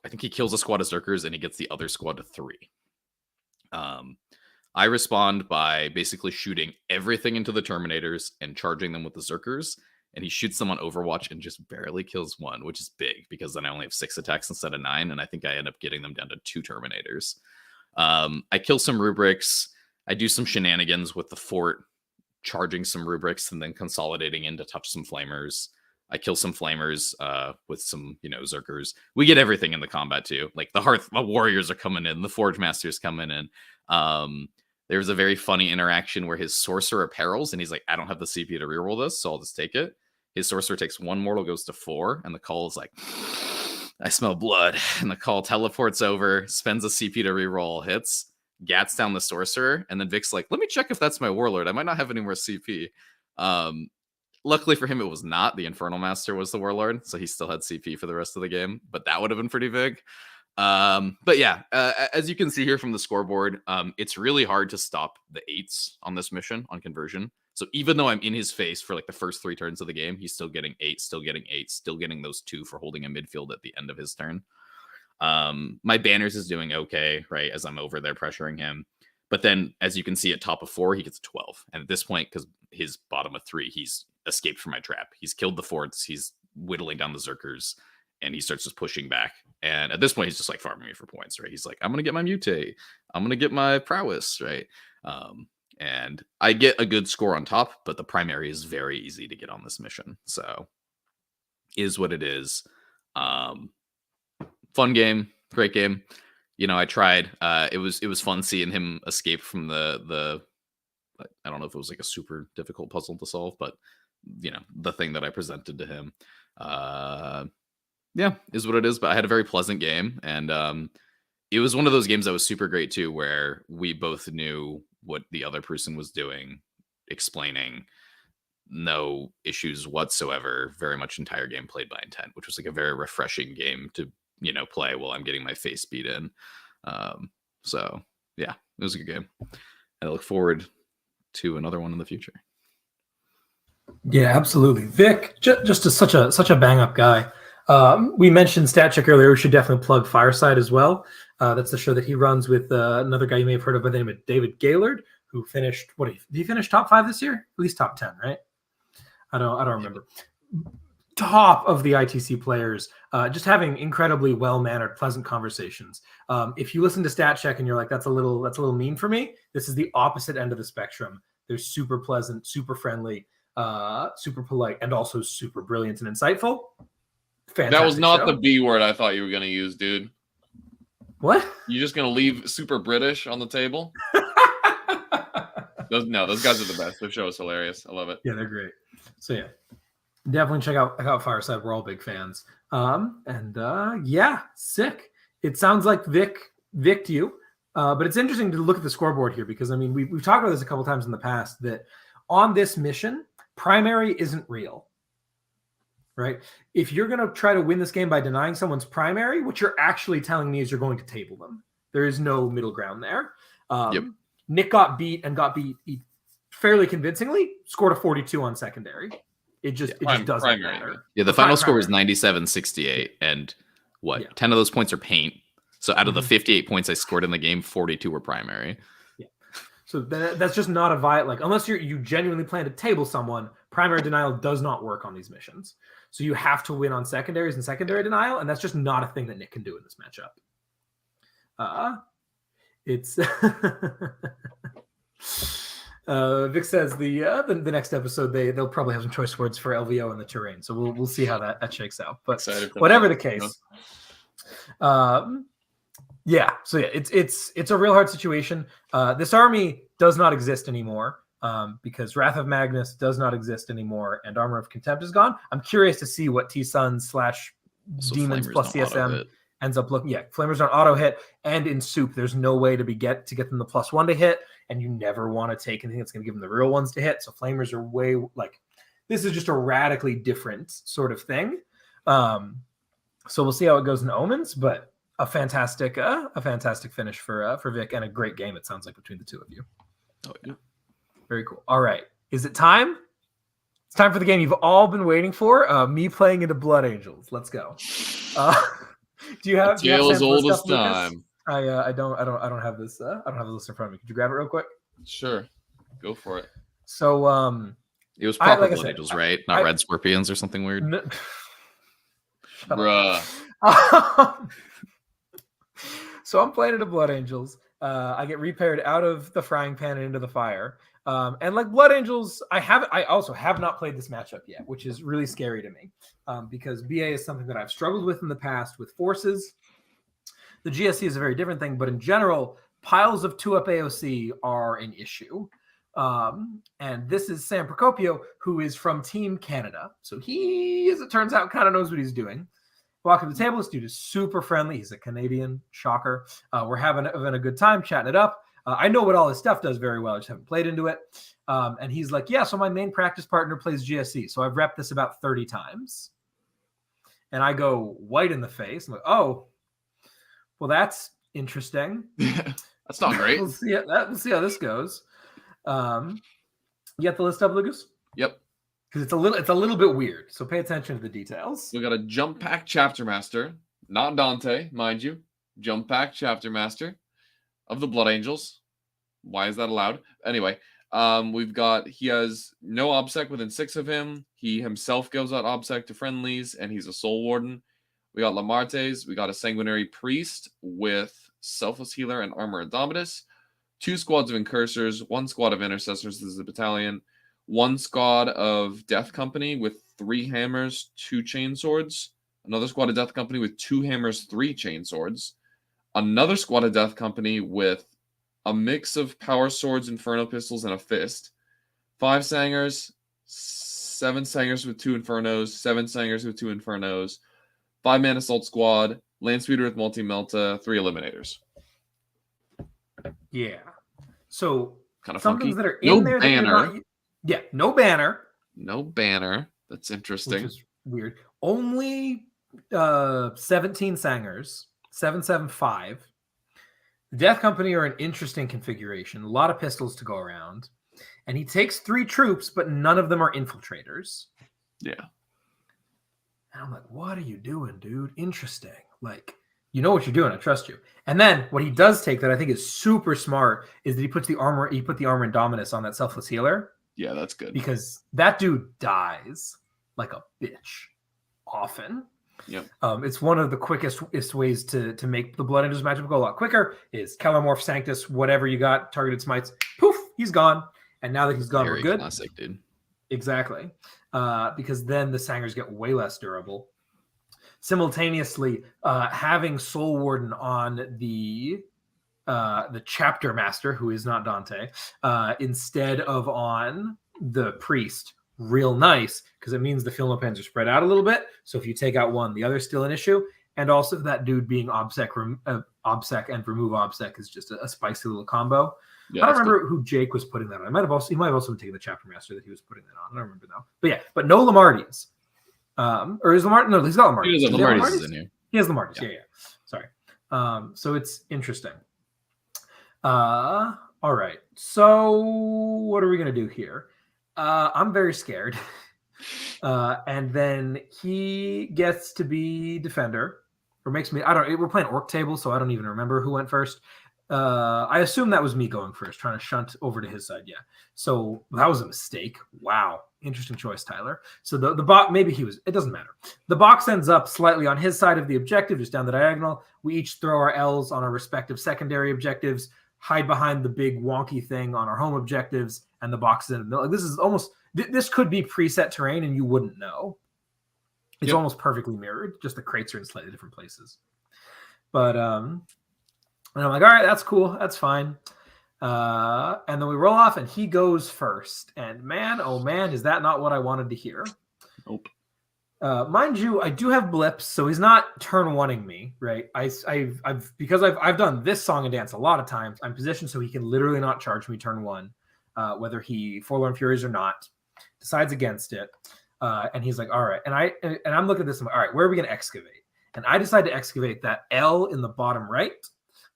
think he kills a squad of Berserkers and he gets the other squad to 3. I respond by basically shooting everything into the Terminators and charging them with the Zerkers, and he shoots them on Overwatch and just barely kills 1, which is big because then I only have 6 attacks instead of 9, and I think I end up getting them down to 2 Terminators. I kill some Rubrics. I do some shenanigans with the fort, charging some Rubrics and then consolidating in to touch some Flamers. I kill some Flamers with some, Zerkers. We get everything in the combat too. Like the Warriors are coming in, the Forge Masters coming in. There's a very funny interaction where his Sorcerer perils, and he's like, I don't have the CP to reroll this, so I'll just take it. His Sorcerer takes 1 mortal, goes to 4, and the call is like, I smell blood. And the call teleports over, spends a CP to reroll, hits, gats down the Sorcerer, and then Vic's like, let me check if that's my Warlord. I might not have any more CP. Luckily for him, it was not. The Infernal Master was the Warlord, so he still had CP for the rest of the game, but that would have been pretty big. But yeah, as you can see here from the scoreboard, it's really hard to stop the 8s on this mission on conversion. So even though I'm in his face for like the first 3 turns of the game, he's still getting 8, still getting 8, still getting those 2 for holding a midfield at the end of his turn. My Banners is doing okay, right, as I'm over there pressuring him. But then, as you can see at top of 4, he gets a 12. And at this point, because his bottom of 3, he's escaped from my trap. He's killed the forts. He's whittling down the Zerkers. And he starts just pushing back. And at this point, he's just like farming me for points, right? He's like, I'm going to get my Mutate. I'm going to get my Prowess, right? And I get a good score on top, but the primary is very easy to get on this mission. So, is what it is. Fun game. Great game. I tried. It was fun seeing him escape from the I don't know if it was like a super difficult puzzle to solve, but, the thing that I presented to him. Yeah, is what it is. But I had a very pleasant game, and it was one of those games that was super great too, where we both knew what the other person was doing, explaining, no issues whatsoever. Very much entire game played by intent, which was like a very refreshing game to play while I'm getting my face beat in. So yeah, it was a good game. I look forward to another one in the future. Yeah, absolutely. Vic, just such a bang up guy. We mentioned Stat Check earlier. We should definitely plug Fireside as well. That's the show that he runs with another guy you may have heard of by the name of David Gaylord, who finished, did he finish top 5 this year? At least top 10, right? I don't remember. Top of the ITC players, just having incredibly well-mannered, pleasant conversations. If you listen to Stat Check and you're like, that's a little mean for me, this is the opposite end of the spectrum. They're super pleasant, super friendly, super polite, and also super brilliant and insightful. Fantastic That was not show. the B word I thought you were going to use, dude. What? You just going to leave super British on the table? Those guys are the best. Their show is hilarious. I love it. Yeah, they're great. So yeah, definitely check out Fireside. We're all big fans. Yeah, sick. It sounds like Vic you, but it's interesting to look at the scoreboard here because I mean we've talked about this a couple times in the past that on this mission, primary isn't real. Right? If you're going to try to win this game by denying someone's primary, what you're actually telling me is you're going to table them. There is no middle ground there. Yep. Nick got beat fairly convincingly, scored a 42 on secondary. It just doesn't matter. Yeah, the final score was 97-68, and 10 of those points are paint. So out of the 58 points I scored in the game, 42 were primary. Yeah. So that's just not a like unless you genuinely plan to table someone, primary denial does not work on these missions. So you have to win on secondaries and secondary denial, and that's just not a thing that Nick can do in this matchup. It's Vic says the next episode they'll probably have some choice words for LVO and the terrain, so we'll see how that shakes out. But whatever the case, it's a real hard situation. This army does not exist anymore. Because Wrath of Magnus does not exist anymore and Armor of Contempt is gone. I'm curious to see what T-Suns / Demons plus CSM ends up looking. Yeah, Flamers on auto hit, and in Soup, there's no way to get them the +1 to hit, and you never want to take anything that's going to give them the real ones to hit. So Flamers are way this is just a radically different sort of thing. So we'll see how it goes in Omens, but a fantastic finish for Vic and a great game. It sounds like between the two of you. Oh yeah. Very cool. All right. Is it time? It's time for the game you've all been waiting for. Me playing into Blood Angels. Let's go. Do you have Jail's oldest stuff, time? I don't have this. I don't have the list in front of me. Could you grab it real quick? Sure. Go for it. So it was proper Blood Angels, right? Not Red Scorpions or something weird. Bruh. So I'm playing into Blood Angels. I get repaired out of the frying pan and into the fire. And like Blood Angels, I also have not played this matchup yet, which is really scary to me because BA is something that I've struggled with in the past with forces. The GSC is a very different thing, but in general, piles of 2-up AOC are an issue. And this is Sam Procopio, who is from Team Canada. So he, as it turns out, kind of knows what he's doing. Walk up to the table. This dude is super friendly. He's a Canadian, shocker. We're having a good time, chatting it up. I know what all his stuff does very well. I just haven't played into it. And he's like, yeah, so my main practice partner plays GSC. So I've repped this about 30 times. And I go white in the face. I'm like, oh, well, that's interesting. That's not great. We'll see how this goes. You got the list up, Lucas? Yep. Because it's a little bit weird. So pay attention to the details. We got a Jump Pack Chapter Master, not Dante, mind you. Jump Pack Chapter Master of the Blood Angels. Why is that allowed? Anyway, he has no OBSEC within 6 of him. He himself goes out OBSEC to friendlies, and he's a Soul Warden. We got Lamartes. We got a Sanguinary Priest with Selfless Healer and Armor Indomitus. 2 squads of Incursors, 1 squad of Intercessors. This is a battalion. 1 squad of Death Company with 3 hammers, 2 chain swords. Another squad of Death Company with 2 hammers, 3 chain swords. Another squad of Death Company with a mix of power swords, inferno pistols, and a fist. 5 Sangers, 7 Sangers with 2 infernos, 7 Sangers with 2 infernos, 5-man assault squad, land speeder with multi-melta, 3 eliminators. Yeah. So kind of some funky. things that are in there. Banner. Yeah, no banner. No banner. That's interesting. Which is weird. Only 17 Sangers, 775. The Death Company are an interesting configuration. A lot of pistols to go around. And he takes 3 troops, but none of them are infiltrators. Yeah. And I'm like, what are you doing, dude? Interesting. Like, You know what you're doing. I trust you. And then what he does take that I think is super smart is that he put the armor in Dominus on that selfless healer. Yeah, that's good. Because that dude dies like a bitch often. Yep. It's one of the quickest ways to make the Blood Angels matchup go a lot quicker is Kelermorph, Sanctus, whatever you got, targeted smites, poof, he's gone. And now that he's gone, Very we're good. classic, dude. Exactly. Because then the Sangers get way less durable. Simultaneously, having Soul Warden on the Chapter Master, who is not Dante, instead of on the Priest, real nice, because it means the Philopens are spread out a little bit. So if you take out one, the other's still an issue. And also that dude being Obsec and remove Obsec is just a spicy little combo. Yeah, I don't remember who Jake was putting that on. He might have also been taking the Chapter Master that he was putting that on. I don't remember though. But yeah, but no Lamartians. Or is Lamar? No, he's got Lamartians. Lamartians is in here. He has Lamartians. Yeah. Sorry. So it's interesting. All right. So what are we gonna do here? I'm very scared. And then he gets to be defender, or makes me. We're playing Orc table, so I don't even remember who went first. I assume that was me going first, trying to shunt over to his side. Yeah. So that was a mistake. Wow. Interesting choice, Tyler. So the box, maybe it doesn't matter. The box ends up slightly on his side of the objective, just down the diagonal. We each throw our L's on our respective secondary objectives, hide behind the big wonky thing on our home objectives, and the box is in the middle. This is almost, this could be preset terrain and you wouldn't know. It's almost perfectly mirrored, just the crates are in slightly different places. But, and I'm like, all right, that's cool. That's fine. And then we roll off and he goes first. And man, oh man, is that not what I wanted to hear? Nope. Mind you, I do have blips, so he's not turn one-ing me, right? Because I've done this song and dance a lot of times. I'm positioned so he can literally not charge me turn one, whether he Forlorn Furies or not. Decides against it, and he's like, all right. And I'm looking at this. I'm like, all right, where are we gonna excavate? And I decide to excavate that L in the bottom right.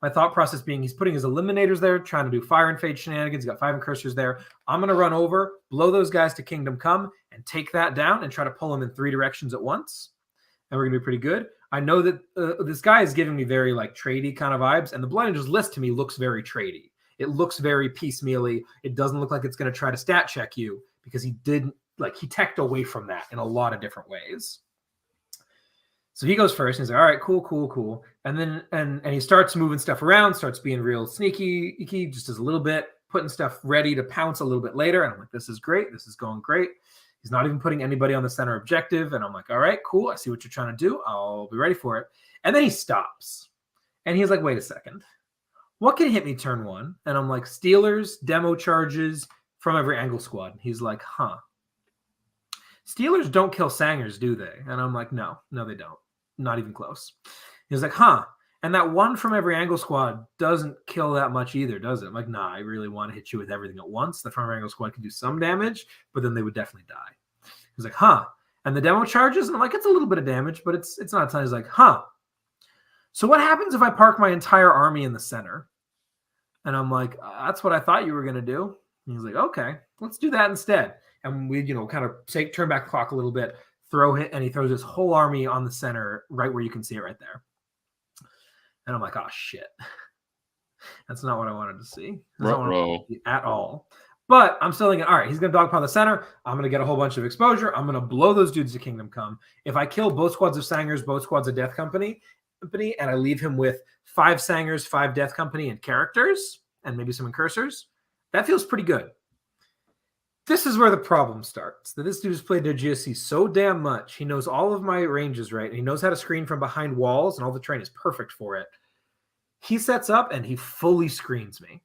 My thought process being he's putting his eliminators there, trying to do fire and fade shenanigans. He's got 5 incursors there. I'm going to run over, blow those guys to Kingdom Come, and take that down and try to pull them in 3 directions at once. And we're going to be pretty good. I know that this guy is giving me very like tradey kind of vibes, and the Blood Angels list to me looks very tradey. It looks very piecemeally. It doesn't look like it's going to try to stat check you because he teched away from that in a lot of different ways. So he goes first and he's like, all right, cool. And then, and he starts moving stuff around, starts being real sneaky, just does a little bit, putting stuff ready to pounce a little bit later. And I'm like, this is great. This is going great. He's not even putting anybody on the center objective. And I'm like, all right, cool. I see what you're trying to do. I'll be ready for it. And then he stops and he's like, wait a second. What can hit me turn one? And I'm like, Steelers, demo charges from every angle squad. He's like, huh. Steelers don't kill Sangers, do they? And I'm like, no, they don't. Not even close. He was like, huh. And that one from every angle squad doesn't kill that much either, does it? I'm like, nah, I really want to hit you with everything at once. The from every angle squad can do some damage, but then they would definitely die. He was like, huh. And the demo charges? And I'm like, it's a little bit of damage, but it's not a ton. He's like, huh. So what happens if I park my entire army in the center? And I'm like, that's what I thought you were going to do. And he's like, okay, let's do that instead. And we, kind of turn back the clock a little bit, throw it, and he throws his whole army on the center, right where you can see it right there. And I'm like, oh shit, that's not what I wanted to see. That's not what I wanted to see at all. But I'm still thinking, all right, he's gonna dogpile the center. I'm gonna get a whole bunch of exposure. I'm gonna blow those dudes to Kingdom Come. If I kill both squads of Sangers, both squads of Death Company, and I leave him with 5 Sangers, 5 Death Company, and characters, and maybe some incursors, that feels pretty good. This is where the problem starts. That this dude has played their GSC so damn much. He knows all of my ranges, right? And he knows how to screen from behind walls, and all the terrain is perfect for it. He sets up, and he fully screens me.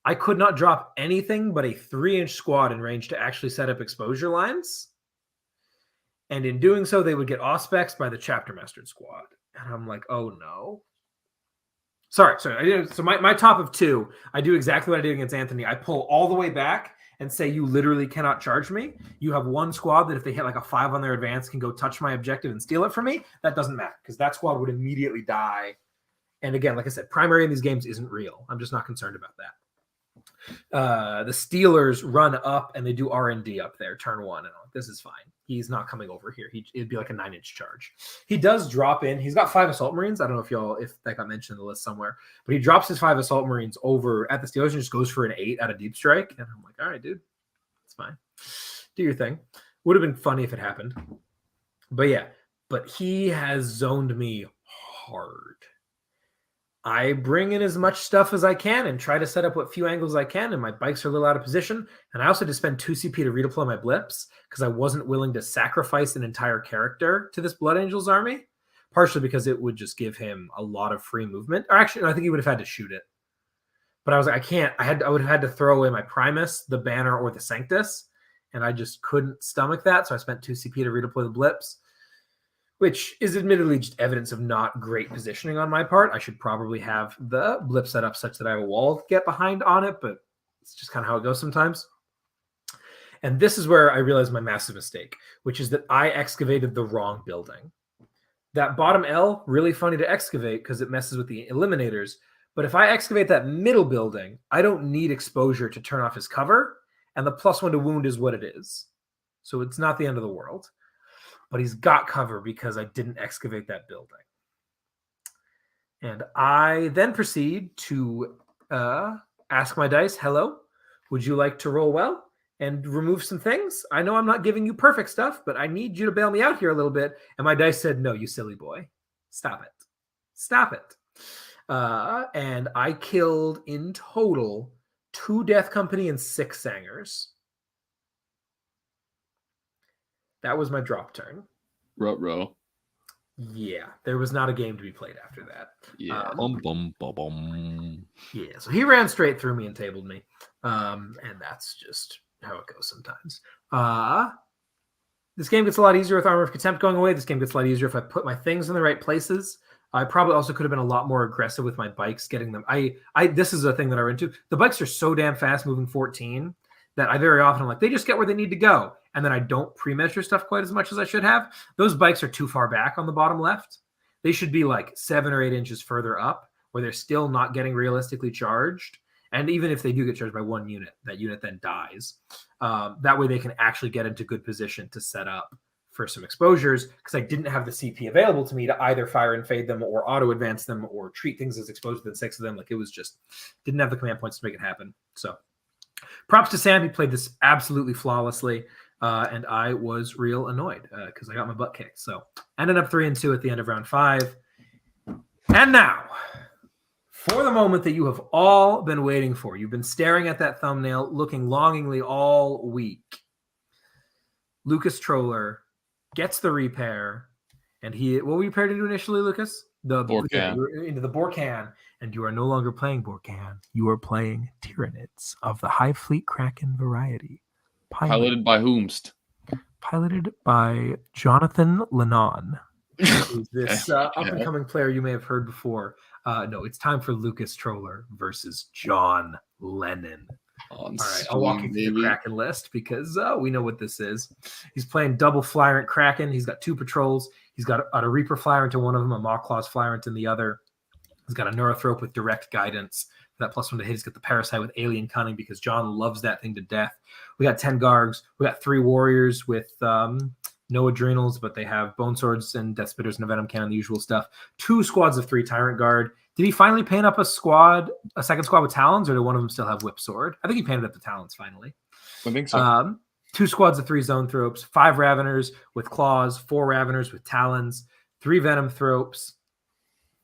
I could not drop anything but a 3-inch squad in range to actually set up exposure lines. And in doing so, they would get auspex by the Chapter Mastered squad. And I'm like, oh no. Sorry. So my top of 2, I do exactly what I did against Anthony. I pull all the way back and say, you literally cannot charge me. You have one squad that if they hit like a 5 on their advance can go touch my objective and steal it from me. That doesn't matter because that squad would immediately die. And again, like I said, primary in these games isn't real. I'm just not concerned about that. The Steelers run up and they do R&D up there, turn 1. And this is fine. He's not coming over here. It'd be like a 9-inch charge. He does drop in. He's got 5 Assault Marines. I don't know if that got mentioned in the list somewhere, but he drops his 5 Assault Marines over at the Steelers and just goes for an 8 at a deep strike. And I'm like, all right, dude, it's fine. Do your thing. Would have been funny if it happened. But yeah, but he has zoned me hard. I bring in as much stuff as I can and try to set up what few angles I can, and my bikes are a little out of position. And I also had to spend 2 CP to redeploy my blips because I wasn't willing to sacrifice an entire character to this Blood Angels army, partially because it would just give him a lot of free movement. Or actually, no, I think he would have had to shoot it. But I was like, I can't. I would have had to throw away my Primus, the Banner, or the Sanctus, and I just couldn't stomach that. So I spent 2 CP to redeploy the blips, which is admittedly just evidence of not great positioning on my part. I should probably have the blip set up such that I have a wall to get behind on it, but it's just kind of how it goes sometimes. And this is where I realized my massive mistake, which is that I excavated the wrong building. That bottom L, really funny to excavate because it messes with the eliminators. But if I excavate that middle building, I don't need exposure to turn off his cover, and the +1 to wound is what it is. So it's not the end of the world. But he's got cover because I didn't excavate that building. And I then proceed to ask my dice, hello, would you like to roll well and remove some things? I know I'm not giving you perfect stuff, but I need you to bail me out here a little bit. And my dice said, no, you silly boy. Stop it. Stop it. And I killed in total 2 Death Company and 6 Sangers. That was my drop turn. Ruh-roh. Yeah, there was not a game to be played after that. Yeah. Yeah, so he ran straight through me and tabled me. And that's just how it goes sometimes. This game gets a lot easier with Armor of Contempt going away. This game gets a lot easier if I put my things in the right places. I probably also could have been a lot more aggressive with my bikes, getting them. This is a thing that I run into. The bikes are so damn fast moving 14 that I very often am like, they just get where they need to go. And then I don't pre-measure stuff quite as much as I should have. Those bikes are too far back on the bottom left. They should be like 7 or 8 inches further up where they're still not getting realistically charged. And even if they do get charged by 1 unit, that unit then dies. That way they can actually get into good position to set up for some exposures because I didn't have the CP available to me to either fire and fade them or auto advance them or treat things as exposed within 6 of them. Like it was just, didn't have the command points to make it happen. So props to Sam. He played this absolutely flawlessly. And I was real annoyed because I got my butt kicked. So ended up 3-2 at the end of round 5. And now, for the moment that you have all been waiting for, you've been staring at that thumbnail, looking longingly all week. Lucas Troller gets the repair, and what were you paired into initially, Lucas? The Borkan. Into the Borkan, and you are no longer playing Borkan. You are playing Tyranids of the High Fleet Kraken variety. Piloted by whomst? Piloted by Jonathan Lennon. Who's this up-and-coming player you may have heard before. No, it's time for Lucas Troller versus John Lennon. All right, I'll walk you through the Kraken list because we know what this is. He's playing double Flyrant Kraken. He's got 2 patrols. He's got a Reaper Flyrant to one of them, a Maw-Claws Flyrant in the other. He's got a Neurothrope with direct guidance. That +1 to hit. He's got the Parasite with Alien Cunning because John loves that thing to death. We got 10 Gargs. We got 3 Warriors with no Adrenals, but they have Bone Swords and Death Spitters and a Venom Cannon, the usual stuff. 2 squads of 3 Tyrant Guard. Did he finally paint up a second squad with Talons, or did one of them still have Whip Sword? I think he painted up the Talons finally. I think so. 2 squads of 3 Zone Thropes, 5 Raveners with Claws, 4 Raveners with Talons, 3 Venom Thropes,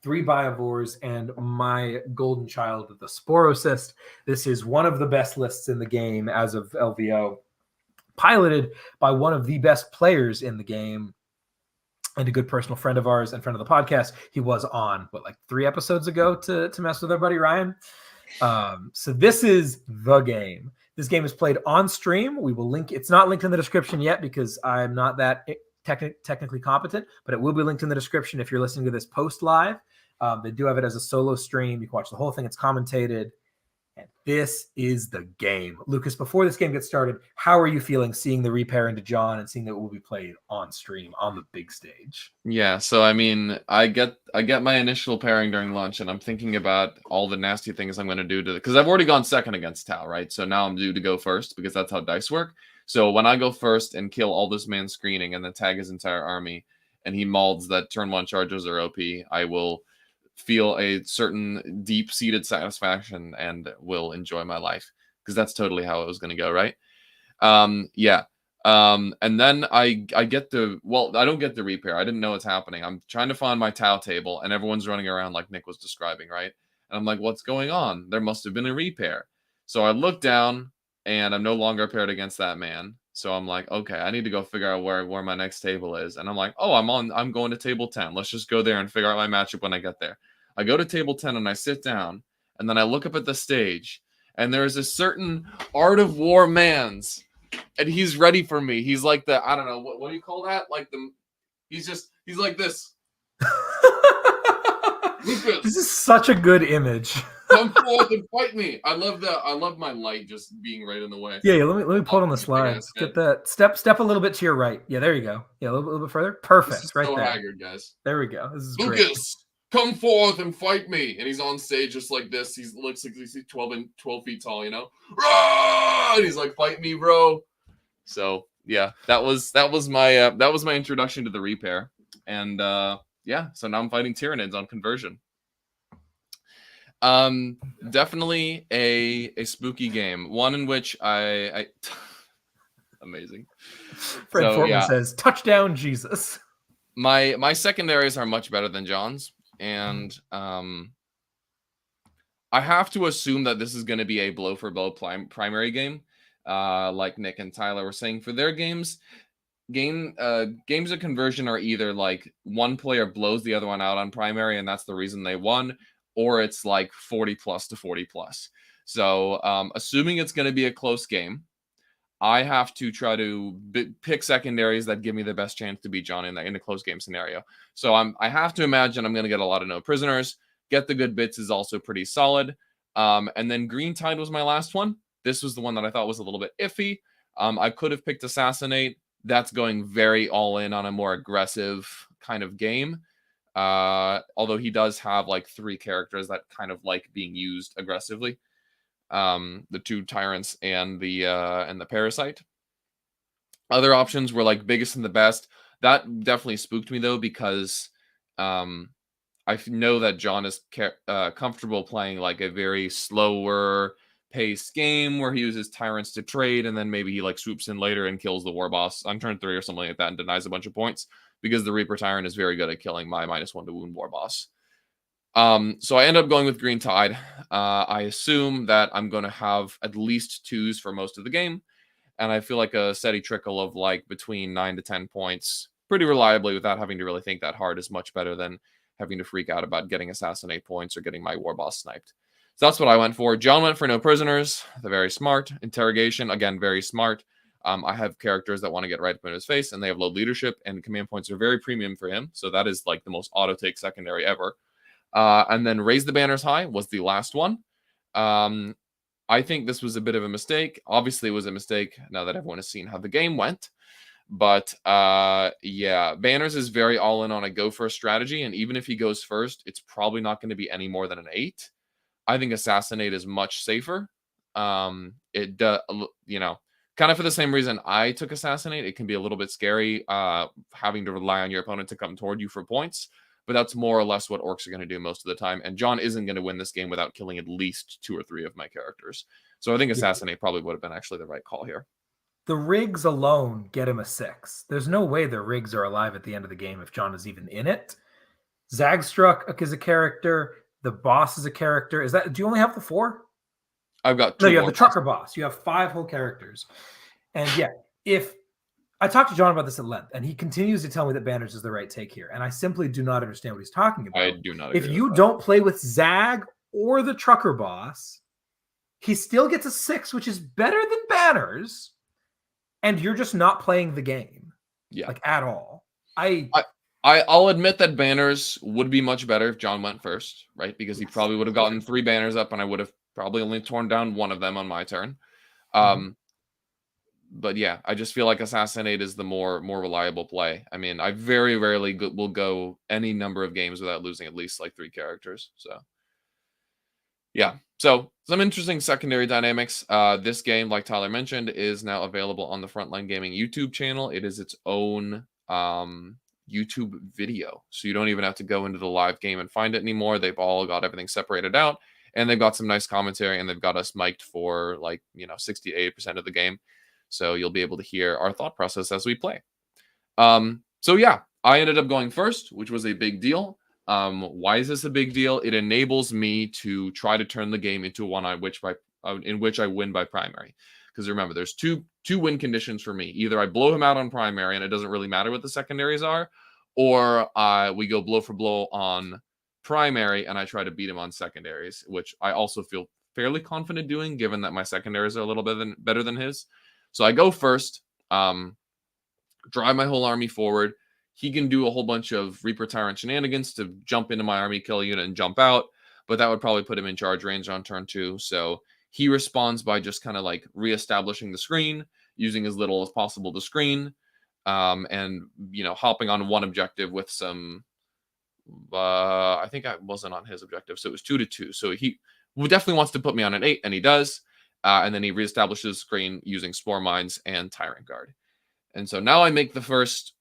3 Biovores, and my golden child, the Sporocyst. This is one of the best lists in the game as of LVO, piloted by one of the best players in the game and a good personal friend of ours and friend of the podcast. He was on, 3 episodes ago to mess with our buddy Ryan. So this is the game. This game is played on stream. We will link. It's not linked in the description yet because I'm not that technically competent, but it will be linked in the description if you're listening to this post live. They do have it as a solo stream. You can watch the whole thing. It's commentated. And this is the game. Lucas, before this game gets started, how are you feeling seeing the repair into John and seeing that it will be played on stream on the big stage? Yeah, so I mean, I get my initial pairing during lunch, and I'm thinking about all the nasty things I'm going to do to, because I've already gone second against Tal, right? So now I'm due to go first because that's how dice work. So when I go first and kill all this man screening and then tag his entire army, and he malds that turn 1 charges are OP, I will feel a certain deep-seated satisfaction and will enjoy my life, because that's totally how it was going to go, right? Yeah. And then I get the, well, I don't get the repair. I didn't know what's happening. I'm trying to find my Tau table, and everyone's running around like Nick was describing, right? And I'm like, what's going on? There must have been a repair. So I look down, and I'm no longer paired against that man. So I'm like, okay, I need to go figure out where my next table is. And I'm like, oh, I'm going to table 10. Let's just go there and figure out my matchup when I get there. I go to table 10 and I sit down, and then I look up at the stage, and there's a certain Art of War man's, and he's ready for me. He's like the, I don't know, what do you call that? Like he's like this. Lucas, This is such a good image. come forth and fight me. I love my light just being right in the way. Yeah, let me pull it on the slides. Get that step a little bit to your right. Yeah, there you go. Yeah, a little bit further. Perfect. This is right so there. haggard, guys. There we go. This is Lucas, great. come forth and fight me. And he's on stage just like this. He looks like he's 12 feet tall, you know? Rah! And he's like, fight me, bro. So yeah, that was my introduction to the repair. And yeah, so now I'm fighting Tyranids on conversion. Definitely a spooky game. One in which I amazing. Fred So, Fortman yeah. says, touchdown, Jesus. My secondaries are much better than John's, and I have to assume that this is going to be a blow for blow primary game, like Nick and Tyler were saying for their games. Games of conversion are either like one player blows the other one out on primary, and that's the reason they won, or it's like 40 plus to 40 plus. So assuming it's going to be a close game, I have to try to pick secondaries that give me the best chance to beat John in a close game scenario. So I have to imagine I'm going to get a lot of no prisoners. Get the good bits is also pretty solid. And then Green Tide was my last one. This was the one that I thought was a little bit iffy. I could have picked Assassinate. That's going very all in on a more aggressive kind of game. Although he does have like 3 characters that kind of like being used aggressively. The 2 tyrants and the parasite. Other options were like biggest and the best. That definitely spooked me though, because I know that John is comfortable playing like a very slower paced game where he uses tyrants to trade, and then maybe he like swoops in later and kills the war boss on turn 3 or something like that and denies a bunch of points, because the Reaper Tyrant is very good at killing my -1 to wound war boss. So I end up going with Green Tide. I assume that I'm going to have at least 2s for most of the game, and I feel like a steady trickle of like between 9 to 10 points pretty reliably without having to really think that hard is much better than having to freak out about getting Assassinate points or getting my war boss sniped. So that's what I went for. John went for no prisoners. They're very smart. Interrogation, again, very smart. I have characters that want to get right up in his face, and they have low leadership, and command points are very premium for him. So that is like the most auto-take secondary ever. And then Raise the Banners High was the last one. I think this was a bit of a mistake. Obviously, it was a mistake now that everyone has seen how the game went. But yeah, Banners is very all in on a go first strategy, and even if he goes first, it's probably not going to be any more than an 8. I think Assassinate is much safer. It does, you know, kind of for the same reason I took Assassinate. It can be a little bit scary having to rely on your opponent to come toward you for points, but that's more or less what orcs are going to do most of the time. And John isn't going to win this game without killing at least 2 or 3 of my characters. So I think Assassinate probably would have been actually the right call here. The rigs alone get him a 6. There's no way the rigs are alive at the end of the game if John is even in it. Zagstruck is a character. The boss is a character. Do you only have the 4? I've got 2 No, you have more the trucker boss. You have 5 whole characters. And yeah, if I talked to John about this at length, and he continues to tell me that Banners is the right take here, and I simply do not understand what he's talking about. I do not. If you don't play with Zag or the trucker boss, he still gets a 6, which is better than Banners, and you're just not playing the game, like at all. I'll admit that Banners would be much better if John went first, right? Because he probably would have gotten 3 banners up, and I would have probably only torn down 1 of them on my turn. But yeah, I just feel like Assassinate is the more reliable play. I mean, I very rarely will go any number of games without losing at least like 3 characters. So Yeah. So some interesting secondary dynamics. This game, like Tyler mentioned, is now available on the Frontline Gaming YouTube channel. It is its own YouTube video. So you don't even have to go into the live game and find it anymore. They've all got everything separated out, and they've got some nice commentary, and they've got us mic'd for 60 to 80% of the game. So you'll be able to hear our thought process as we play. So yeah, I ended up going first, which was a big deal. Why is this a big deal? It enables me to try to turn the game into one in which I win by primary. Because remember, there's two win conditions for me. Either I blow him out on primary and it doesn't really matter what the secondaries are, or we go blow for blow on primary and I try to beat him on secondaries, which I also feel fairly confident doing, given that my secondaries are a little bit better than his. So I go first, drive my whole army forward. He can do a whole bunch of Reaper Tyrant shenanigans to jump into my army, kill a unit, and jump out, but that would probably put him in charge range on turn 2. So he responds by just kind of reestablishing the screen, using as little as possible to screen, and hopping on one objective with some. I think I wasn't on his objective, so it was 2-2. So he definitely wants to put me on an 8, and he does. And then he reestablishes the screen using Spore Mines and Tyrant Guard. And so now I make the first,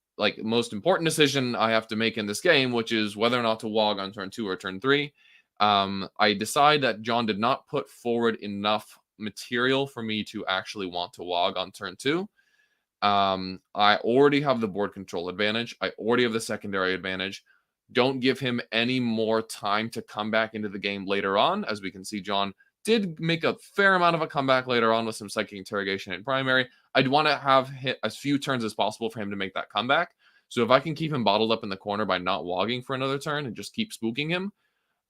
most important decision I have to make in this game, which is whether or not to WOG on turn 2 or turn 3. I decide that John did not put forward enough material for me to actually want to WOG on turn 2. I already have the board control advantage. I already have the secondary advantage. Don't give him any more time to come back into the game later on. As we can see, John did make a fair amount of a comeback later on with some Psychic Interrogation in primary. I'd want to have hit as few turns as possible for him to make that comeback. So if I can keep him bottled up in the corner by not wogging for another turn and just keep spooking him,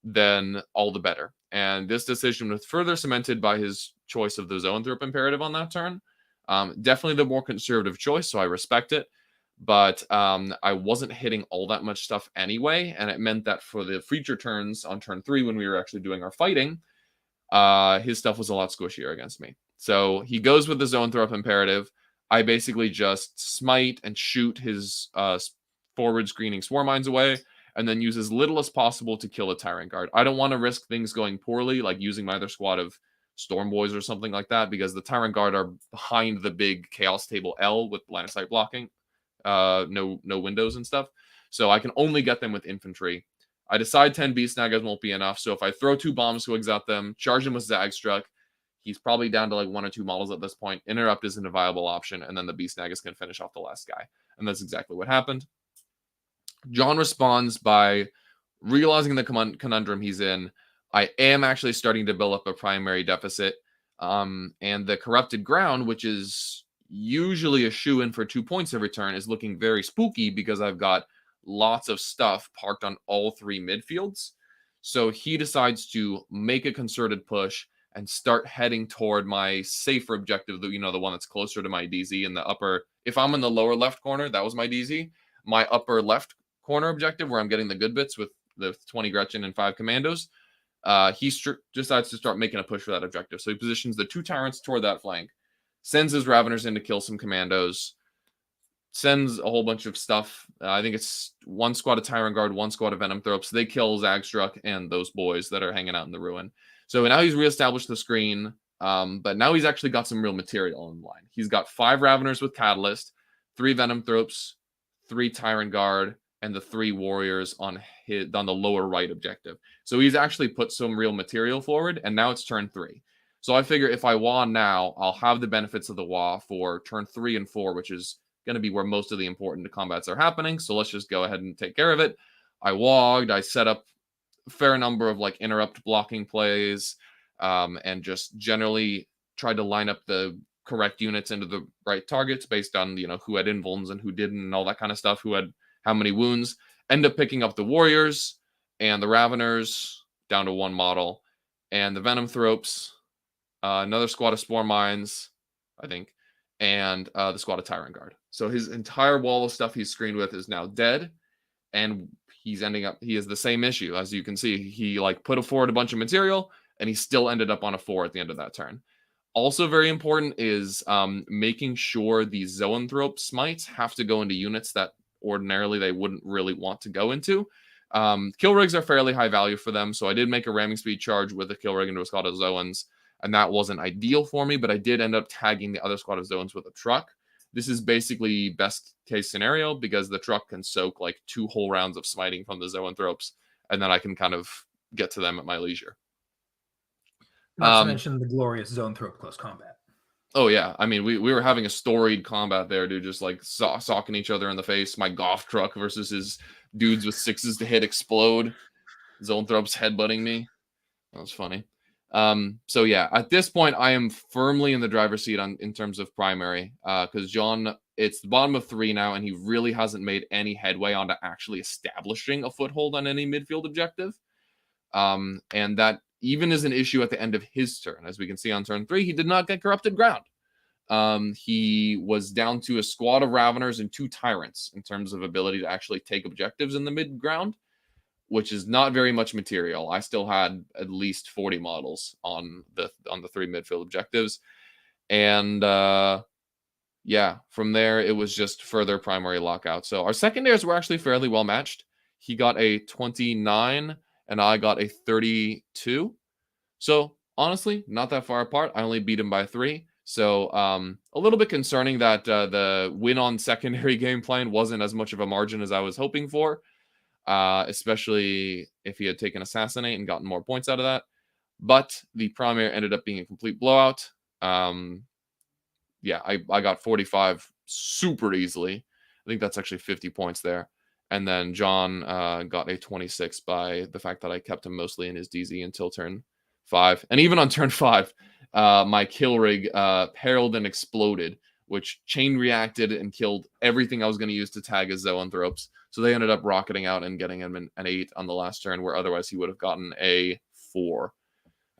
then all the better. And this decision was further cemented by his choice of the Zoanthrope Imperative on that turn. Definitely the more conservative choice, so I respect it. But I wasn't hitting all that much stuff anyway, and it meant that for the future turns on turn 3, when we were actually doing our fighting, his stuff was a lot squishier against me. So he goes with the Zoanthrope Imperative. I basically just smite and shoot his forward screening Swarm Mines away, and then use as little as possible to kill a Tyrant Guard. I don't want to risk things going poorly, like using my other squad of Storm Boys or something like that, because the Tyrant Guard are behind the big Chaos Table L with line of sight blocking. No windows and stuff. So I can only get them with infantry. I decide 10 Beast Snaggers won't be enough, so if I throw 2 Bomb Swigs at them, charge him with Zagstruck, he's probably down to 1 or 2 models at this point. Interrupt isn't a viable option, and then the Beast Snaggers can finish off the last guy. And that's exactly what happened. John responds by realizing the conundrum he's in. I am actually starting to build up a primary deficit, and the Corrupted Ground, which is usually a shoe-in for 2 points every turn, is looking very spooky because I've got lots of stuff parked on all 3 midfields. So he decides to make a concerted push and start heading toward my safer objective, the one that's closer to my DZ in the upper. If I'm in the lower left corner, that was my DZ. My upper left corner objective, where I'm getting the good bits with the 20 Gretchen and 5 Commandos, he decides to start making a push for that objective. So he positions the 2 Tyrants toward that flank, sends his Raveners in to kill some Commandos, sends a whole bunch of stuff. I think it's 1 squad of Tyrant Guard, 1 squad of Venom Thropes. They kill Zagstruck and those boys that are hanging out in the ruin. So now he's reestablished the screen, but now he's actually got some real material in line. He's got 5 Raveners with Catalyst, 3 Venom Thropes, 3 Tyrant Guard, and the 3 Warriors on the lower right objective. So he's actually put some real material forward, and now it's turn 3. So I figure if I WA now, I'll have the benefits of the WA for turn 3 and 4, which is going to be where most of the important combats are happening. So let's just go ahead and take care of it. I WOG'd, I set up a fair number of interrupt blocking plays, and just generally tried to line up the correct units into the right targets based on, who had invulns and who didn't and all that kind of stuff, who had how many wounds. End up picking up the Warriors and the Raveners down to 1 model, and the Venom Thropes, another squad of Spore Mines, I think, and the squad of Tyrant Guard. So his entire wall of stuff he's screened with is now dead, and he has the same issue. As you can see, he put forward a bunch of material, and he still ended up on a 4 at the end of that turn. Also very important is making sure these Zoanthrope smites have to go into units that ordinarily they wouldn't really want to go into. Kill rigs are fairly high value for them, so I did make a ramming speed charge with a kill rig into a squad of Zoans, and that wasn't ideal for me, but I did end up tagging the other squad of Zoans with a truck. This is basically best case scenario because the truck can soak like 2 whole rounds of smiting from the Zoanthropes, and then I can kind of get to them at my leisure. Not to mention the glorious Zoanthrope close combat. Oh yeah, I mean we were having a storied combat there, dude, just like socking each other in the face. My golf truck versus his dudes with 6s to hit explode. Zoanthropes headbutting me. That was funny. So yeah, at this point I am firmly in the driver's seat in terms of primary, because John, it's the bottom of 3 now, and he really hasn't made any headway onto actually establishing a foothold on any midfield objective. And that even is an issue at the end of his turn. As we can see on turn 3, he did not get corrupted ground. He was down to a squad of Raveners and 2 Tyrants in terms of ability to actually take objectives in the mid ground, which is not very much material. I still had at least 40 models on the 3 midfield objectives. And yeah, from there, it was just further primary lockout. So our secondaries were actually fairly well matched. He got a 29 and I got a 32. So honestly, not that far apart. I only beat him by 3. So a little bit concerning that the win on secondary game plan wasn't as much of a margin as I was hoping for, especially if he had taken Assassinate and gotten more points out of that. But the primary ended up being a complete blowout. Yeah, I got 45 super easily. I think that's actually 50 points there. And then John got a 26 by the fact that I kept him mostly in his DZ until turn 5. And even on turn 5, my kill rig perilled and exploded, which chain reacted and killed everything I was going to use to tag as Zoanthropes. So they ended up rocketing out and getting him an 8 on the last turn, where otherwise he would have gotten a 4.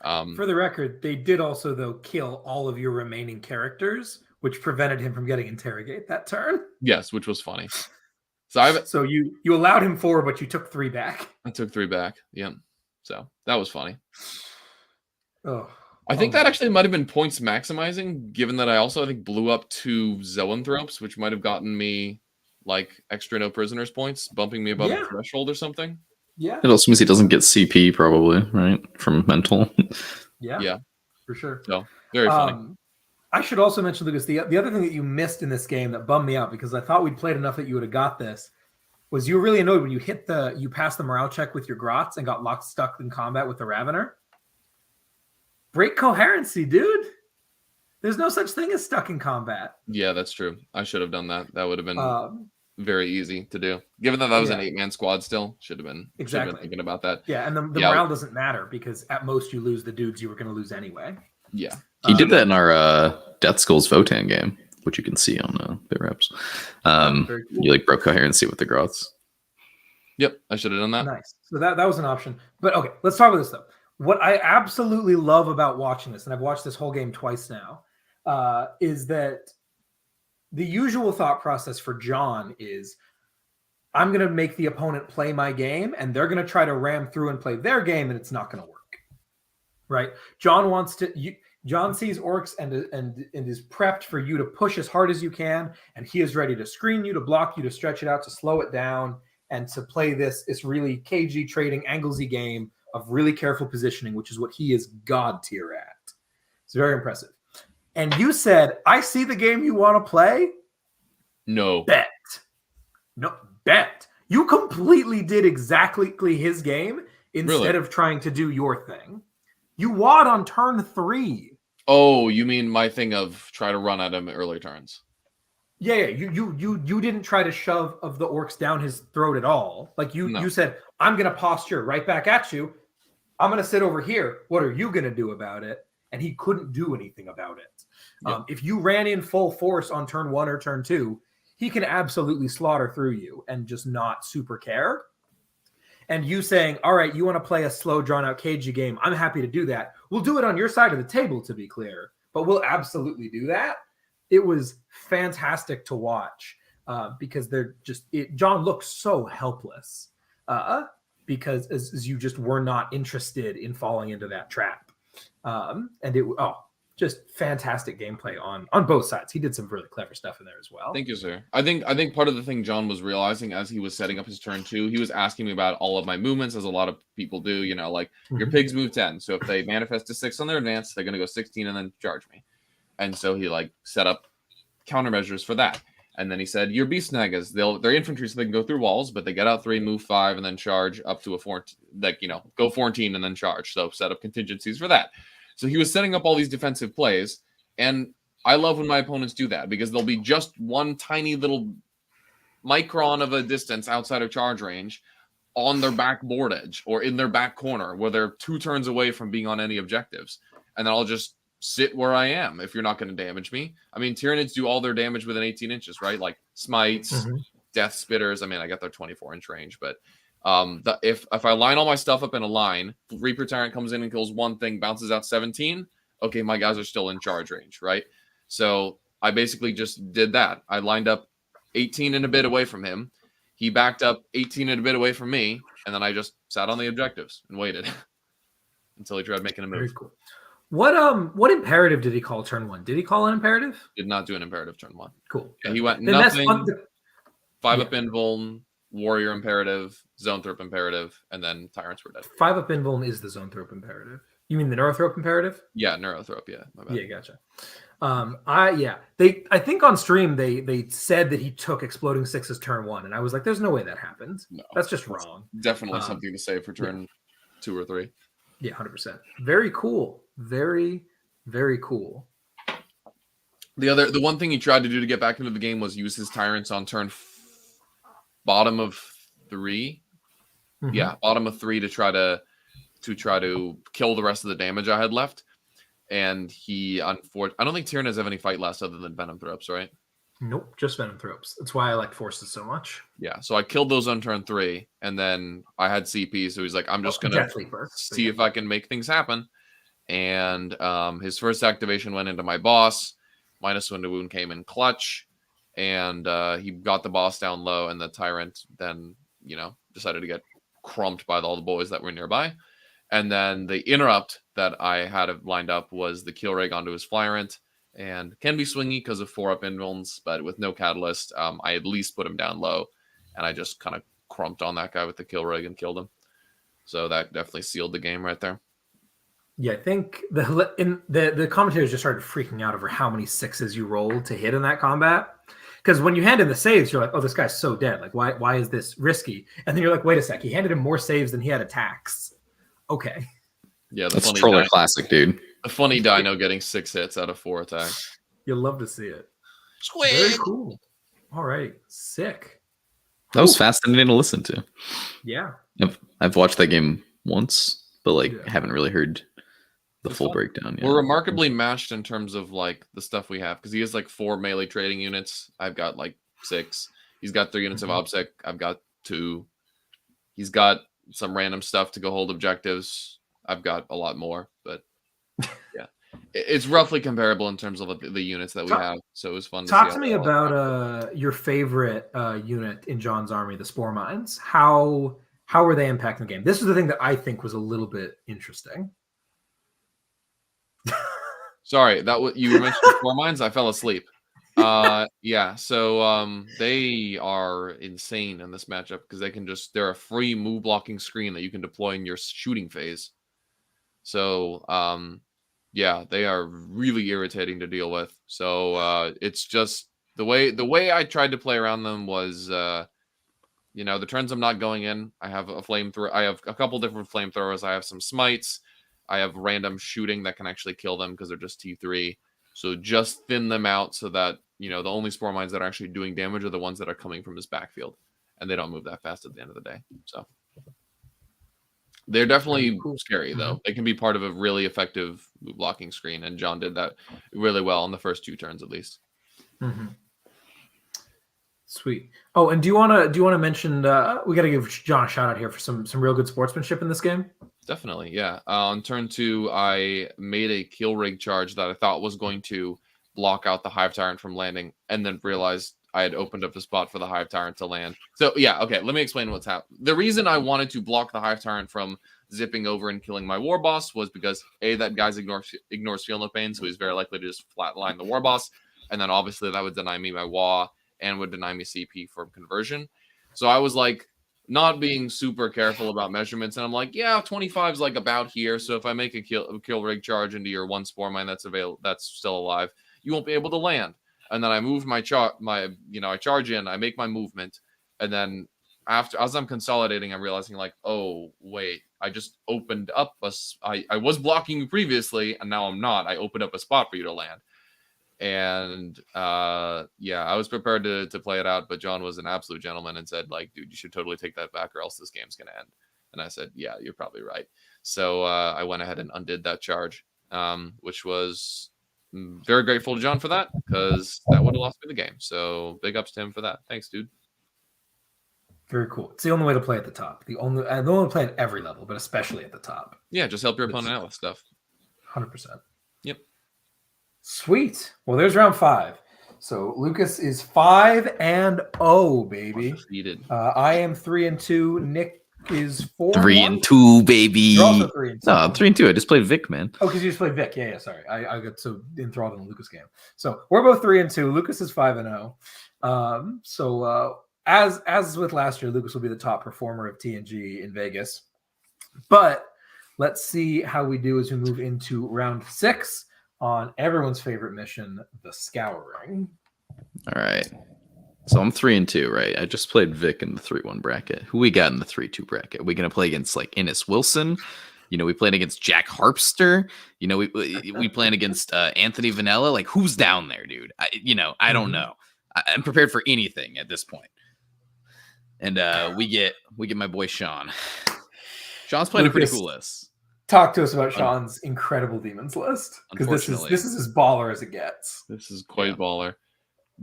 For the record, they did also, though, kill all of your remaining characters, which prevented him from getting interrogate that turn. Yes, which was funny. So you allowed him 4, but you took 3 back. I took 3 back. Yeah. So that was funny. Oh, I think that actually might have been points maximizing, given that I also, I think, blew up 2 Zoanthropes, which might have gotten me like extra no prisoners points, bumping me above the threshold or something. Yeah. It also means he doesn't get CP, probably, right? From mental. Yeah. For sure. So very funny. I should also mention, Lucas, the other thing that you missed in this game that bummed me out, because I thought we'd played enough that you would have got this, was you were really annoyed when you passed the morale check with your Grots and got locked stuck in combat with the Ravener. Break coherency, dude. There's no such thing as stuck in combat. Yeah, that's true. I should have done that. That would have been very easy to do. Given that was an 8-man squad still, should have been thinking about that. Yeah, and the morale doesn't matter because at most you lose the dudes you were going to lose anyway. Yeah. He did that in our Death Skulls Votan game, which you can see on BitReps. Cool. You like broke coherency with the Grots. Yep, I should have done that. Nice. So that was an option. But okay, let's talk about this though. What I absolutely love about watching this, and I've watched this whole game twice now, is that the usual thought process for John is, I'm going to make the opponent play my game, and they're going to try to ram through and play their game, and it's not going to work. Right? John wants to. John sees orcs and is prepped for you to push as hard as you can, and he is ready to screen you, to block you, to stretch it out, to slow it down, and to play this really cagey trading anglesy game of really careful positioning, which is what he is god tier at. It's very impressive. And you said, I see the game you want to play. No. Bet. You completely did exactly his game instead of trying to do your thing. You wad on turn 3. Oh, you mean my thing of try to run at him at early turns? Yeah. You didn't try to shove of the orcs down his throat at all. Like you said, I'm gonna posture right back at you. I'm gonna sit over here. What are you gonna do about it? And he couldn't do anything about it. Yep. If you ran in full force on turn 1 or turn 2, he can absolutely slaughter through you and just not super care. And you saying, all right, you want to play a slow, drawn-out, cagey game, I'm happy to do that. We'll do it on your side of the table, to be clear, but we'll absolutely do that. It was fantastic to watch because John looked so helpless because as you just were not interested in falling into that trap. just fantastic gameplay on both sides. He did some really clever stuff in there as well. Thank you, sir. I think part of the thing John was realizing as he was setting up his turn 2, he was asking me about all of my movements, as a lot of people do. You know, like your pigs move 10, so if they manifest to 6 on their advance, they're gonna go 16 and then charge me. And so he like set up countermeasures for that. And then he said, your beast nagas, they're infantry, so they can go through walls, but they get out 3, move 5, and then charge up to a 14, like, you know, go 14 and then charge. So set up contingencies for that. So he was setting up all these defensive plays, and I love when my opponents do that, because they'll be just one tiny little micron of a distance outside of charge range on their back board edge or in their back corner where they're 2 turns away from being on any objectives. And then I'll just sit where I am if you're not going to damage me. I mean, Tyranids do all their damage within 18 inches, right? Like smites, death spitters. I mean, I got their 24-inch range, but if I line all my stuff up in a line, Reaper Tyrant comes in and kills one thing, bounces out 17. Okay, my guys are still in charge range, right? So I basically just did that. I lined up 18 and a bit away from him. He backed up 18 and a bit away from me, and then I just sat on the objectives and waited until he tried making a move. Very cool. What imperative did he call turn 1? Did he call an imperative? Did not do an imperative turn 1. Cool. Yeah, he went then nothing. 5-up yeah. invuln, warrior imperative, Zoanthrope imperative, and then tyrants were dead. 5-up invuln is the Zoanthrope imperative. You mean the Neurothrope imperative? Yeah, Neurothrope. Yeah, my bad. Yeah, gotcha. I think on stream they said that he took Exploding Sixes turn 1, and I was like, "There's no way that happened. No, that's just wrong." Definitely something to say for turn 2 or 3. Yeah, 100%. Very cool. Very, very cool. The one thing he tried to do to get back into the game was use his tyrants on turn bottom of 3. Yeah, bottom of 3 to try to kill the rest of the damage I had left. And he, I don't think Tyranids have any fight last other than Venom Throps, right? Nope, just Venom Throps. That's why I like Forces so much. Yeah, so I killed those on turn 3, and then I had CP, so he's like, I'm just gonna see if I can make things happen. And his first activation went into my boss. -1 to wound came in clutch, and he got the boss down low, and the tyrant then, you know, decided to get crumped by all the boys that were nearby. And then the interrupt that I had lined up was the kill rig onto his Flyrant, and can be swingy because of 4-up invulns, but with no catalyst, I at least put him down low, and I just kind of crumped on that guy with the kill rig and killed him. So that definitely sealed the game right there. Yeah, I think the commentators just started freaking out over how many 6s you rolled to hit in that combat. Because when you hand in the saves, you're like, oh, this guy's so dead. Like, why is this risky? And then you're like, wait a sec, he handed him more saves than he had attacks. Okay. Yeah, that's Troller classic, dude. The funny dino getting 6 hits out of 4 attacks. You'll love to see it. Squid. Very cool. All right, sick. That was fascinating to listen to. Yeah. I've watched that game once, but haven't really heard the full breakdown yet. We're remarkably matched in terms of like the stuff we have, because he has like 4 melee trading units. I've got like 6. He's got 3 units of OBSEC. I've got 2. He's got some random stuff to go hold objectives. I've got a lot more, but yeah, it's roughly comparable in terms of the units that we have. So it was fun. Talk to me about your favorite unit in John's army, the Spore Mines. How were they impacting the game? This is the thing that I think was a little bit interesting. Sorry, you mentioned Spore Mines. I fell asleep. Yeah, so they are insane in this matchup because they're a free move blocking screen that you can deploy in your shooting phase. So yeah, they are really irritating to deal with. So it's just the way I tried to play around them was you know, the turns I'm not going in, I have a flamethrower. I have a couple different flamethrowers. I have some smites. I have random shooting that can actually kill them because they're just T3. So just thin them out so that, you know, the only Spore Mines that are actually doing damage are the ones that are coming from his backfield. And they don't move that fast at the end of the day. So they're definitely scary, though. They can be part of a really effective move blocking screen. And John did that really well on the first 2 turns, at least. Sweet. Oh, and do you want to mention? We got to give John a shout out here for some real good sportsmanship in this game. Definitely, yeah. On turn 2, I made a kill rig charge that I thought was going to block out the Hive Tyrant from landing, and then realized I had opened up the spot for the Hive Tyrant to land. So yeah, okay. Let me explain what's happened. The reason I wanted to block the Hive Tyrant from zipping over and killing my war boss was because A, that guy's ignores feel no pain, so he's very likely to just flatline the war boss. And then obviously that would deny me my WA and would deny me CP from conversion. So I was like not being super careful about measurements. And I'm like, yeah, 25 is like about here. So if I make a kill rig charge into your one spore mine that's still alive, you won't be able to land. And then I move I charge in, I make my movement. And then as I'm consolidating, I'm realizing like, oh, wait, I just opened up I was blocking you previously and now I'm not. I opened up a spot for you to land. And I was prepared to play it out, but John was an absolute gentleman and said like, dude, you should totally take that back or else this game's going to end. And I said, yeah, you're probably right. So I went ahead and undid that charge, which was very grateful to John for that because that would have lost me the game. So big ups to him for that. Thanks, dude. Very cool. It's the only way to play at the top. The only way to play at every level, but especially at the top. Yeah, just help your opponent out with stuff. 100%. Yep. Sweet. Well, there's round 5. So Lucas is 5-0, baby. Defeated. I am 3-2. Nick is 4-1. 3-2, baby. You're also 3-2. No, 3-2. I just played Vic, man. Oh, because you just played Vic. Yeah, sorry. I got so enthralled in the Lucas game. So we're both 3-2. Lucas is 5-0. As with last year, Lucas will be the top performer of TNG in Vegas. But let's see how we do as we move into round 6 on everyone's favorite mission, the Scouring. All right. So I'm 3-2, right? I just played Vic in the 3-1 bracket. Who we got in the 3-2 bracket? Are we gonna play against like Innes Wilson? We playing against Jack Harpster. We playing against Anthony Vanilla. Like, who's down there, dude? I don't know. I'm prepared for anything at this point. And we get my boy Sean. Sean's playing a pretty cool list. Talk to us about Sean's incredible demons list, because this is as baller as it gets. This is quite baller.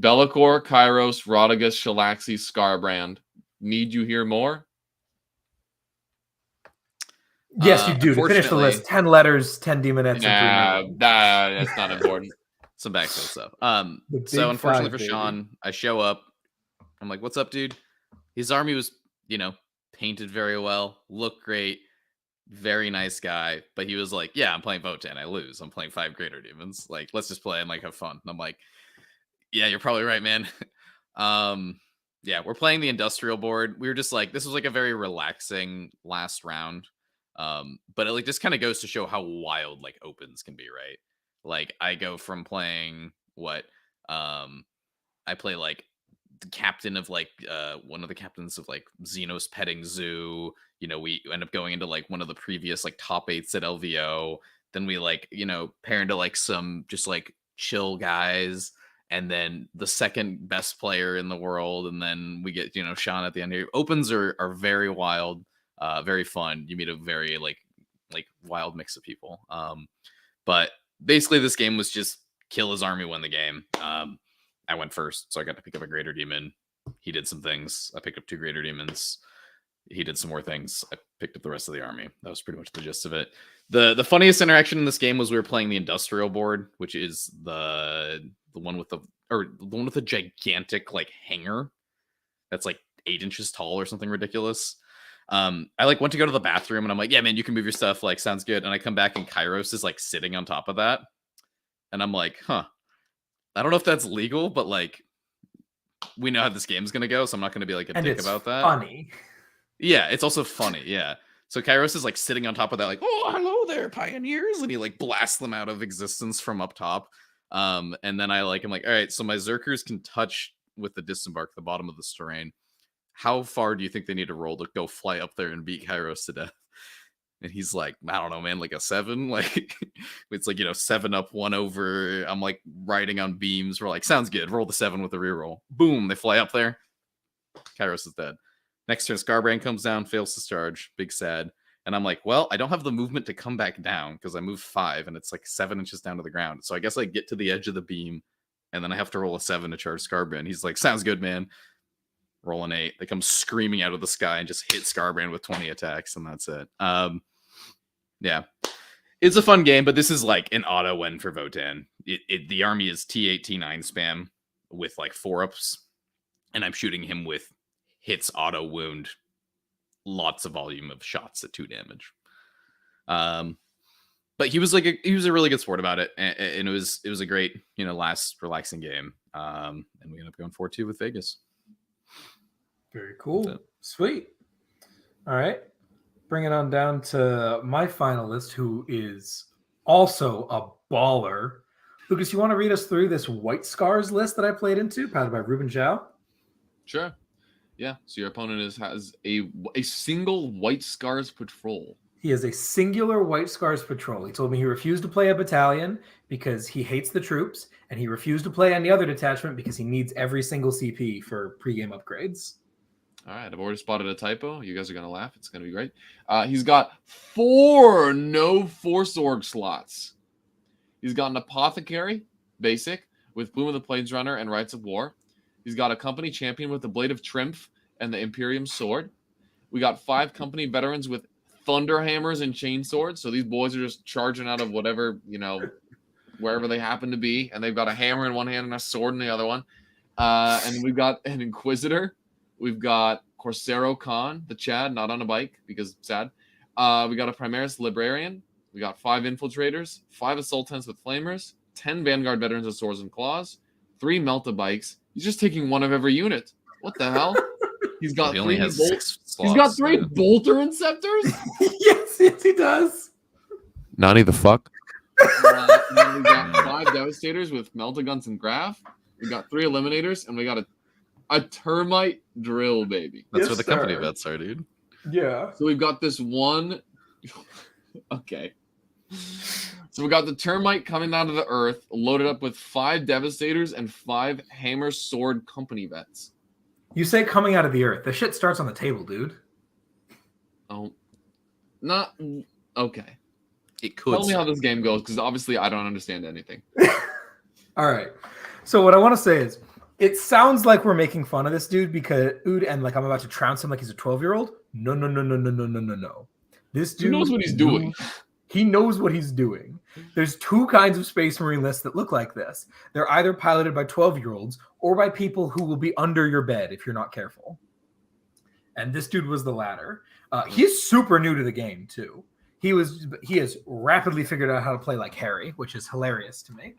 Bellicor, Kairos, Rodigus, Shalaxi, Scarbrand. Need you hear more? Yes, you do. To finish the list, 10 letters, 10 demonettes. That's not important. Some backfill stuff. So unfortunately for Sean, I show up. I'm like, "What's up, dude?" His army was, painted very well, looked great. Very nice guy, but he was like, yeah, I'm playing Votan. I lose. I'm playing 5 Greater Demons. Like, let's just play and like have fun. And I'm like, yeah, you're probably right, man. We're playing the industrial board. We were just like, this was like a very relaxing last round. But it like just kind of goes to show how wild like opens can be, right? Like I go from playing I play like the captain of like one of the captains of like Xenos Petting Zoo. We end up going into like one of the previous like top 8s at LVO. Then we like, pair into like some just like chill guys. And then the second best player in the world. And then we get, Sean at the end here. Opens are very wild, very fun. You meet a very like wild mix of people. But basically this game was just kill his army, win the game. I went first, so I got to pick up a Greater Demon. He did some things. I picked up 2 Greater Demons. He did some more things. I picked up the rest of the army. That was pretty much the gist of it. The funniest interaction in this game was we were playing the industrial board, which is the one with the gigantic like hanger that's like 8 inches tall or something ridiculous. I like went to go to the bathroom and I'm like, yeah, man, you can move your stuff. Like, sounds good. And I come back and Kairos is like sitting on top of that. And I'm like, huh. I don't know if that's legal, but like, we know how this game's gonna go, so I'm not gonna be like a dick about that. Funny. Yeah, it's also funny. Yeah. So Kairos is like sitting on top of that, like, oh, hello there, pioneers, and he like blasts them out of existence from up top. And then I'm like, all right, so my Zerkers can touch with the disembark the bottom of this terrain. How far do you think they need to roll to go fly up there and beat Kairos to death? And he's like, I don't know, man, like a 7. Like it's like, 7 up, 1 over. I'm like riding on beams. We're like, sounds good. Roll the 7 with a reroll. Boom, they fly up there. Kairos is dead. Next turn, Scarbrand comes down, fails to charge. Big sad. And I'm like, well, I don't have the movement to come back down because I moved 5 and it's like 7 inches down to the ground. So I guess I get to the edge of the beam and then I have to roll a 7 to charge Scarbrand. He's like, sounds good, man. Roll an 8. They come screaming out of the sky and just hit Scarbrand with 20 attacks, and that's it. Yeah. It's a fun game, but this is like an auto win for Votan. The army is T8, T9 spam with like 4-ups, and I'm shooting him with hits, auto wound, lots of volume of shots at 2 damage. But he was he was a really good sport about it, and it was a great last relaxing game. And we ended up going 4-2 with Vegas. Very cool, sweet. All right, bring it on down to my finalist, who is also a baller. Lucas, you want to read us through this White Scars list that I played into, powered by Ruben Zhao? Sure. Yeah. So your opponent has a single White Scars patrol. He has a singular White Scars patrol. He told me he refused to play a battalion because he hates the troops, and he refused to play any other detachment because he needs every single CP for pregame upgrades. All right, I've already spotted a typo. You guys are going to laugh. It's going to be great. He's got 4 no Force Org slots. He's got an Apothecary, basic, with Bloom of the Plains Runner and Rites of War. He's got a Company Champion with the Blade of Triumph and the Imperium Sword. We got 5 Company Veterans with Thunder Hammers and Chain Swords. So these boys are just charging out of whatever, wherever they happen to be. And they've got a hammer in one hand and a sword in the other one. And we've got an Inquisitor. We've got Corsaro Khan, the Chad, not on a bike because sad. We got a Primaris Librarian. We got 5 Infiltrators, 5 Assault Tents with Flamers, 10 Vanguard Veterans with Swords and Claws, 3 Melta Bikes. He's just taking 1 of every unit. What the hell? He's got he only 3 has 6 slots. He's got 3 Bolter Inceptors? yes, he does. Nani the fuck? And then we got 5 Devastators with Melta Guns and Graph. We got 3 Eliminators, and we got a Termite Drill, baby. That's where the company vets are, dude. Yeah. So we've got this one. Okay. So we got the Termite coming out of the earth, loaded up with 5 Devastators and 5 Hammer Sword Company vets. You say coming out of the earth. The shit starts on the table, dude. Oh. Not. Okay. It could. Tell me how this game goes, because obviously I don't understand anything. All right. So what I want to say is, it sounds like we're making fun of this dude and like I'm about to trounce him like he's a 12-year-old. No. This dude knows what he's doing. He knows what he's doing. There's 2 kinds of Space Marine lists that look like this. They're either piloted by 12-year-olds or by people who will be under your bed if you're not careful. And this dude was the latter. He's super new to the game too. He has rapidly figured out how to play like Harry, which is hilarious to me.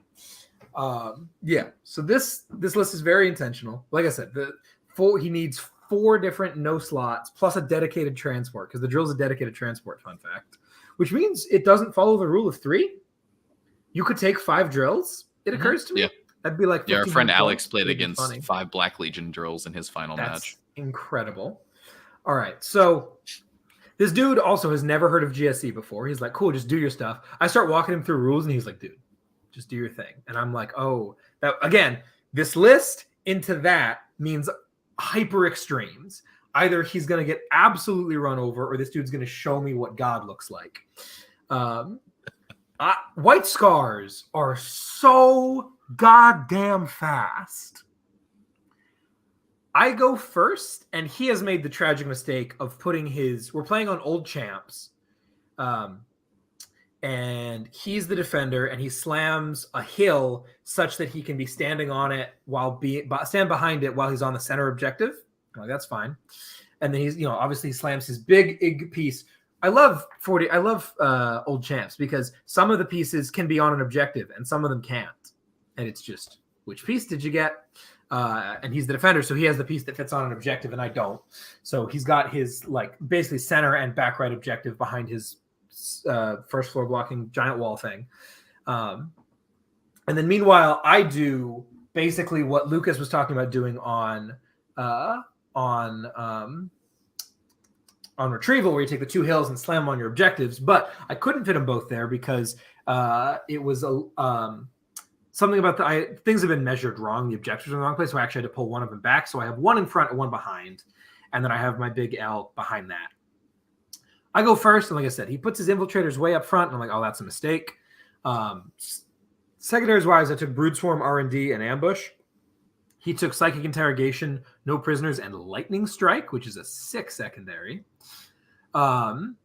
Yeah. So this list is very intentional. Like I said, he needs 4 different no slots plus a dedicated transport, because the drill's a dedicated transport, fun fact, which means it doesn't follow the rule of 3. You could take 5 drills. It occurs to me. Yeah. That'd be like, our friend Alex played It'd be against funny. 5 Black Legion drills in his final match. Incredible. All right. So this dude also has never heard of GSC before. He's like, cool, just do your stuff. I start walking him through rules and he's like, dude, just do your thing. And I'm like, oh, that again, this list into that means hyper extremes. Either he's going to get absolutely run over or this dude's going to show me what God looks like. White Scars are so goddamn fast. I go first, and he has made the tragic mistake of putting we're playing on old champs. And he's the defender, and he slams a hill such that he can be standing on it stand behind it while he's on the center objective. Like, that's fine. And then he's, obviously he slams his big piece. I love old champs because some of the pieces can be on an objective and some of them can't. And it's just, which piece did you get? And he's the defender, so he has the piece that fits on an objective, and I don't. So he's got his basically center and back right objective behind his first floor blocking giant wall thing. And then meanwhile, I do basically what Lucas was talking about doing on retrieval, where you take the 2 hills and slam on your objectives, but I couldn't fit them both there because it was something about things have been measured wrong. The objectives are in the wrong place, so I actually had to pull one of them back. So I have one in front and one behind, and then I have my big L behind that. I go first, and like I said, he puts his infiltrators way up front, and I'm like, oh, that's a mistake. Secondaries-wise, I took Broodswarm, R&D, and Ambush. He took Psychic Interrogation, No Prisoners, and Lightning Strike, which is a 6 secondary. And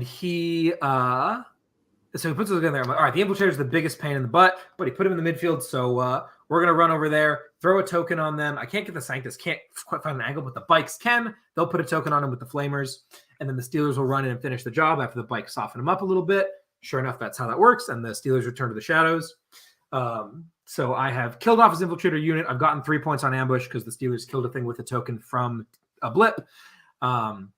he puts those in there. I'm like, all right, the Infiltrator is the biggest pain in the butt, but he put him in the midfield, so we're going to run over there, throw a token on them. I can't get the Sanctus, can't quite find an angle, but the bikes can. They'll put a token on him with the Flamers. and then the Steelers will run in and finish the job after the bikes soften them up a little bit. Sure enough, that's how that works, and the Steelers return to the shadows. So I have killed off his infiltrator unit. I've gotten 3 points on ambush because the Steelers killed a thing with a token from a blip. And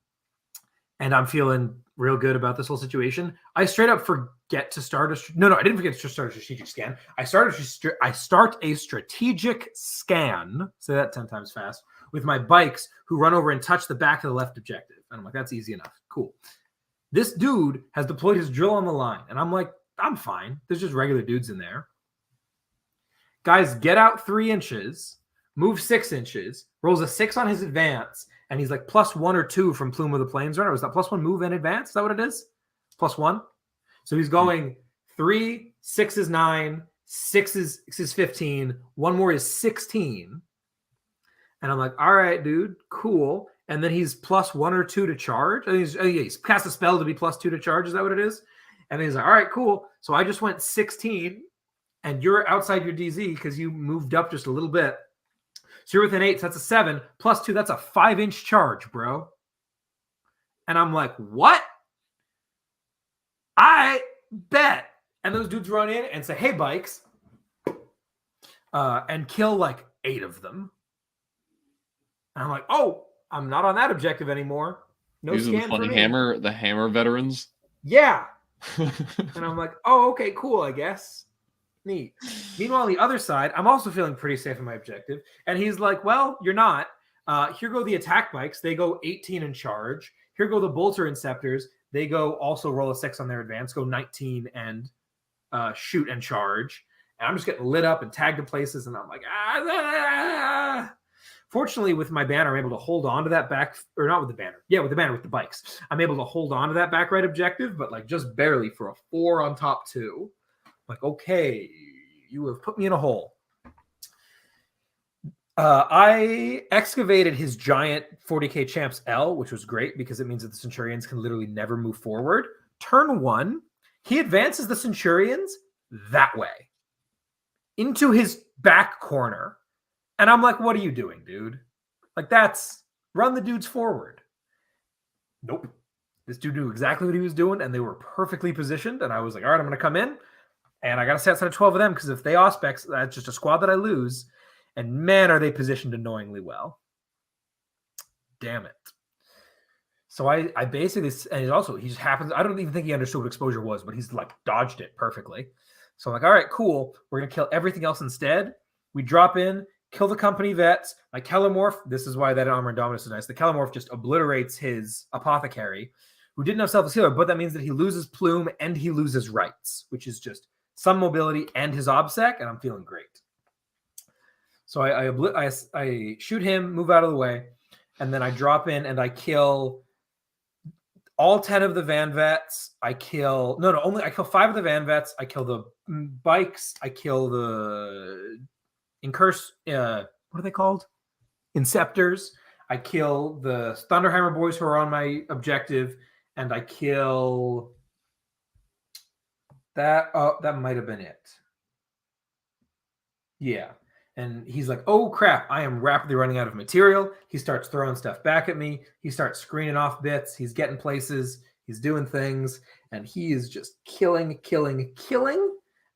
I'm feeling real good about this whole situation. I straight up forget to start I didn't forget to start a strategic scan. I start a strategic scan, say that 10 times fast, with my bikes who run over and touch the back of the left objective. And I'm like, that's easy enough. Cool. This dude has deployed his drill on the line. And I'm like, I'm fine. There's just regular dudes in there. Guys, get out 3 inches, move 6 inches, rolls a 6 on his advance, and he's like +1 or 2 from Plume of the Plains Runner. Was that +1 move in advance? Is that what it is? +1? So he's going 3, 6 is 9, 6 is 15, 1 more is 16. And I'm like, all right, dude, cool. And then he's +1 or 2 to charge. And he's cast a spell to be +2 to charge. Is that what it is? And then he's like, all right, cool. So I just went 16, and you're outside your DZ because you moved up just a little bit. So you're within 8, so that's a 7. +2, that's a 5-inch charge, bro. And I'm like, what? I bet. And those dudes run in and say, hey, bikes. And kill like 8 of them. And I'm like, oh, I'm not on that objective anymore. No These are the scan for funny me. hammer veterans. Yeah. And I'm like, oh, okay, cool, I guess. Neat. Meanwhile, on the other side, I'm also feeling pretty safe in my objective. And he's like, well, you're not. Here go the attack bikes. They go 18 in charge. Here go the bolter inceptors. They go also roll a 6 on their advance, go 19 and shoot and charge. And I'm just getting lit up and tagged to places. And I'm like, ah. Fortunately, with my banner, I'm able to hold on to that back, or not with the banner. Yeah, with the banner, with the bikes. I'm able to hold on to that back right objective, but like just barely for a 4 on top 2. Like, okay, you have put me in a hole. I excavated his giant 40k champs L, which was great because it means that the Centurions can literally never move forward. Turn 1, he advances the Centurions that way into his back corner. And I'm like, what are you doing, dude? Like, that's run the dudes forward. Nope. This dude knew exactly what he was doing, and they were perfectly positioned. And I was like, all right, I'm going to come in. And I got to set aside 12 of them because if they auspex, that's just a squad that I lose. And man, are they positioned annoyingly well. Damn it. So I basically, and he just happens, I don't even think he understood what exposure was, but he's like dodged it perfectly. So I'm like, all right, cool. We're going to kill everything else instead. We drop in, kill the company vets. My Kellamorph, this is why that Armor Indominus is nice. The Kellamorph just obliterates his apothecary, who didn't have Selfless Healer, but that means that he loses Plume and he loses Rights, which is just some mobility and his obsec, and I'm feeling great. So I shoot him, move out of the way, and then I drop in and I kill all 10 of the van vets. I kill 5 of the van vets. I kill the bikes. I kill the incurse. What are they called? Inceptors. I kill the Thunderhammer boys who are on my objective, and I kill. That might have been it. Yeah. And he's like, oh, crap, I am rapidly running out of material. He starts throwing stuff back at me. He starts screening off bits. He's getting places. He's doing things. And he is just killing.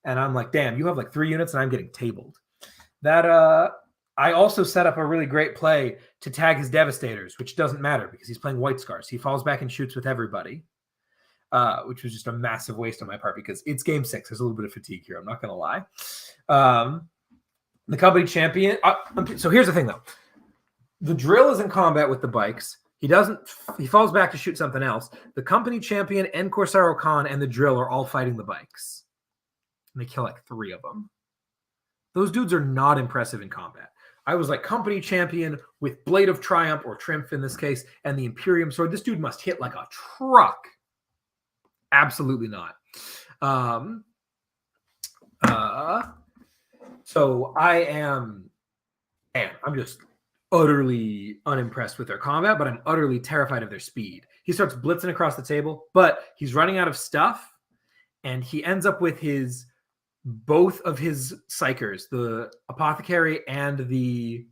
And I'm like, damn, you have like 3 units and I'm getting tabled. I also set up a really great play to tag his Devastators, which doesn't matter because he's playing White Scars. He falls back and shoots with everybody. Which was just a massive waste on my part because it's game 6. There's a little bit of fatigue here. I'm not going to lie. The company champion. So here's the thing, though. The drill is in combat with the bikes. He falls back to shoot something else. The company champion and Corsaro Khan and the drill are all fighting the bikes. And they kill like 3 of them. Those dudes are not impressive in combat. I was like company champion with Blade of Triumph or Triumph in this case and the Imperium Sword. This dude must hit like a truck. Absolutely not. So I'm just utterly unimpressed with their combat, but I'm utterly terrified of their speed. He starts blitzing across the table, but he's running out of stuff, and he ends up with both of his psychers, the apothecary and the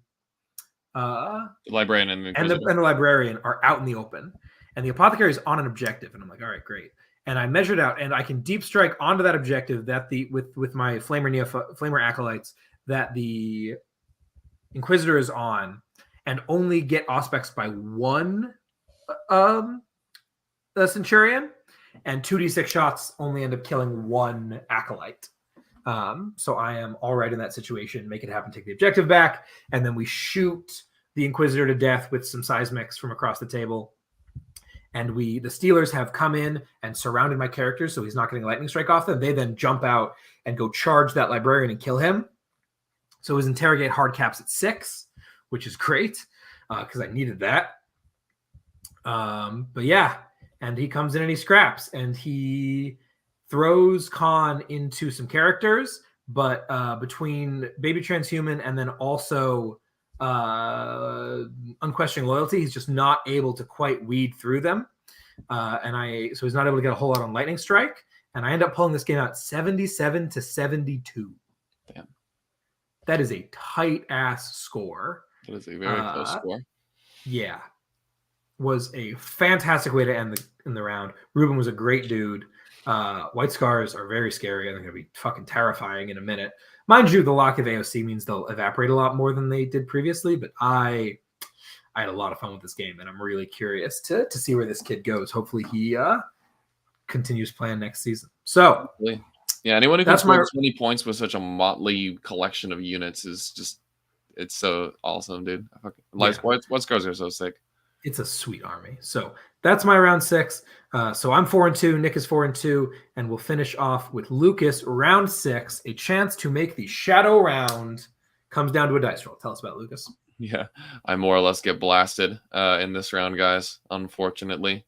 librarian and the librarian are out in the open. and the apothecary is on an objective, and I'm like, all right, great. And I measured out, and I can deep strike onto that objective that with my flamer acolytes that the Inquisitor is on, and only get aspects by one Centurion, and 2d6 shots only end up killing one acolyte. So I am all right in that situation. Make it happen. Take the objective back, and then we shoot the Inquisitor to death with some seismics from across the table. And the Steelers have come in and surrounded my characters, so he's not getting a lightning strike off them. They then jump out and go charge that librarian and kill him. So his interrogate hard caps at 6, which is great because I needed that. But yeah, and he comes in and he scraps, and he throws Khan into some characters, but between Baby Transhuman and then also Unquestioning Loyalty, he's just not able to quite weed through them. So he's not able to get a whole lot on Lightning Strike, and I end up pulling this game out 77-72. Damn. That is a tight ass score. That is a very close score. Yeah. Was a fantastic way to end the round. Ruben was a great dude. White Scars are very scary. I think they're going to be fucking terrifying in a minute. Mind you, the lock of AOC means they'll evaporate a lot more than they did previously, but I had a lot of fun with this game, and I'm really curious to see where this kid goes. Hopefully he continues playing next season. So, yeah, anyone who can score 20 points with such a motley collection of units is just, it's so awesome, dude. White Scars are so sick. It's a sweet army. So that's my round 6. So I'm 4-2. Nick is 4-2, and we'll finish off with Lucas round 6. A chance to make the shadow round comes down to a dice roll. Tell us about Lucas. Yeah, I more or less get blasted in this round, guys. Unfortunately,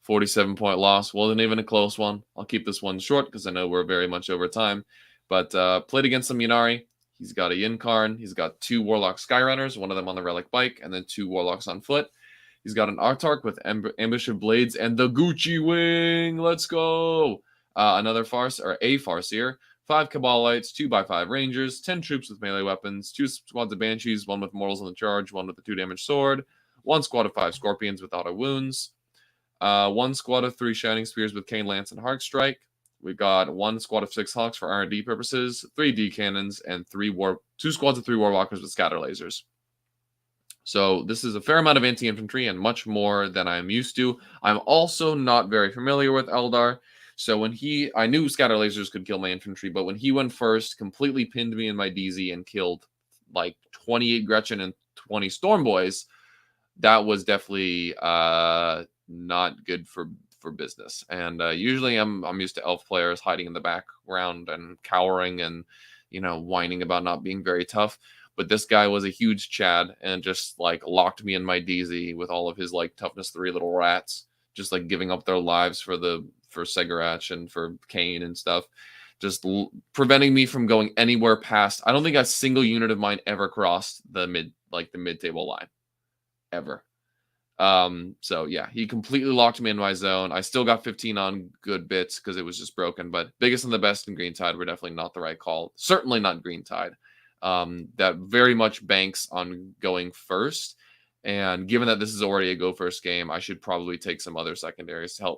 47-point loss. Wasn't even a close one. I'll keep this one short because I know we're very much over time. But played against some Ynnari. He's got a Yinkarn. He's got 2 Warlock Skyrunners, one of them on the Relic Bike, and then 2 Warlocks on foot. He's got an Artark with Ambush of Blades and the Gucci Wing. Let's go. Another Farseer, 5 Cabalites, 2x5 Rangers, 10 troops with melee weapons, 2 squads of Banshees, 1 with Mortals on the charge, 1 with a 2-damage sword, 1 squad of 5 Scorpions with auto wounds, 1 squad of 3 Shining Spears with Cane Lance and Heart Strike. We've got 1 squad of 6 Hawks for R&D purposes, 3 D cannons, and 2 squads of 3 Warwalkers with scatter lasers. So this is a fair amount of anti-infantry and much more than I'm used to. I'm also not very familiar with Eldar. So when I knew scatter lasers could kill my infantry, but when he went first, completely pinned me in my DZ and killed like 28 Gretchen and 20 Storm Boys, that was definitely not good for business. And usually I'm used to elf players hiding in the background and cowering and, whining about not being very tough. But this guy was a huge Chad and just like locked me in my DZ with all of his like toughness 3 little rats, just like giving up their lives for Segarach and for Kane and stuff, just preventing me from going anywhere past. I don't think a single unit of mine ever crossed the mid-table line, ever. So yeah, he completely locked me in my zone. I still got 15 on good bits because it was just broken. But biggest and the best in Green Tide were definitely not the right call. Certainly not Green Tide. That very much banks on going first. And given that this is already a go first game, I should probably take some other secondaries to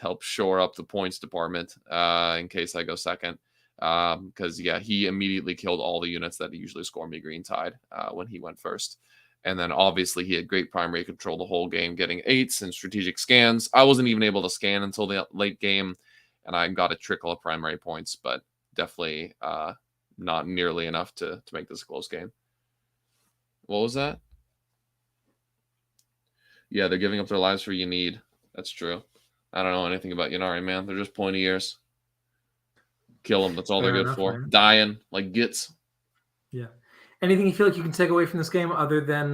help shore up the points department in case I go second. Because yeah, he immediately killed all the units that usually score me Green Tide when he went first. And then obviously he had great primary control the whole game, getting 8s and strategic scans. I wasn't even able to scan until the late game, and I got a trickle of primary points, but definitely not nearly enough to make this a close game. What was that? Yeah, they're giving up their lives for you need. That's true. I don't know anything about Ynnari, man. They're just pointy ears. Kill them. That's all they're good for. Man. Dying like gits. Yeah. Anything you feel like you can take away from this game other than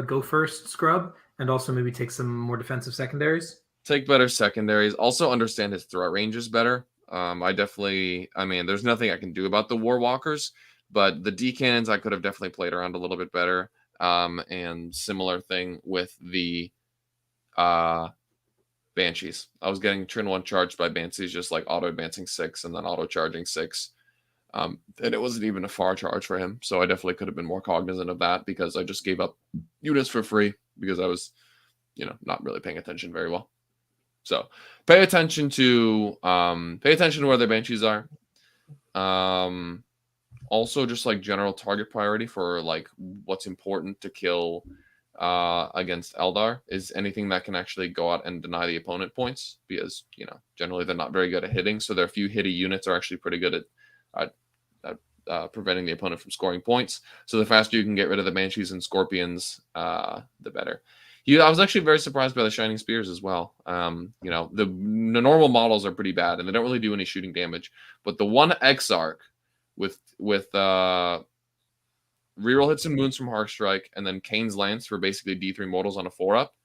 go first, scrub, and also maybe take some more defensive secondaries? Take better secondaries. Also understand his threat ranges better. There's nothing I can do about the Warwalkers, but the D cannons I could have definitely played around a little bit better. And similar thing with the Banshees. I was getting turn 1 charged by Banshees, just like auto advancing 6 and then auto charging 6. And it wasn't even a far charge for him. So I definitely could have been more cognizant of that because I just gave up units for free because I was not really paying attention very well. So pay attention to where their banshees are. Also just like general target priority for like what's important to kill against Eldar is anything that can actually go out and deny the opponent points, because generally they're not very good at hitting, so their few hitty units are actually pretty good at preventing the opponent from scoring points. So the faster you can get rid of the banshees and scorpions, the better. I was actually very surprised by the Shining Spears as well. The normal models are pretty bad, and they don't really do any shooting damage. But the one Exarch with reroll hits and wounds from Heartstrike, and then Kane's Lance for basically D3 mortals on a 4-up,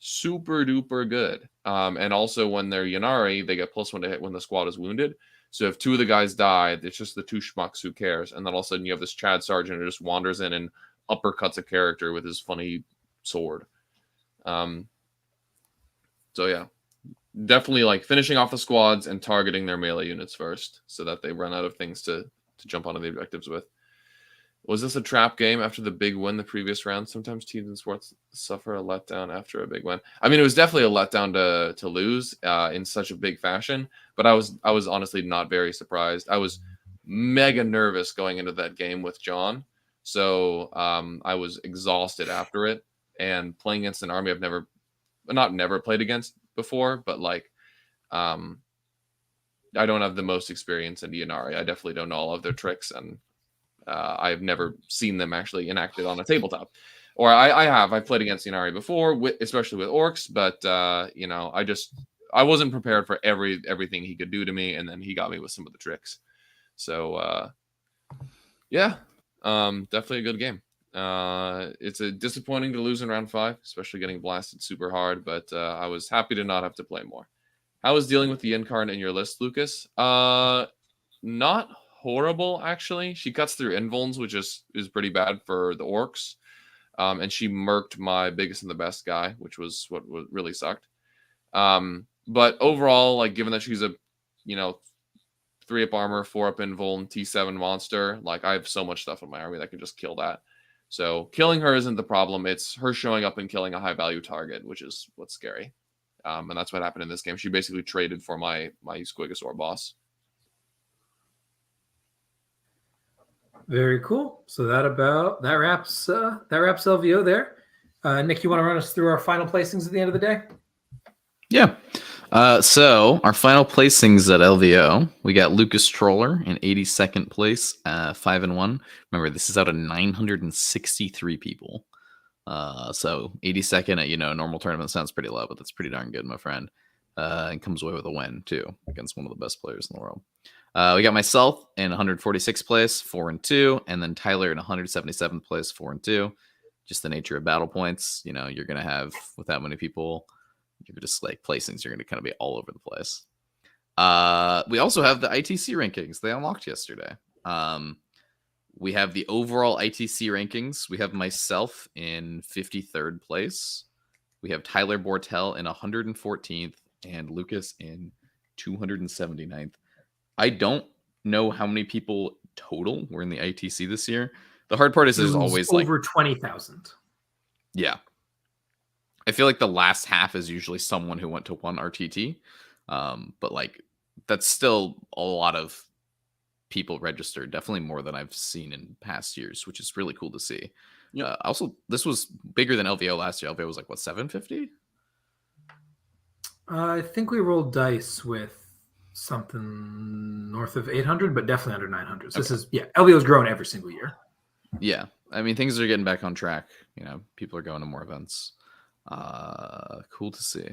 super duper good. And also when they're Ynnari, they get +1 to hit when the squad is wounded. So if 2 of the guys die, it's just the 2 schmucks, who cares? And then all of a sudden you have this Chad Sargent who just wanders in and uppercuts a character with his funny sword. So yeah, definitely like finishing off the squads and targeting their melee units first so that they run out of things to jump onto the objectives with. Was this a trap game after the big win the previous round? Sometimes teams in sports suffer a letdown after a big win. I mean, it was definitely a letdown to lose in such a big fashion, but I was honestly not very surprised. I was mega nervous going into that game with John, so I was exhausted after it. And playing against an army I've never played against before, but like, I don't have the most experience in Ynnari. I definitely don't know all of their tricks, and I've never seen them actually enacted on a tabletop. Or I've played against Ynnari before, especially with orcs, but I wasn't prepared for everything he could do to me, and then he got me with some of the tricks. So yeah, definitely a good game. It's disappointing to lose in round 5, especially getting blasted super hard, but I was happy to not have to play more. How was dealing with the incarnate in your list, Lucas? Not horrible, actually. She cuts through invulns, which is pretty bad for the orcs. And she murked my biggest and the best guy, which was what really sucked. But overall, like, given that she's a 3-up armor, 4-up invuln, T7 monster, like, I have so much stuff in my army that can just kill that. So killing her isn't the problem. It's her showing up and killing a high-value target, which is what's scary. And that's what happened in this game. She basically traded for my Squigosaur boss. Very cool. So that wraps LVO there. Nick, you want to run us through our final placings at the end of the day? Yeah. So our final placings at LVO, we got Lucas Troller in 82nd place, 5-1. Remember, this is out of 963 people. So 82nd at normal tournament sounds pretty low, but that's pretty darn good, my friend. And comes away with a win too against one of the best players in the world. We got myself in 146th place, 4-2, and then Tyler in 177th place, 4-2. Just the nature of battle points. You're gonna have, with that many people, you're just like placings, you're gonna kind of be all over the place. We also have the ITC rankings. They unlocked yesterday. We have the overall ITC rankings. We have myself in 53rd place. We have Tyler Bortel in 114th and Lucas in 279th. I don't know how many people total were in the ITC this year. The hard part is there's always over 20,000. Yeah. I feel like the last half is usually someone who went to one RTT. But like, that's still a lot of people registered, definitely more than I've seen in past years, which is really cool to see. Yeah. Also, this was bigger than LVO last year. LVO was like, what, 750? I think we rolled dice with something north of 800, but definitely under 900. So this is, LVO's grown every single year. Yeah. I mean, things are getting back on track. People are going to more events. Cool to see.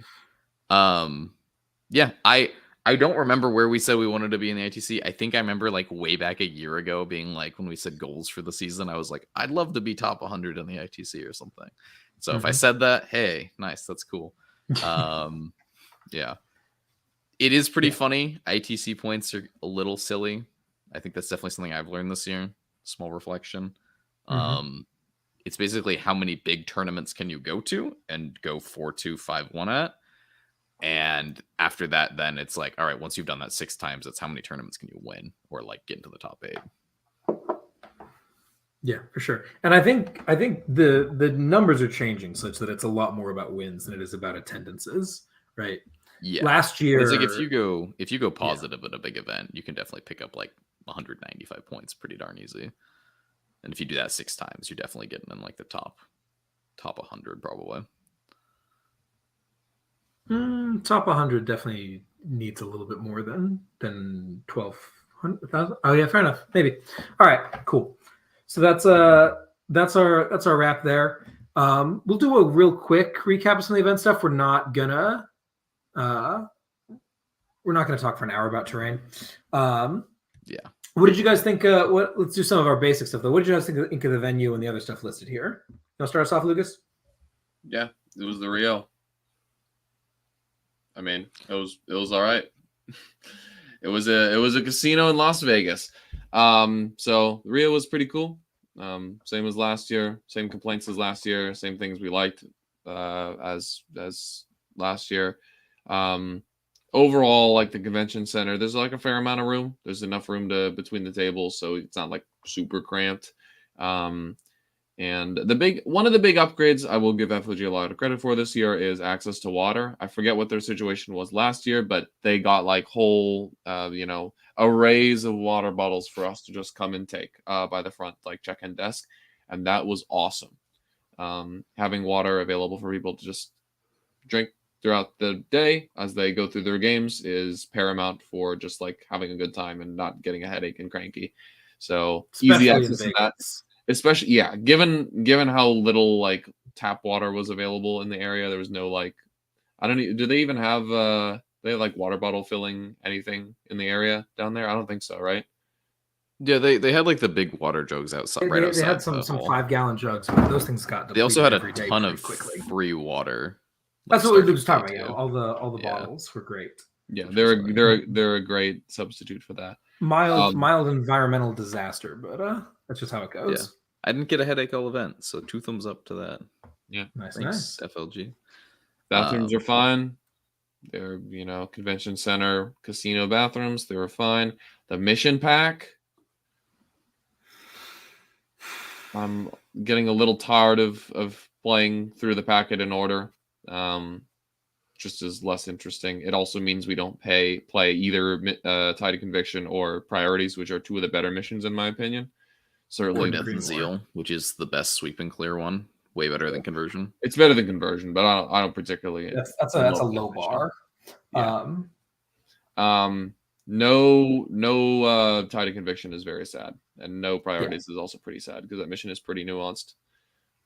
Yeah, I don't remember where we said we wanted to be in the ITC. I think I remember like way back a year ago being like, when we said goals for the season, I was like, I'd love to be top 100 in the ITC or something. So if I said that, hey, nice, that's cool. Yeah, it is pretty funny. ITC points are a little silly. I think that's definitely something I've learned this year. Small reflection. It's basically how many big tournaments can you go to and go 4-2, 5-1 at. And after that, then it's like, all right, once you've done that 6 times, that's how many tournaments can you win or like get into the top 8. Yeah, for sure. And I think the numbers are changing such that it's a lot more about wins than it is about attendances, right? Yeah. Last But year, it's like if you go positive at a big event, you can definitely pick up like 195 points pretty darn easy. And if you do that 6 times, you're definitely getting in like the top 100 probably. Top 100 definitely needs a little bit more than 1,200,000. Oh yeah, fair enough. Maybe. All right, cool. So that's our wrap there. We'll do a real quick recap of some of the event stuff. We're not gonna talk for an hour about terrain. Yeah. What did you guys think? Let's do some of our basic stuff though. What did you guys think of the venue and the other stuff listed here? You want to start us off, Lucas? Yeah, it was the Rio. I mean, it was all right. It was a casino in Las Vegas. So Rio was pretty cool. Same as last year, same complaints as last year, same things we liked as last year. Overall, like the convention center, there's like a fair amount of room. There's enough room between the tables, so it's not like super cramped. And one of the big upgrades I will give FOG a lot of credit for this year is access to water. I forget what their situation was last year, but they got like whole, arrays of water bottles for us to just come and take by the front, like check-in desk. And that was awesome. Having water available for people to just drink throughout the day as they go through their games is paramount for just like having a good time and not getting a headache and cranky. So Especially easy access to that. Especially, yeah, given how little like tap water was available in the area, there was no like, do they even have they have like water bottle filling anything in the area down there? I don't think so, right? Yeah, they had like the big water jugs outside. They had some 5-gallon jugs, but those things got depleted. They also had a every day ton of quickly. free water. That's like, what we were just talking about. too. All the bottles were great. Yeah, they're a great substitute for that. Mild environmental disaster, but that's just how it goes. Yeah. I didn't get a headache all event, so 2 thumbs up to that. Yeah, nice. FLG. Bathrooms are fine. They're convention center, casino bathrooms. They were fine. The mission pack. I'm getting a little tired of playing through the packet in order. Just is less interesting. It also means we don't play either Tide of Conviction or Priorities, which are 2 of the better missions in my opinion. Certainly, or Death and Zeal, which is the best sweep and clear one. Way better than Conversion. It's better than Conversion, but I don't particularly. That's a low bar. Yeah. No Tide of Conviction is very sad, and no Priorities is also pretty sad because that mission is pretty nuanced.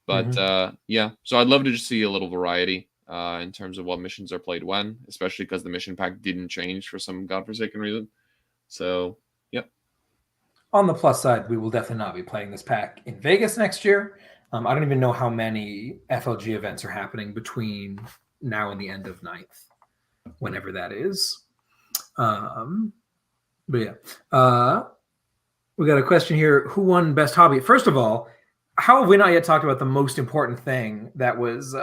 But yeah, so I'd love to just see a little variety in terms of what missions are played when, especially because the mission pack didn't change for some godforsaken reason. So yep. On the plus side, we will definitely not be playing this pack in Vegas next year. I don't even know how many FLG events are happening between now and the end of 9th, whenever that is. But yeah, we got a question here. Who won best hobby? First of all, how have we not yet talked about the most important thing that was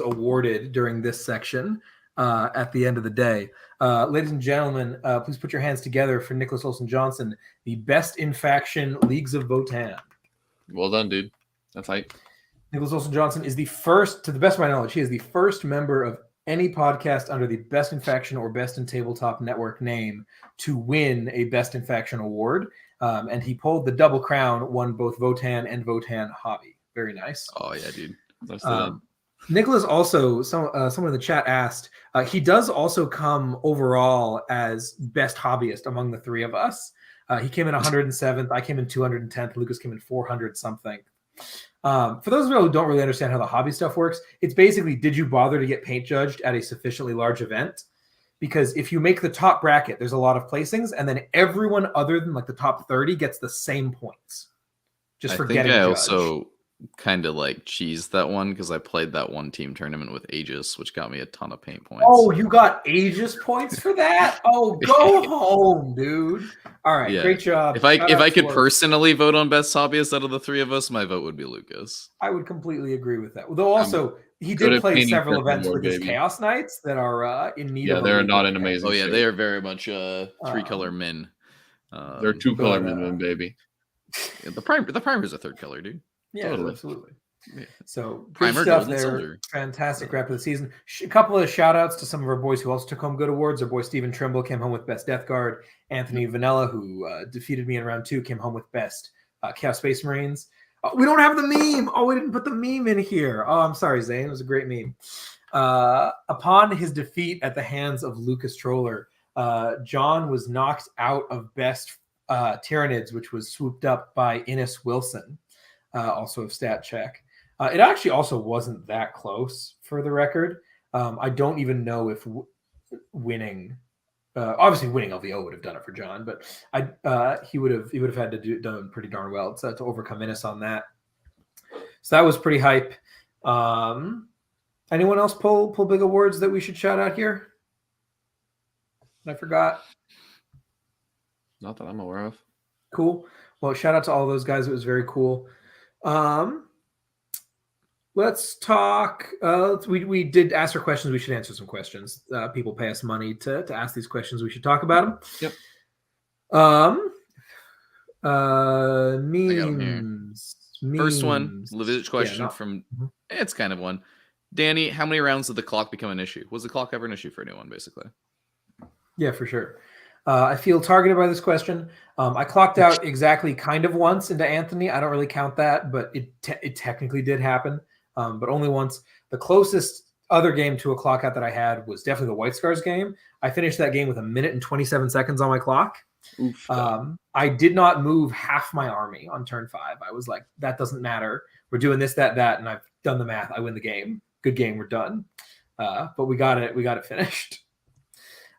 awarded during this section at the end of the day? Ladies and gentlemen, please put your hands together for Nicholas Olsen Johnson, the best in faction Leagues of Votan. Well done, dude. That's hype. Nicholas Olsen Johnson is the first, to the best of my knowledge, he is the first member of any podcast under the Best in Faction or Best in Tabletop Network name to win a Best in Faction award. And he pulled the double crown, won both Votan and Votan Hobby. Very nice. Oh, yeah, dude. Nicholas also, someone in the chat asked, he does also come overall as best hobbyist among the 3 of us. He came in 107th. I came in 210th. Lucas came in 400 something. For those of you who don't really understand how the hobby stuff works, it's basically, did you bother to get paint judged at a sufficiently large event? Because if you make the top bracket, there's a lot of placings, and then everyone other than like the top 30 gets the same points. Just for getting judged. Also kind of like cheesed that one because I played that one team tournament with Aegis, which got me a ton of paint points. Oh, you got Aegis points for that? Oh, go home, dude. All right, yeah. Great job. If I could personally vote on best hobbyist out of the 3 of us, my vote would be Lucas. I would completely agree with that. Though also, he did play several events with his Chaos Knights that are in need of. Yeah, they're not an amazing. Oh yeah, they are very much 3-color min. They're 2-color min, baby. The primer's a third color, dude. Yeah, Totally. absolutely. Yeah. So good Primer, stuff gold, and there. silver. Fantastic wrap of the season. A couple of shout outs to some of our boys who also took home good awards. Our boy Stephen Trimble came home with Best Death Guard. Anthony Vanella, who defeated me in round 2, came home with Best Chaos Space Marines. We don't have the meme. Oh, we didn't put the meme in here. Oh, I'm sorry, Zane. It was a great meme. Upon his defeat at the hands of Lucas Troller, John was knocked out of Best Tyranids, which was swooped up by Innes Wilson, also of Stat Check. It actually also wasn't that close, for the record. I don't even know if winning, obviously winning LVO would have done it for John, but he would have had to done pretty darn well to overcome Innes on that. So that was pretty hype. Anyone else pull big awards that we should shout out here? I forgot. Not that I'm aware of. Cool. Well, shout out to all those guys. It was very cool. Let's talk. We did ask for questions. We should answer some questions. People pay us money to ask these questions. We should talk about them. Yep. Memes. First one, Levitch question Yeah, from. It's kind of one. Danny, how many rounds did the clock become an issue? Was the clock ever an issue for anyone, basically? Yeah, for sure. I feel targeted by this question. I clocked out exactly kind of once into Anthony. I don't really count that, but it technically did happen, but only once. The closest other game to a clock out that I had was definitely the White Scars game. I finished that game with 1 minute and 27 seconds on my clock. Oof, I did not move half my army on turn 5. I was like, that doesn't matter. We're doing this, that, and I've done the math. I win the game. Good game. We're done. But we got it finished.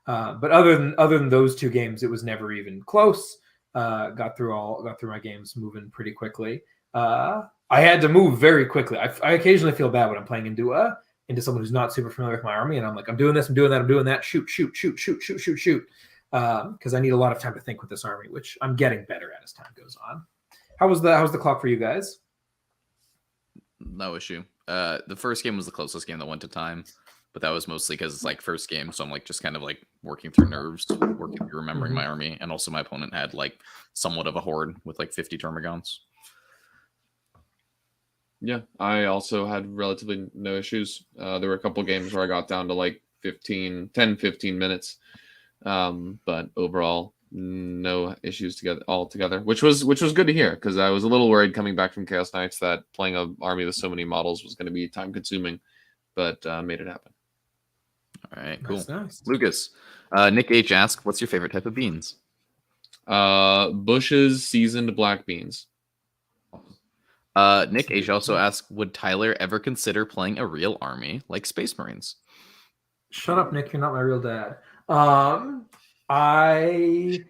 But other than those 2 games, it was never even close. Got through my games moving pretty quickly. I had to move very quickly. I occasionally feel bad when I'm playing into someone who's not super familiar with my army, and I'm like, I'm doing this, I'm doing that, I'm doing that. Shoot. Because I need a lot of time to think with this army, which I'm getting better at as time goes on. How's the clock for you guys? No issue. The first game was the closest game that went to time, but that was mostly because it's like first game, so I'm like just kind of like working through nerves, working through remembering my army, and also my opponent had like somewhat of a horde with like 50 termagants. Yeah, I also had relatively no issues. There were a couple games where I got down to like 10, 15 minutes, but overall no issues altogether, which was good to hear, because I was a little worried coming back from Chaos Knights that playing an army with so many models was going to be time consuming, but made it happen. All right, cool. Nice. Lucas, Nick H asked, what's your favorite type of beans? Bush's seasoned black beans. Nick H also asked, would Tyler ever consider playing a real army like Space Marines? Shut up, Nick. You're not my real dad. I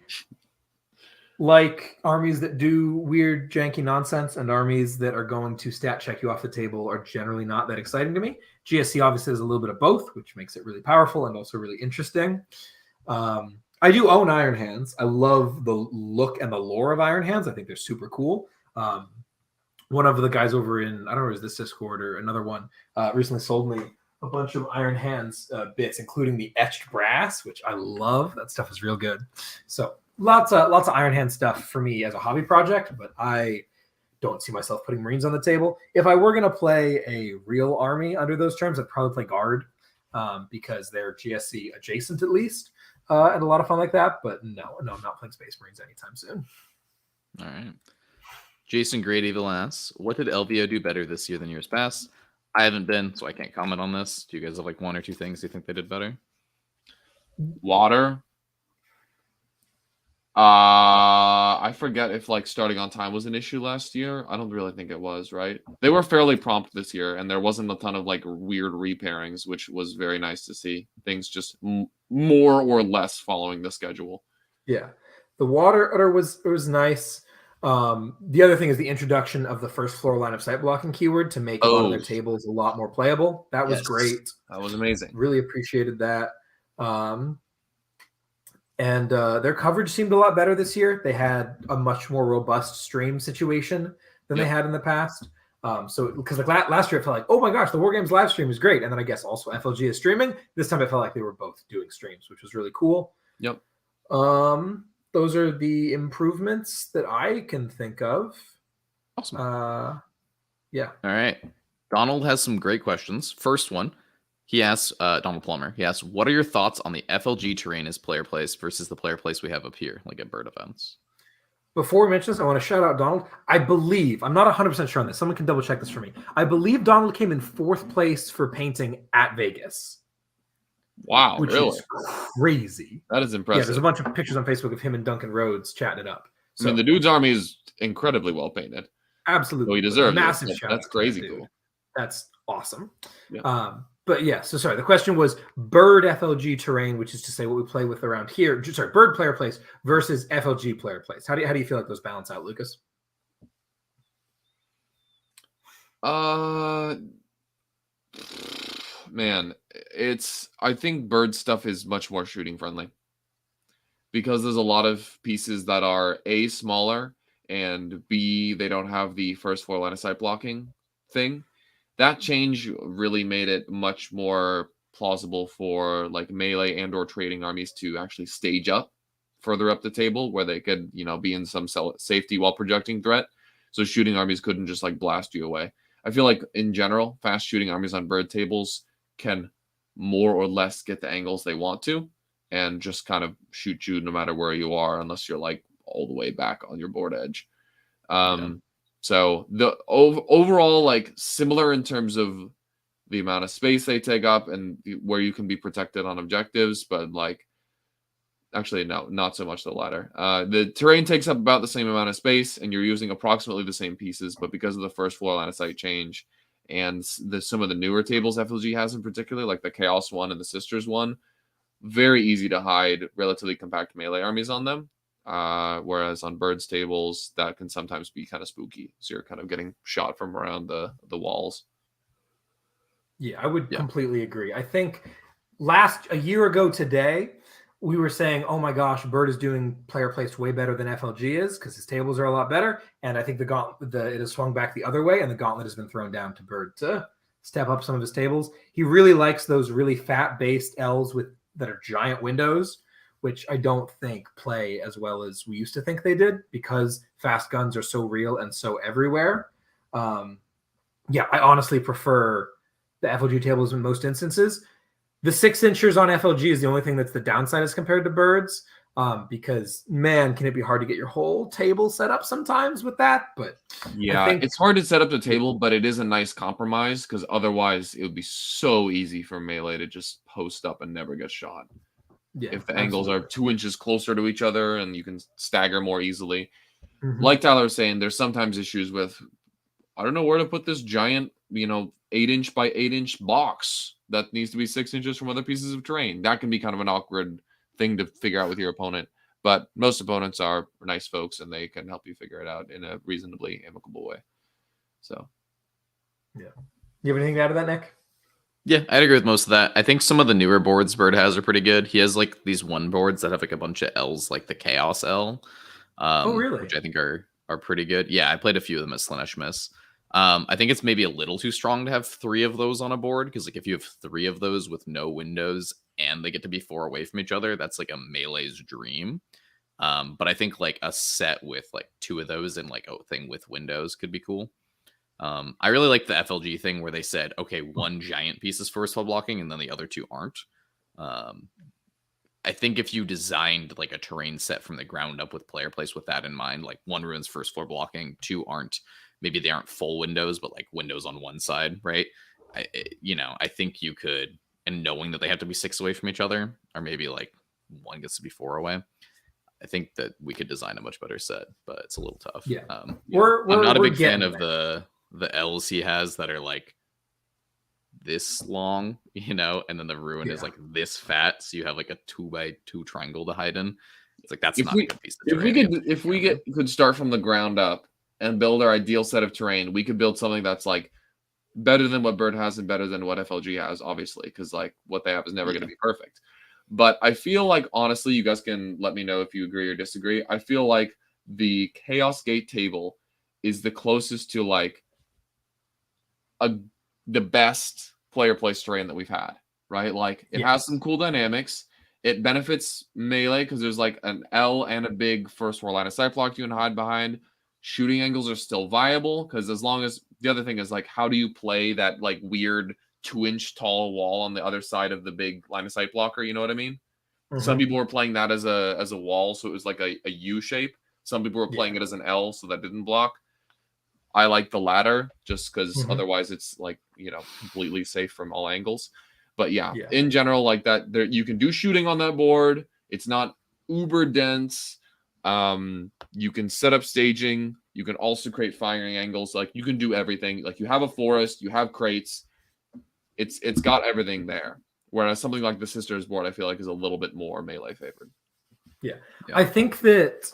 like armies that do weird, janky nonsense, and armies that are going to stat check you off the table are generally not that exciting to me. GSC obviously has a little bit of both, which makes it really powerful and also really interesting. I do own Iron Hands. I love the look and the lore of Iron Hands. I think they're super cool. One of the guys over in, I don't know, is this Discord or another one, recently sold me a bunch of Iron Hands bits, including the etched brass, which I love. That stuff is real good. So lots of Iron Hand stuff for me as a hobby project, but I don't see myself putting Marines on the table. If I were going to play a real army under those terms, I'd probably play Guard, because they're GSC adjacent at least, and a lot of fun like that. But no, I'm not playing Space Marines anytime soon. All right. Jason Great Evil asks, what did LVO do better this year than years past? I haven't been, so I can't comment on this. Do you guys have like 1 or 2 things you think they did better? Water. I forget if like starting on time was an issue last year. I don't really think it was, right? They were fairly prompt this year, and there wasn't a ton of like weird repairings, which was very nice to see. Things just more or less following the schedule. Yeah, the water was nice. The other thing is the introduction of the first floor line of sight blocking keyword to make a lot of their tables a lot more playable. That was great. That was amazing. Really appreciated that. And their coverage seemed a lot better this year. They had a much more robust stream situation than they had in the past. So because like last year, I felt like, oh my gosh, the War Games live stream is great. And then I guess also FLG is streaming. This time I felt like they were both doing streams, which was really cool. Yep. The those are the improvements that I can think of. Awesome. Yeah. All right. Donald has some great questions. First one, he asks, Donald Plummer, he asks, what are your thoughts on the FLG terrain as player place versus the player place we have up here, like at bird events? Before we mention this, I want to shout out Donald. I believe, I'm not 100% sure on this. Someone can double check this for me. I believe Donald came in 4th place for painting at Vegas. Wow, which really? is crazy. That is impressive. Yeah, there's a bunch of pictures on Facebook of him and Duncan Rhodes chatting it up. So, I mean, the dude's army is incredibly well painted. Absolutely. So he deserves massive it. shout That's out crazy to that cool. That's awesome. Yeah. But yeah, so sorry. The question was bird FLG terrain, which is to say what we play with around here. Sorry, bird player place versus FLG player place. How do you feel like those balance out, Lucas? Man, I think bird stuff is much more shooting friendly because there's a lot of pieces that are A, smaller, and B, they don't have the first 4 line of sight blocking thing. That change really made it much more plausible for like melee and or trading armies to actually stage up further up the table where they could, be in some safety while projecting threat. So shooting armies couldn't just like blast you away. I feel like in general, fast shooting armies on bird tables can more or less get the angles they want to and just kind of shoot you no matter where you are, unless you're like all the way back on your board edge. So the overall, like similar in terms of the amount of space they take up and where you can be protected on objectives, but like actually, no, not so much the latter. The terrain takes up about the same amount of space and you're using approximately the same pieces, but because of the first 4 line of sight change and some of the newer tables FLG has in particular, like the Chaos one and the Sisters one, very easy to hide relatively compact melee armies on them. Whereas on birds tables, that can sometimes be kind of spooky. So you're kind of getting shot from around the walls. Yeah, I would completely agree. I think a year ago today, we were saying, oh my gosh, Bird is doing player place way better than FLG is because his tables are a lot better. And I think it has swung back the other way and the gauntlet has been thrown down to Bird to step up some of his tables. He really likes those really fat based L's that are giant windows, which I don't think play as well as we used to think they did because fast guns are so real and so everywhere. I honestly prefer the FLG tables in most instances. The 6 inchers on FLG is the only thing that's the downside as compared to birds, because man, can it be hard to get your whole table set up sometimes with that? But yeah, it's hard to set up the table, but it is a nice compromise because otherwise it would be so easy for melee to just post up and never get shot. Yeah, if the angles are 2 inches closer to each other and you can stagger more easily. Mm-hmm. Like Tyler was saying, there's sometimes issues with, I don't know where to put this giant, 8-inch by 8-inch box that needs to be 6 inches from other pieces of terrain. That can be kind of an awkward thing to figure out with your opponent. But most opponents are nice folks and they can help you figure it out in a reasonably amicable way. So, yeah. You have anything to add to that, Nick? Yeah, I'd agree with most of that. I think some of the newer boards Bird has are pretty good. He has like these one boards that have like a bunch of L's, like the Chaos L. Oh, really? Which I think are pretty good. Yeah, I played a few of them at Slaanesh Miss. I think it's maybe a little too strong to have 3 of those on a board because like if you have 3 of those with no windows and they get to be 4 away from each other, that's like a melee's dream. But I think like a set with like 2 of those and like a thing with windows could be cool. I really like the FLG thing where they said, okay, 1 giant piece is first floor blocking and then the other 2 aren't. I think if you designed like a terrain set from the ground up with player place with that in mind, like 1 ruins first floor blocking, 2 aren't. Maybe they aren't full windows, but like windows on one side, right? I think you could, and knowing that they have to be 6 away from each other, or maybe like 1 gets to be 4 away. I think that we could design a much better set, but it's a little tough. Yeah, I'm not a big fan of the L's he has that are like this long, and then the ruin is like this fat, so you have like a 2x2 triangle to hide in. It's like that's not a good piece of terrain. If we could start from the ground up and build our ideal set of terrain, we could build something that's like better than what Bird has and better than what FLG has, obviously, because like what they have is never going to be perfect. But I feel like, honestly, you guys can let me know if you agree or disagree. I feel like the Chaos Gate table is the closest to like the best player place terrain that we've had, right? Like it has some cool dynamics. it benefits melee because there's like an L and a big first floor line of sight block you can hide behind. Shooting angles are still viable because as long as the other thing is like, how do you play that like weird 2-inch tall wall on the other side of the big line of sight blocker? You know what I mean? Some people were playing that as a wall, so it was like a U shape. Some people were playing it as an L, so that didn't block. I like the latter just because otherwise it's like, you know, completely safe from all angles. But yeah, in general, like that, there you can do shooting on that board. It's not uber dense. You can set up staging. You can also create firing angles. Like you can do everything. Like you have a forest, you have crates. It's got everything there. Whereas something like the Sisters board, I feel like is a little bit more melee favored. Yeah. I think that,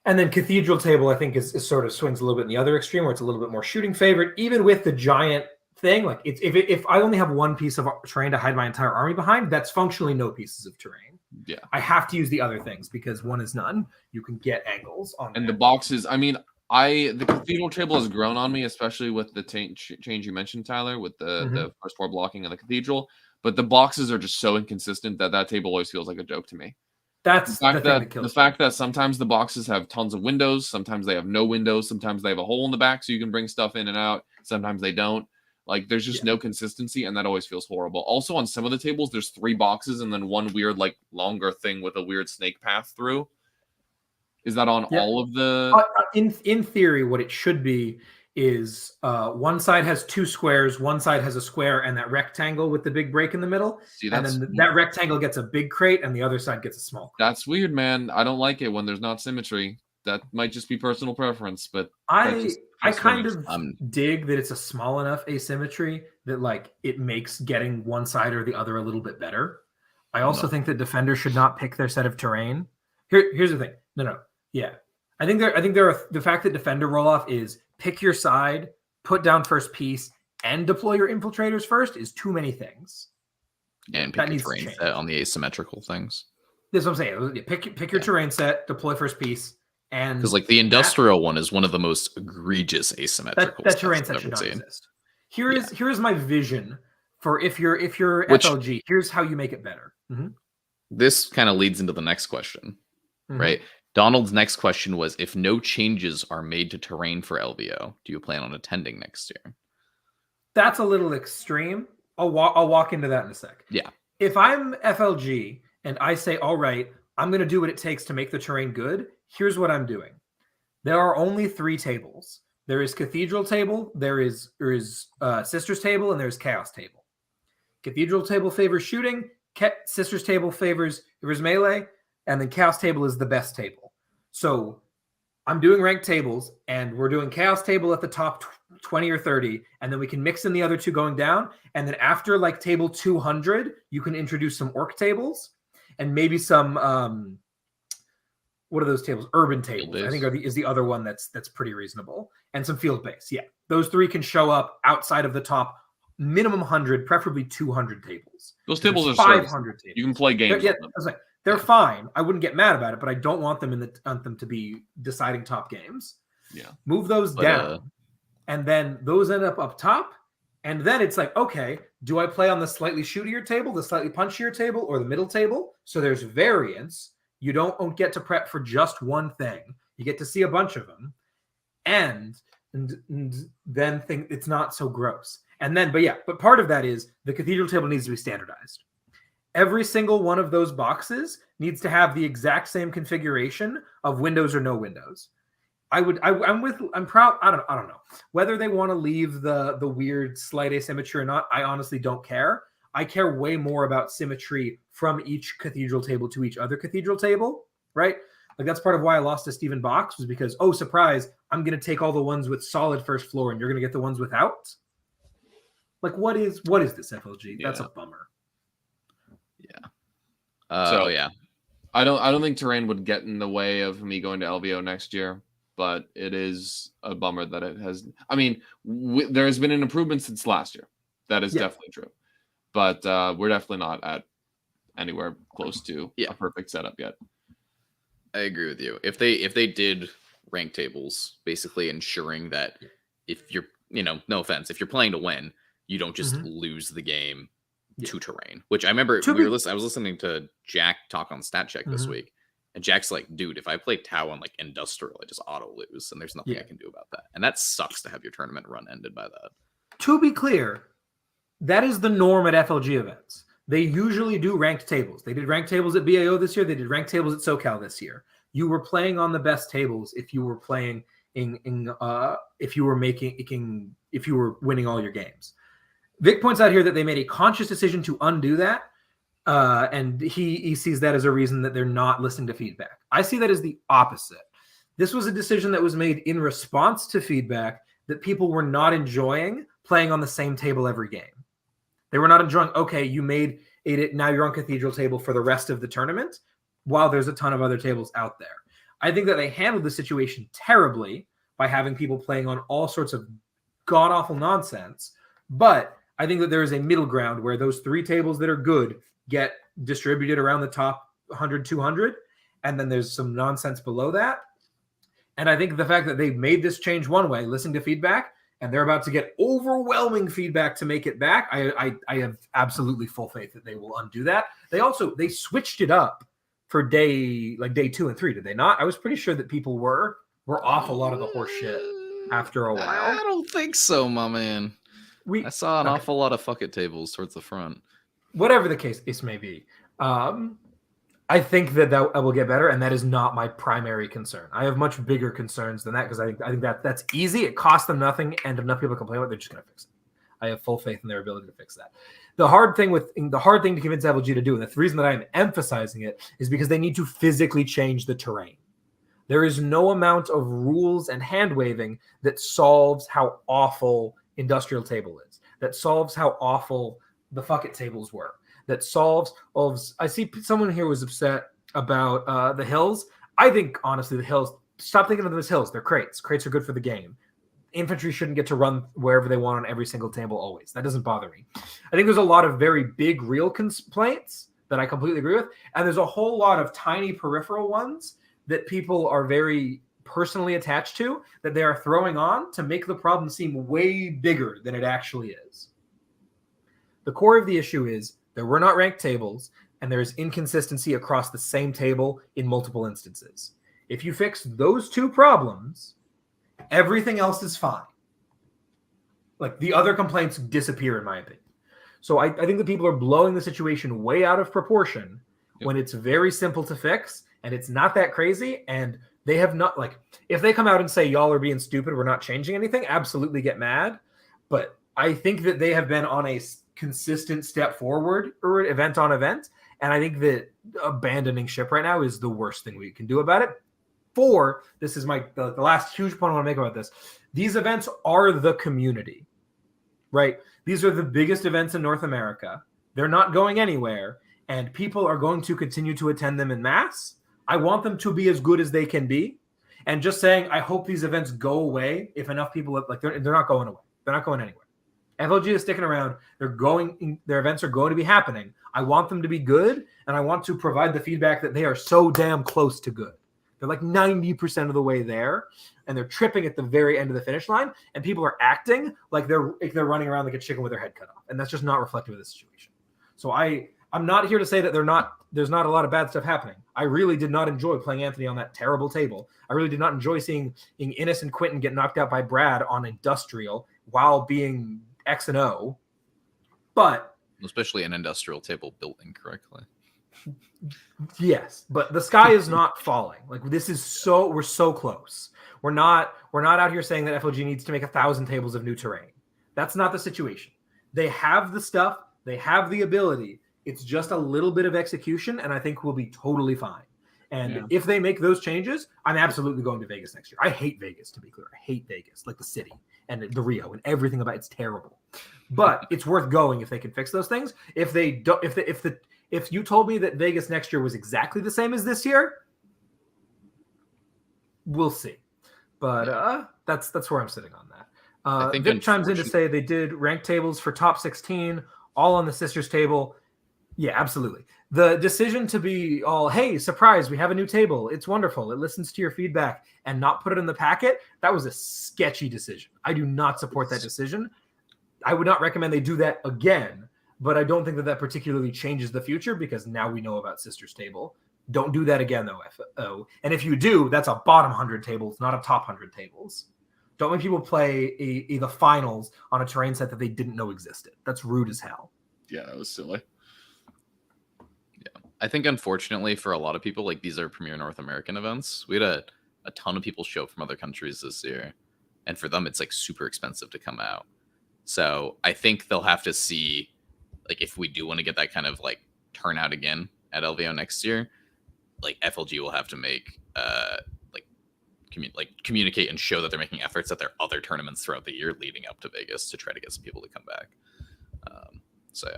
and then Cathedral Table, I think is sort of swings a little bit in the other extreme where it's a little bit more shooting favored, even with the giant thing. Like it's, if I only have one piece of terrain to hide my entire army behind, that's functionally no pieces of terrain. Yeah. I have to use the other things because one is none. You can get angles on and that. the boxes. I mean, the Cathedral Table has grown on me, especially with the change you mentioned, Tyler, with the first floor blocking and the Cathedral. But the boxes are just so inconsistent that table always feels like a joke to me. That's the fact that sometimes the boxes have tons of windows, sometimes they have no windows, sometimes they have a hole in the back so you can bring stuff in and out, sometimes they don't. Like there's just no consistency, and that always feels horrible. Also, on some of the tables, there's 3 boxes and then one weird, like longer thing with a weird snake path through. Is that on all of the? In theory, what it should be is one side has 2 squares, one side has a square, and that rectangle with the big break in the middle. See, and then that rectangle gets a big crate, and the other side gets a small crate. That's weird, man. I don't like it when there's not symmetry. That might just be personal preference, but I kind of dig that it's a small enough asymmetry that like it makes getting one side or the other a little bit better. I also think that defenders should not pick their set of terrain. Here's the thing. No. Yeah. I think there are the fact that defender roll off is pick your side, put down first piece, and deploy your infiltrators first is too many things. And pick your terrain set on the asymmetrical things. That's what I'm saying. Pick your terrain set, deploy first piece, and because like the industrial one is one of the most egregious asymmetrical. That terrain set should not exist. Here is my vision for if you're FLG. Here's how you make it better. This kind of leads into the next question, right? Donald's next question was, if no changes are made to terrain for LVO, do you plan on attending next year? That's a little extreme. I'll walk into that in a sec. Yeah. If I'm FLG and I say, all right, I'm going to do what it takes to make the terrain good, here's what I'm doing. There are only 3 tables. There is Cathedral Table, there is Sisters Table, and there's Chaos Table. Cathedral Table favors shooting, Sisters Table favors melee, and then Chaos Table is the best table. So I'm doing ranked tables, and we're doing Chaos Table at the top 20 or 30, and then we can mix in the other 2 going down. And then after like table 200, you can introduce some orc tables and maybe some what are those tables? Urban tables, I think is the other one that's pretty reasonable, and some field base. Yeah, those 3 can show up outside of the top minimum 100, preferably 200 tables. Those tables are 500 tables. You can play games. Yeah, I was like, they're fine. I wouldn't get mad about it, but I don't want them to be deciding top games. Yeah. Move those down. And then those end up top. And then it's like, okay, do I play on the slightly shootier table, the slightly punchier table, or the middle table? So there's variance. You don't get to prep for just one thing. You get to see a bunch of them. And then think it's not so gross. And then, but part of that is the Cathedral Table needs to be standardized. Every single one of those boxes needs to have the exact same configuration of windows or no windows. I'm proud. I don't know whether they want to leave the weird slight asymmetry or not. I honestly don't care. I care way more about symmetry from each Cathedral Table to each other Cathedral Table, right? Like that's part of why I lost to Stephen Box was because, oh, surprise, I'm going to take all the ones with solid first floor and you're going to get the ones without. Like, what is this FLG? That's a bummer. Yeah. I don't think terrain would get in the way of me going to LVO next year, but it is a bummer that it has. I mean, there has been an improvement since last year. That is definitely true, but we're definitely not at anywhere close to a perfect setup yet. I agree with you. If they did rank tables, basically ensuring that if you're, no offense, if you're playing to win, you don't just lose the game to terrain, which I remember I was listening to Jack talk on Stat Check this week, and Jack's like, dude, if I play Tau on like industrial, I just auto lose, and there's nothing I can do about that. And that sucks to have your tournament run ended by that. To be clear, that is the norm at FLG events. They usually do ranked tables. They did ranked tables at BAO this year. They did ranked tables at SoCal this year. You were playing on the best tables if you were playing if you were winning all your games. Vic points out here that they made a conscious decision to undo that, and he sees that as a reason that they're not listening to feedback. I see that as the opposite. This was a decision that was made in response to feedback that people were not enjoying playing on the same table every game. They were not enjoying, okay, you made it, now you're on Cathedral table for the rest of the tournament, while there's a ton of other tables out there. I think that they handled the situation terribly by having people playing on all sorts of god-awful nonsense, but I think that there is a middle ground where those 3 tables that are good get distributed around the top 100, 200, and then there's some nonsense below that. And I think the fact that they made this change one way, listening to feedback, and they're about to get overwhelming feedback to make it back, I have absolutely full faith that they will undo that. They switched it up for day 2 and 3, did they not? I was pretty sure that people were off a lot of the horse shit after a while. I don't think so, my man. I saw an awful lot of fuck it tables towards the front. Whatever the case may be, I think that will get better, and that is not my primary concern. I have much bigger concerns than that, because I think that's easy. It costs them nothing, and enough people complain about it, they're just going to fix it. I have full faith in their ability to fix that. The hard thing to convince FLG to do, and the reason that I am emphasizing it, is because they need to physically change the terrain. There is no amount of rules and hand waving that solves how awful industrial table is, that solves how awful the fuck it tables were, that solves all of. I see someone here was upset about the hills. I think, honestly, the hills, stop thinking of them as hills. They're crates. Crates are good for the game. Infantry shouldn't get to run wherever they want on every single table always. That doesn't bother me. I think there's a lot of very big real complaints that I completely agree with, and there's a whole lot of tiny peripheral ones that people are very personally attached to, that they are throwing on to make the problem seem way bigger than it actually is. The core of the issue is there were not ranked tables, and there is inconsistency across the same table in multiple instances. If you fix those 2 problems, everything else is fine. Like, the other complaints disappear, in my opinion. So I think that people are blowing the situation way out of proportion when it's very simple to fix, and it's not that crazy, and they have not, like, if they come out and say, y'all are being stupid, we're not changing anything, absolutely get mad. But I think that they have been on a consistent step forward, or event on event, and I think that abandoning ship right now is the worst thing we can do about it. This is the last huge point I want to make about this. These events are the community, right? These are the biggest events in North America. They're not going anywhere, and people are going to continue to attend them in mass. I want them to be as good as they can be. And just saying, I hope these events go away if enough people, like, they're not going away. They're not going anywhere. FLG is sticking around. Their events are going to be happening. I want them to be good, and I want to provide the feedback that they are so damn close to good. They're like 90% of the way there, and they're tripping at the very end of the finish line, and people are acting like they're running around like a chicken with their head cut off, and that's just not reflective of the situation. So I'm not here to say that there's not a lot of bad stuff happening. I really did not enjoy playing Anthony on that terrible table. I really did not enjoy seeing Innes and Quentin get knocked out by Brad on Industrial while being X and O. But especially an industrial table built incorrectly. Yes, but the sky is not falling. Like, we're so close. We're not out here saying that FLG needs to make 1,000 tables of new terrain. That's not the situation. They have the stuff. They have the ability. It's just a little bit of execution, and I think we'll be totally fine. And if they make those changes, I'm absolutely going to Vegas next year. I hate Vegas, to be clear. I hate Vegas, like the city and the Rio and everything about it's terrible. But it's worth going if they can fix those things. If they don't, if you told me that Vegas next year was exactly the same as this year, we'll see. But that's where I'm sitting on that. I think Vic chimes in to say they did ranked tables for top 16, all on the sisters table. Yeah, absolutely. The decision to be all, hey, surprise, we have a new table. It's wonderful. It listens to your feedback, and not put it in the packet, that was a sketchy decision. I do not support that decision. I would not recommend they do that again. but I don't think that particularly changes the future because now we know about Sister's Table. Don't do that again, though, FO. And if you do, that's a bottom 100 tables, not a top 100 tables. Don't make people play the finals on a terrain set that they didn't know existed. That's rude as hell. Yeah, that was silly. Yeah, I think unfortunately for a lot of people, like these are premier North American events. We had a ton of people show up from other countries this year, and for them it's like super expensive to come out. So I think they'll have to see, like, if we do want to get that kind of like turnout again at LVO next year, like FLG will have to make communicate and show that they're making efforts at their other tournaments throughout the year leading up to Vegas to try to get some people to come back. So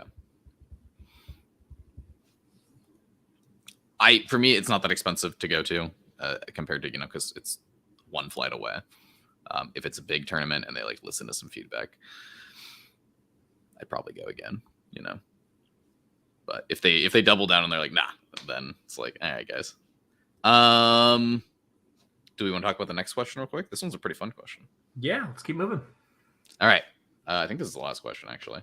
yeah, for me it's not that expensive to go to compared to, because it's one flight away. If it's a big tournament and they like listen to some feedback, I'd probably go again, But if they double down and they're like, nah, then it's like, all right, guys. Do we want to talk about the next question real quick? This one's a pretty fun question. Yeah, let's keep moving. All right. I think this is the last question, actually.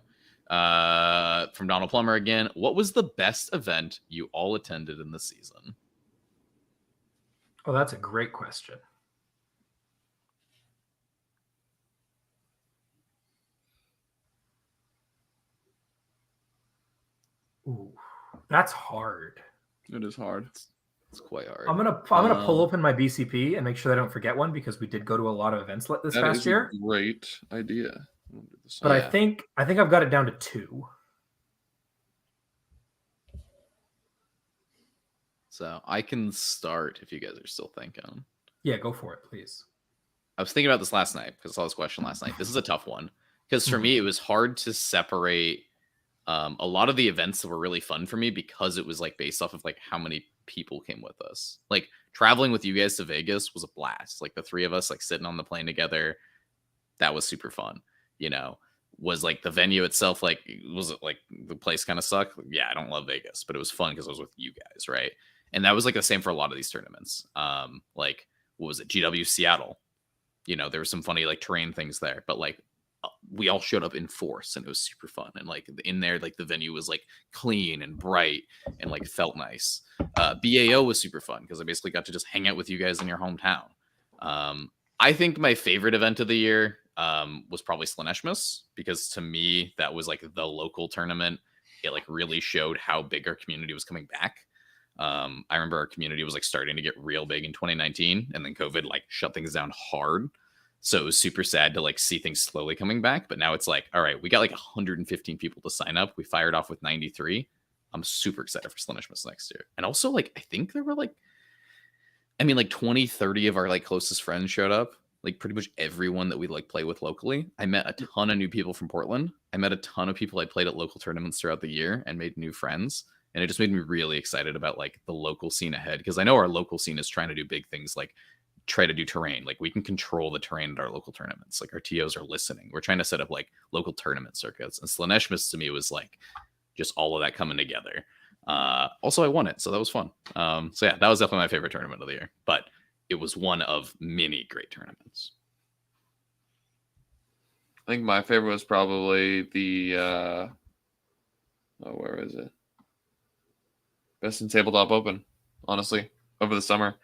From Donald Plummer again. What was the best event you all attended in the season? Oh, that's a great question. Ooh, that's hard. It is hard. It's quite hard. I'm gonna pull open my BCP and make sure I don't forget one because we did go to a lot of events this past year. A great idea. But yeah. I think I've got it down to 2. So I can start if you guys are still thinking. Yeah, go for it, please. I was thinking about this last night because I saw this question last night. This is a tough one because for me it was hard to separate a lot of the events that were really fun for me because it was like based off of like how many people came with us. Like traveling with you guys to Vegas was a blast. Like the 3 of us like sitting on the plane together, that was super fun. Was like the venue itself, like, was it like the place kind of sucked? Yeah, I don't love Vegas, but it was fun because I was with you guys, right? And that was like the same for a lot of these tournaments. Like what was it, GW Seattle? There were some funny like terrain things there, but like we all showed up in force and it was super fun. And like in there, like the venue was like clean and bright and like felt nice. BAO was super fun because I basically got to just hang out with you guys in your hometown. I think my favorite event of the year was probably Slaanesh because to me that was like the local tournament. It like really showed how big our community was coming back. I remember our community was like starting to get real big in 2019 and then COVID like shut things down hard. So it was super sad to like see things slowly coming back. But now it's like, all right, we got like 115 people to sign up. We fired off with 93. I'm super excited for Slaanesh next year. And also like, I think there were like 20, 30 of our like closest friends showed up. Like pretty much everyone that we like play with locally. I met a ton of new people from Portland. I met a ton of people I played at local tournaments throughout the year and made new friends. And it just made me really excited about like the local scene ahead. Because I know our local scene is trying to do big things like try to do terrain. Like we can control the terrain at our local tournaments. Like our TOs are listening. We're trying to set up like local tournament circuits. And Slaanesh to me was like just all of that coming together. Also I won it, so that was fun. So yeah, that was definitely my favorite tournament of the year. But it was one of many great tournaments. I think my favorite was probably the where is it? Best in Tabletop Open, honestly, over the summer.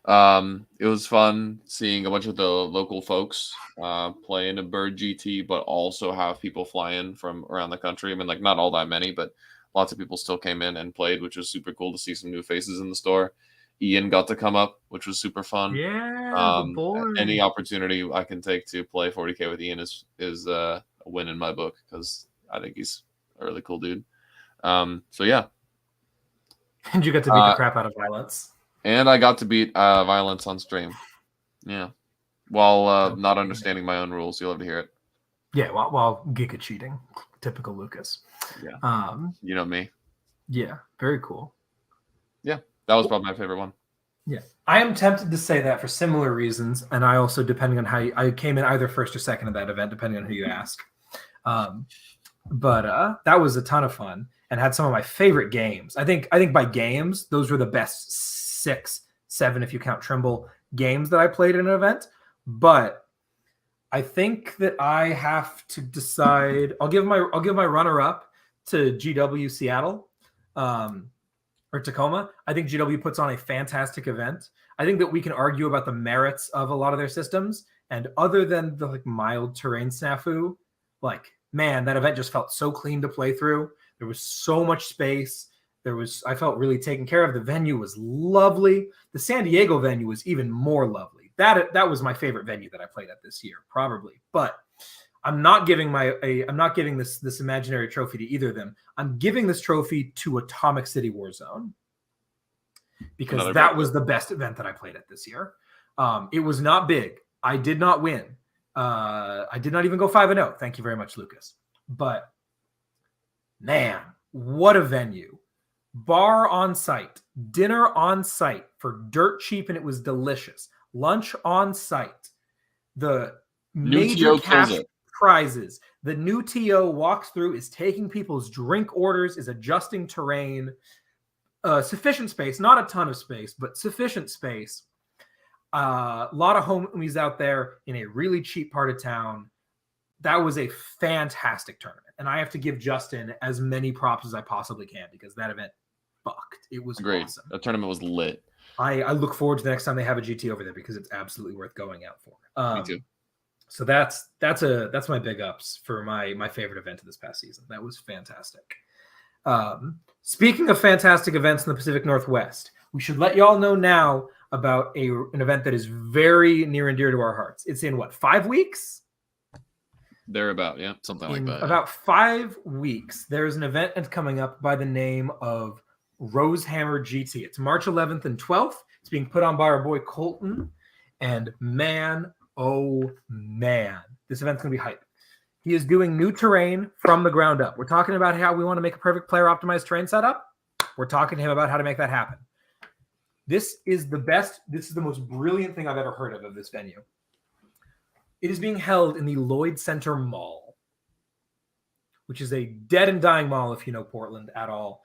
It was fun seeing a bunch of the local folks play in a Bird GT, but also have people fly in from around the country. I mean, like not all that many, but lots of people still came in and played, which was super cool to see some new faces in the store. Ian got to come up, which was super fun. Yeah, any opportunity I can take to play 40K with Ian is a win in my book because I think he's a really cool dude. So yeah. And you got to beat the crap out of Violence. And I got to beat Violence on stream. Yeah. While not understanding my own rules. You'll have to hear it. Yeah, while Giga cheating. Typical Lucas. Yeah. You know me. Yeah, very cool. Yeah. That was probably my favorite one. Yeah. I am tempted to say that for similar reasons. And I also, depending on how I came in either first or second of that event, depending on who you ask. But that was a ton of fun and had some of my favorite games. I think by games, those were the best 6, 7, if you count Trimble, games that I played in an event. But I think that I have to decide. I'll give my runner-up to GW Seattle or Tacoma. I think GW puts on a fantastic event. I think that we can argue about the merits of a lot of their systems. And other than the like mild terrain snafu, like, man, that event just felt so clean to play through. There was so much space. I felt really taken care of. The venue was lovely. The San Diego venue was even more lovely. That was my favorite venue that I played at this year, probably. But I'm not giving this imaginary trophy to either of them. I'm giving this trophy to Atomic City Warzone because that was the best event that I played at this year. It was not big. I did not win. I did not even go 5-0. Thank you very much, Lucas. But man, what a venue. Bar on site, dinner on site for dirt cheap, and it was delicious. Lunch on site. The major cash prizes. The new TO walks through, is taking people's drink orders, is adjusting terrain. Sufficient space, not a ton of space, but sufficient space. A lot of homies out there in a really cheap part of town. That was a fantastic tournament. And I have to give Justin as many props as I possibly can because that event fucked. It was great. Awesome. That tournament was lit. I look forward to the next time they have a GT over there because it's absolutely worth going out for. Me too. So that's my big ups for my favorite event of this past season. That was fantastic. Speaking of fantastic events in the Pacific Northwest, we should let y'all know now about an event that is very near and dear to our hearts. It's in 5 weeks? Thereabout, yeah, something like that. About 5 weeks, there's an event that's coming up by the name of Rosehammer GT. It's March 11th and 12th. It's being put on by our boy Colton. And man, oh man, this event's going to be hype. He is doing new terrain from the ground up. We're talking about how we want to make a perfect player optimized terrain setup. We're talking to him about how to make that happen. This is the best. This is the most brilliant thing I've ever heard of this venue. It is being held in the Lloyd Center Mall, which is a dead and dying mall, if you know Portland at all,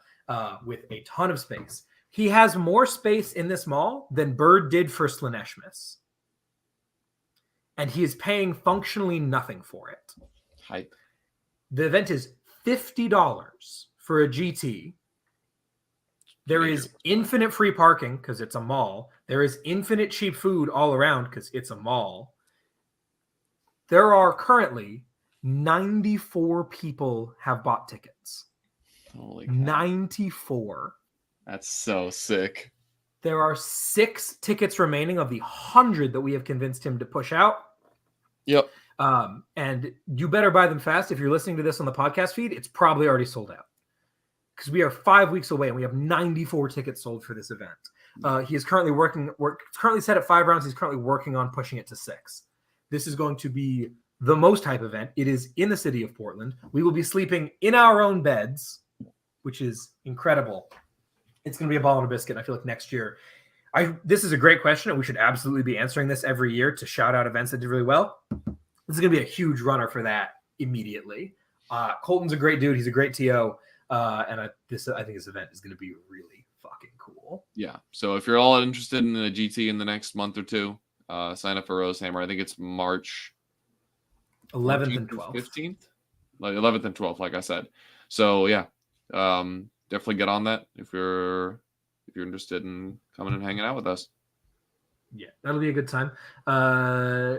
with a ton of space. He has more space in this mall than Bird did for Slaneshmus. And he is paying functionally nothing for it. Hype. The event is $50 for a GT. There is infinite free parking because it's a mall. There is infinite cheap food all around because it's a mall. There are currently 94 people have bought tickets. Holy cow. 94. That's so sick. There are 6 tickets remaining of the 100 that we have convinced him to push out. Yep. And you better buy them fast. If you're listening to this on the podcast feed, it's probably already sold out. Because we are 5 weeks away and we have 94 tickets sold for this event. He is currently currently set at 5 rounds. He's currently working on pushing it to 6. This is going to be the most hype event. It is in the city of Portland. We will be sleeping in our own beds, which is incredible. It's going to be a ball and a biscuit. I feel like next year, this is a great question, and we should absolutely be answering this every year to shout out events that did really well. This is going to be a huge runner for that immediately. Colton's a great dude. He's a great TO. And I think this event is going to be really fucking cool. Yeah. So if you're all interested in a GT in the next month or two, sign up for Rosehammer. I think it's March 11th and 12th. 15th? Like 11th and 12th, like I said. So yeah, definitely get on that if you're interested in coming and hanging out with us. Yeah, that'll be a good time.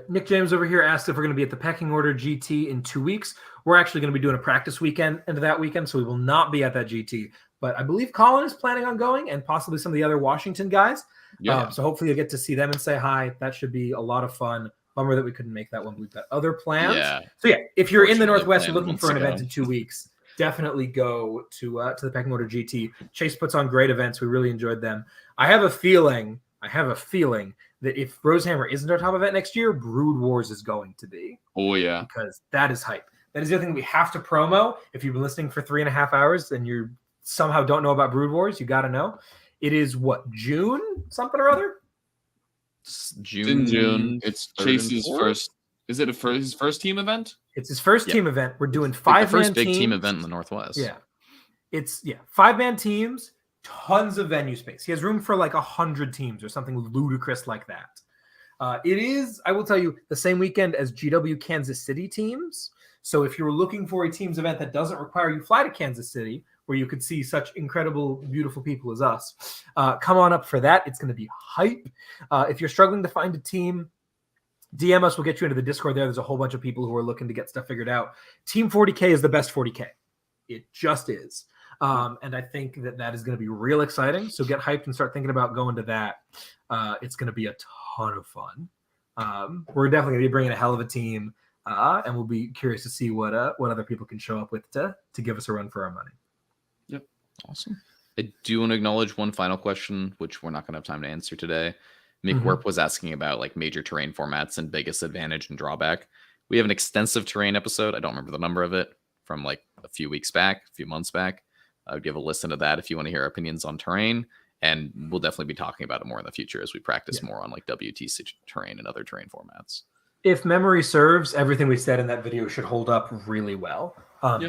Nick James over here asked if we're going to be at the Pecking Order GT in 2 weeks. We're actually going to be doing a practice weekend into that weekend, so we will not be at that GT. But I believe Colin is planning on going, and possibly some of the other Washington guys. Yeah. So hopefully you'll get to see them and say hi. That should be a lot of fun. Bummer that we couldn't make that one. We've got other plans. Yeah. So yeah, if you're in the Fortunately, Northwest, you're planned looking for an event in 2 weeks, definitely go to the Pecking Order GT. Chase puts on great events. We really enjoyed them. I have a feeling that if Rosehammer isn't our top event next year, Brood Wars is going to be. Oh yeah. Because that is hype. That is the other thing we have to promo. If you've been listening for 3.5 hours and you somehow don't know about Brood Wars, you got to know. It is June something or other? June. It's Chase's first. Is it his first team event? It's his first team event. We're doing 5-man the first big teams. team event in the Northwest. Yeah. It's 5-man teams, tons of venue space. He has room for like 100 teams or something ludicrous like that. It is, I will tell you, the same weekend as GW Kansas City teams. So if you're looking for a teams event that doesn't require you fly to Kansas City, where you could see such incredible, beautiful people as us, come on up for that. It's going to be hype. If you're struggling to find a team, DM us. We'll get you into the Discord there. There's a whole bunch of people who are looking to get stuff figured out. Team 40K is the best 40K. It just is. And I think that is going to be real exciting. So get hyped and start thinking about going to that. It's going to be a ton of fun. We're definitely going to be bringing a hell of a team, and we'll be curious to see what other people can show up with to give us a run for our money. Yep. Awesome. I do want to acknowledge one final question, which we're not going to have time to answer today. Mick Werp was asking about like major terrain formats and biggest advantage and drawback. We have an extensive terrain episode. I don't remember the number of it, from like a few months back. I would give a listen to that if you want to hear our opinions on terrain. And we'll definitely be talking about it more in the future as we practice more on like WTC terrain and other terrain formats. If memory serves, everything we said in that video should hold up really well,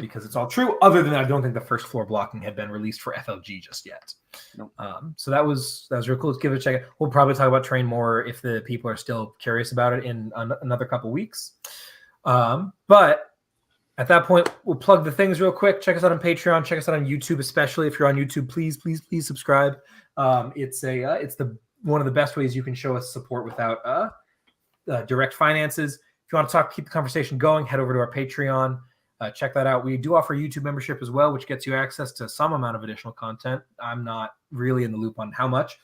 because it's all true. Other than that, I don't think the first floor blocking had been released for FLG just yet. Nope. So that was real cool. Let's give it a check. We'll probably talk about terrain more if the people are still curious about it in another couple weeks. But at that point, we'll plug the things real quick. Check us out on Patreon. Check us out on YouTube, especially if you're on YouTube. Please subscribe. It's one of the best ways you can show us support without direct finances. If you want to keep the conversation going, head over to our Patreon. Check that out. We do offer YouTube membership as well, which gets you access to some amount of additional content. I'm not really in the loop on how much.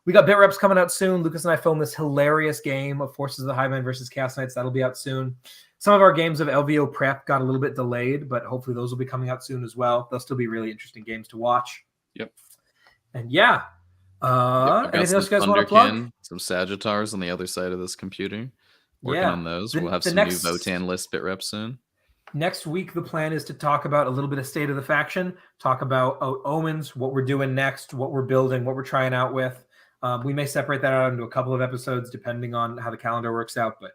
We got bit reps coming out soon. Lucas and I filmed this hilarious game of Forces of the Highbind versus Chaos Knights. That'll be out soon. Some of our games of LVO prep got a little bit delayed, but hopefully those will be coming out soon as well. They'll still be really interesting games to watch. Yep. And yeah. Anything else you guys want to plug? Some Sagittars on the other side of this computer. Working on those. We'll have some new Votan list bit reps soon. Next week, the plan is to talk about a little bit of state of the faction, talk about Omens, what we're doing next, what we're building, what we're trying out with. We may separate that out into a couple of episodes depending on how the calendar works out, but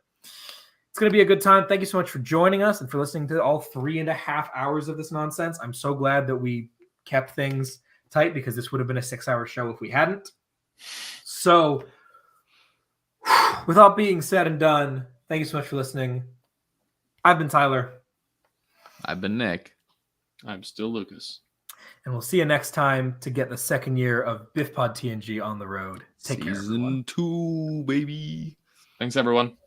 it's going to be a good time. Thank you so much for joining us and for listening to all 3.5 hours of this nonsense. I'm so glad that we kept things tight because this would have been a 6-hour show if we hadn't. So with all being said and done, thank you so much for listening. I've been Tyler. I've been Nick. I'm still Lucas. And we'll see you next time to get the second year of BIFPOD TNG on the road. Take care, everyone. Season 2, baby. Thanks, everyone.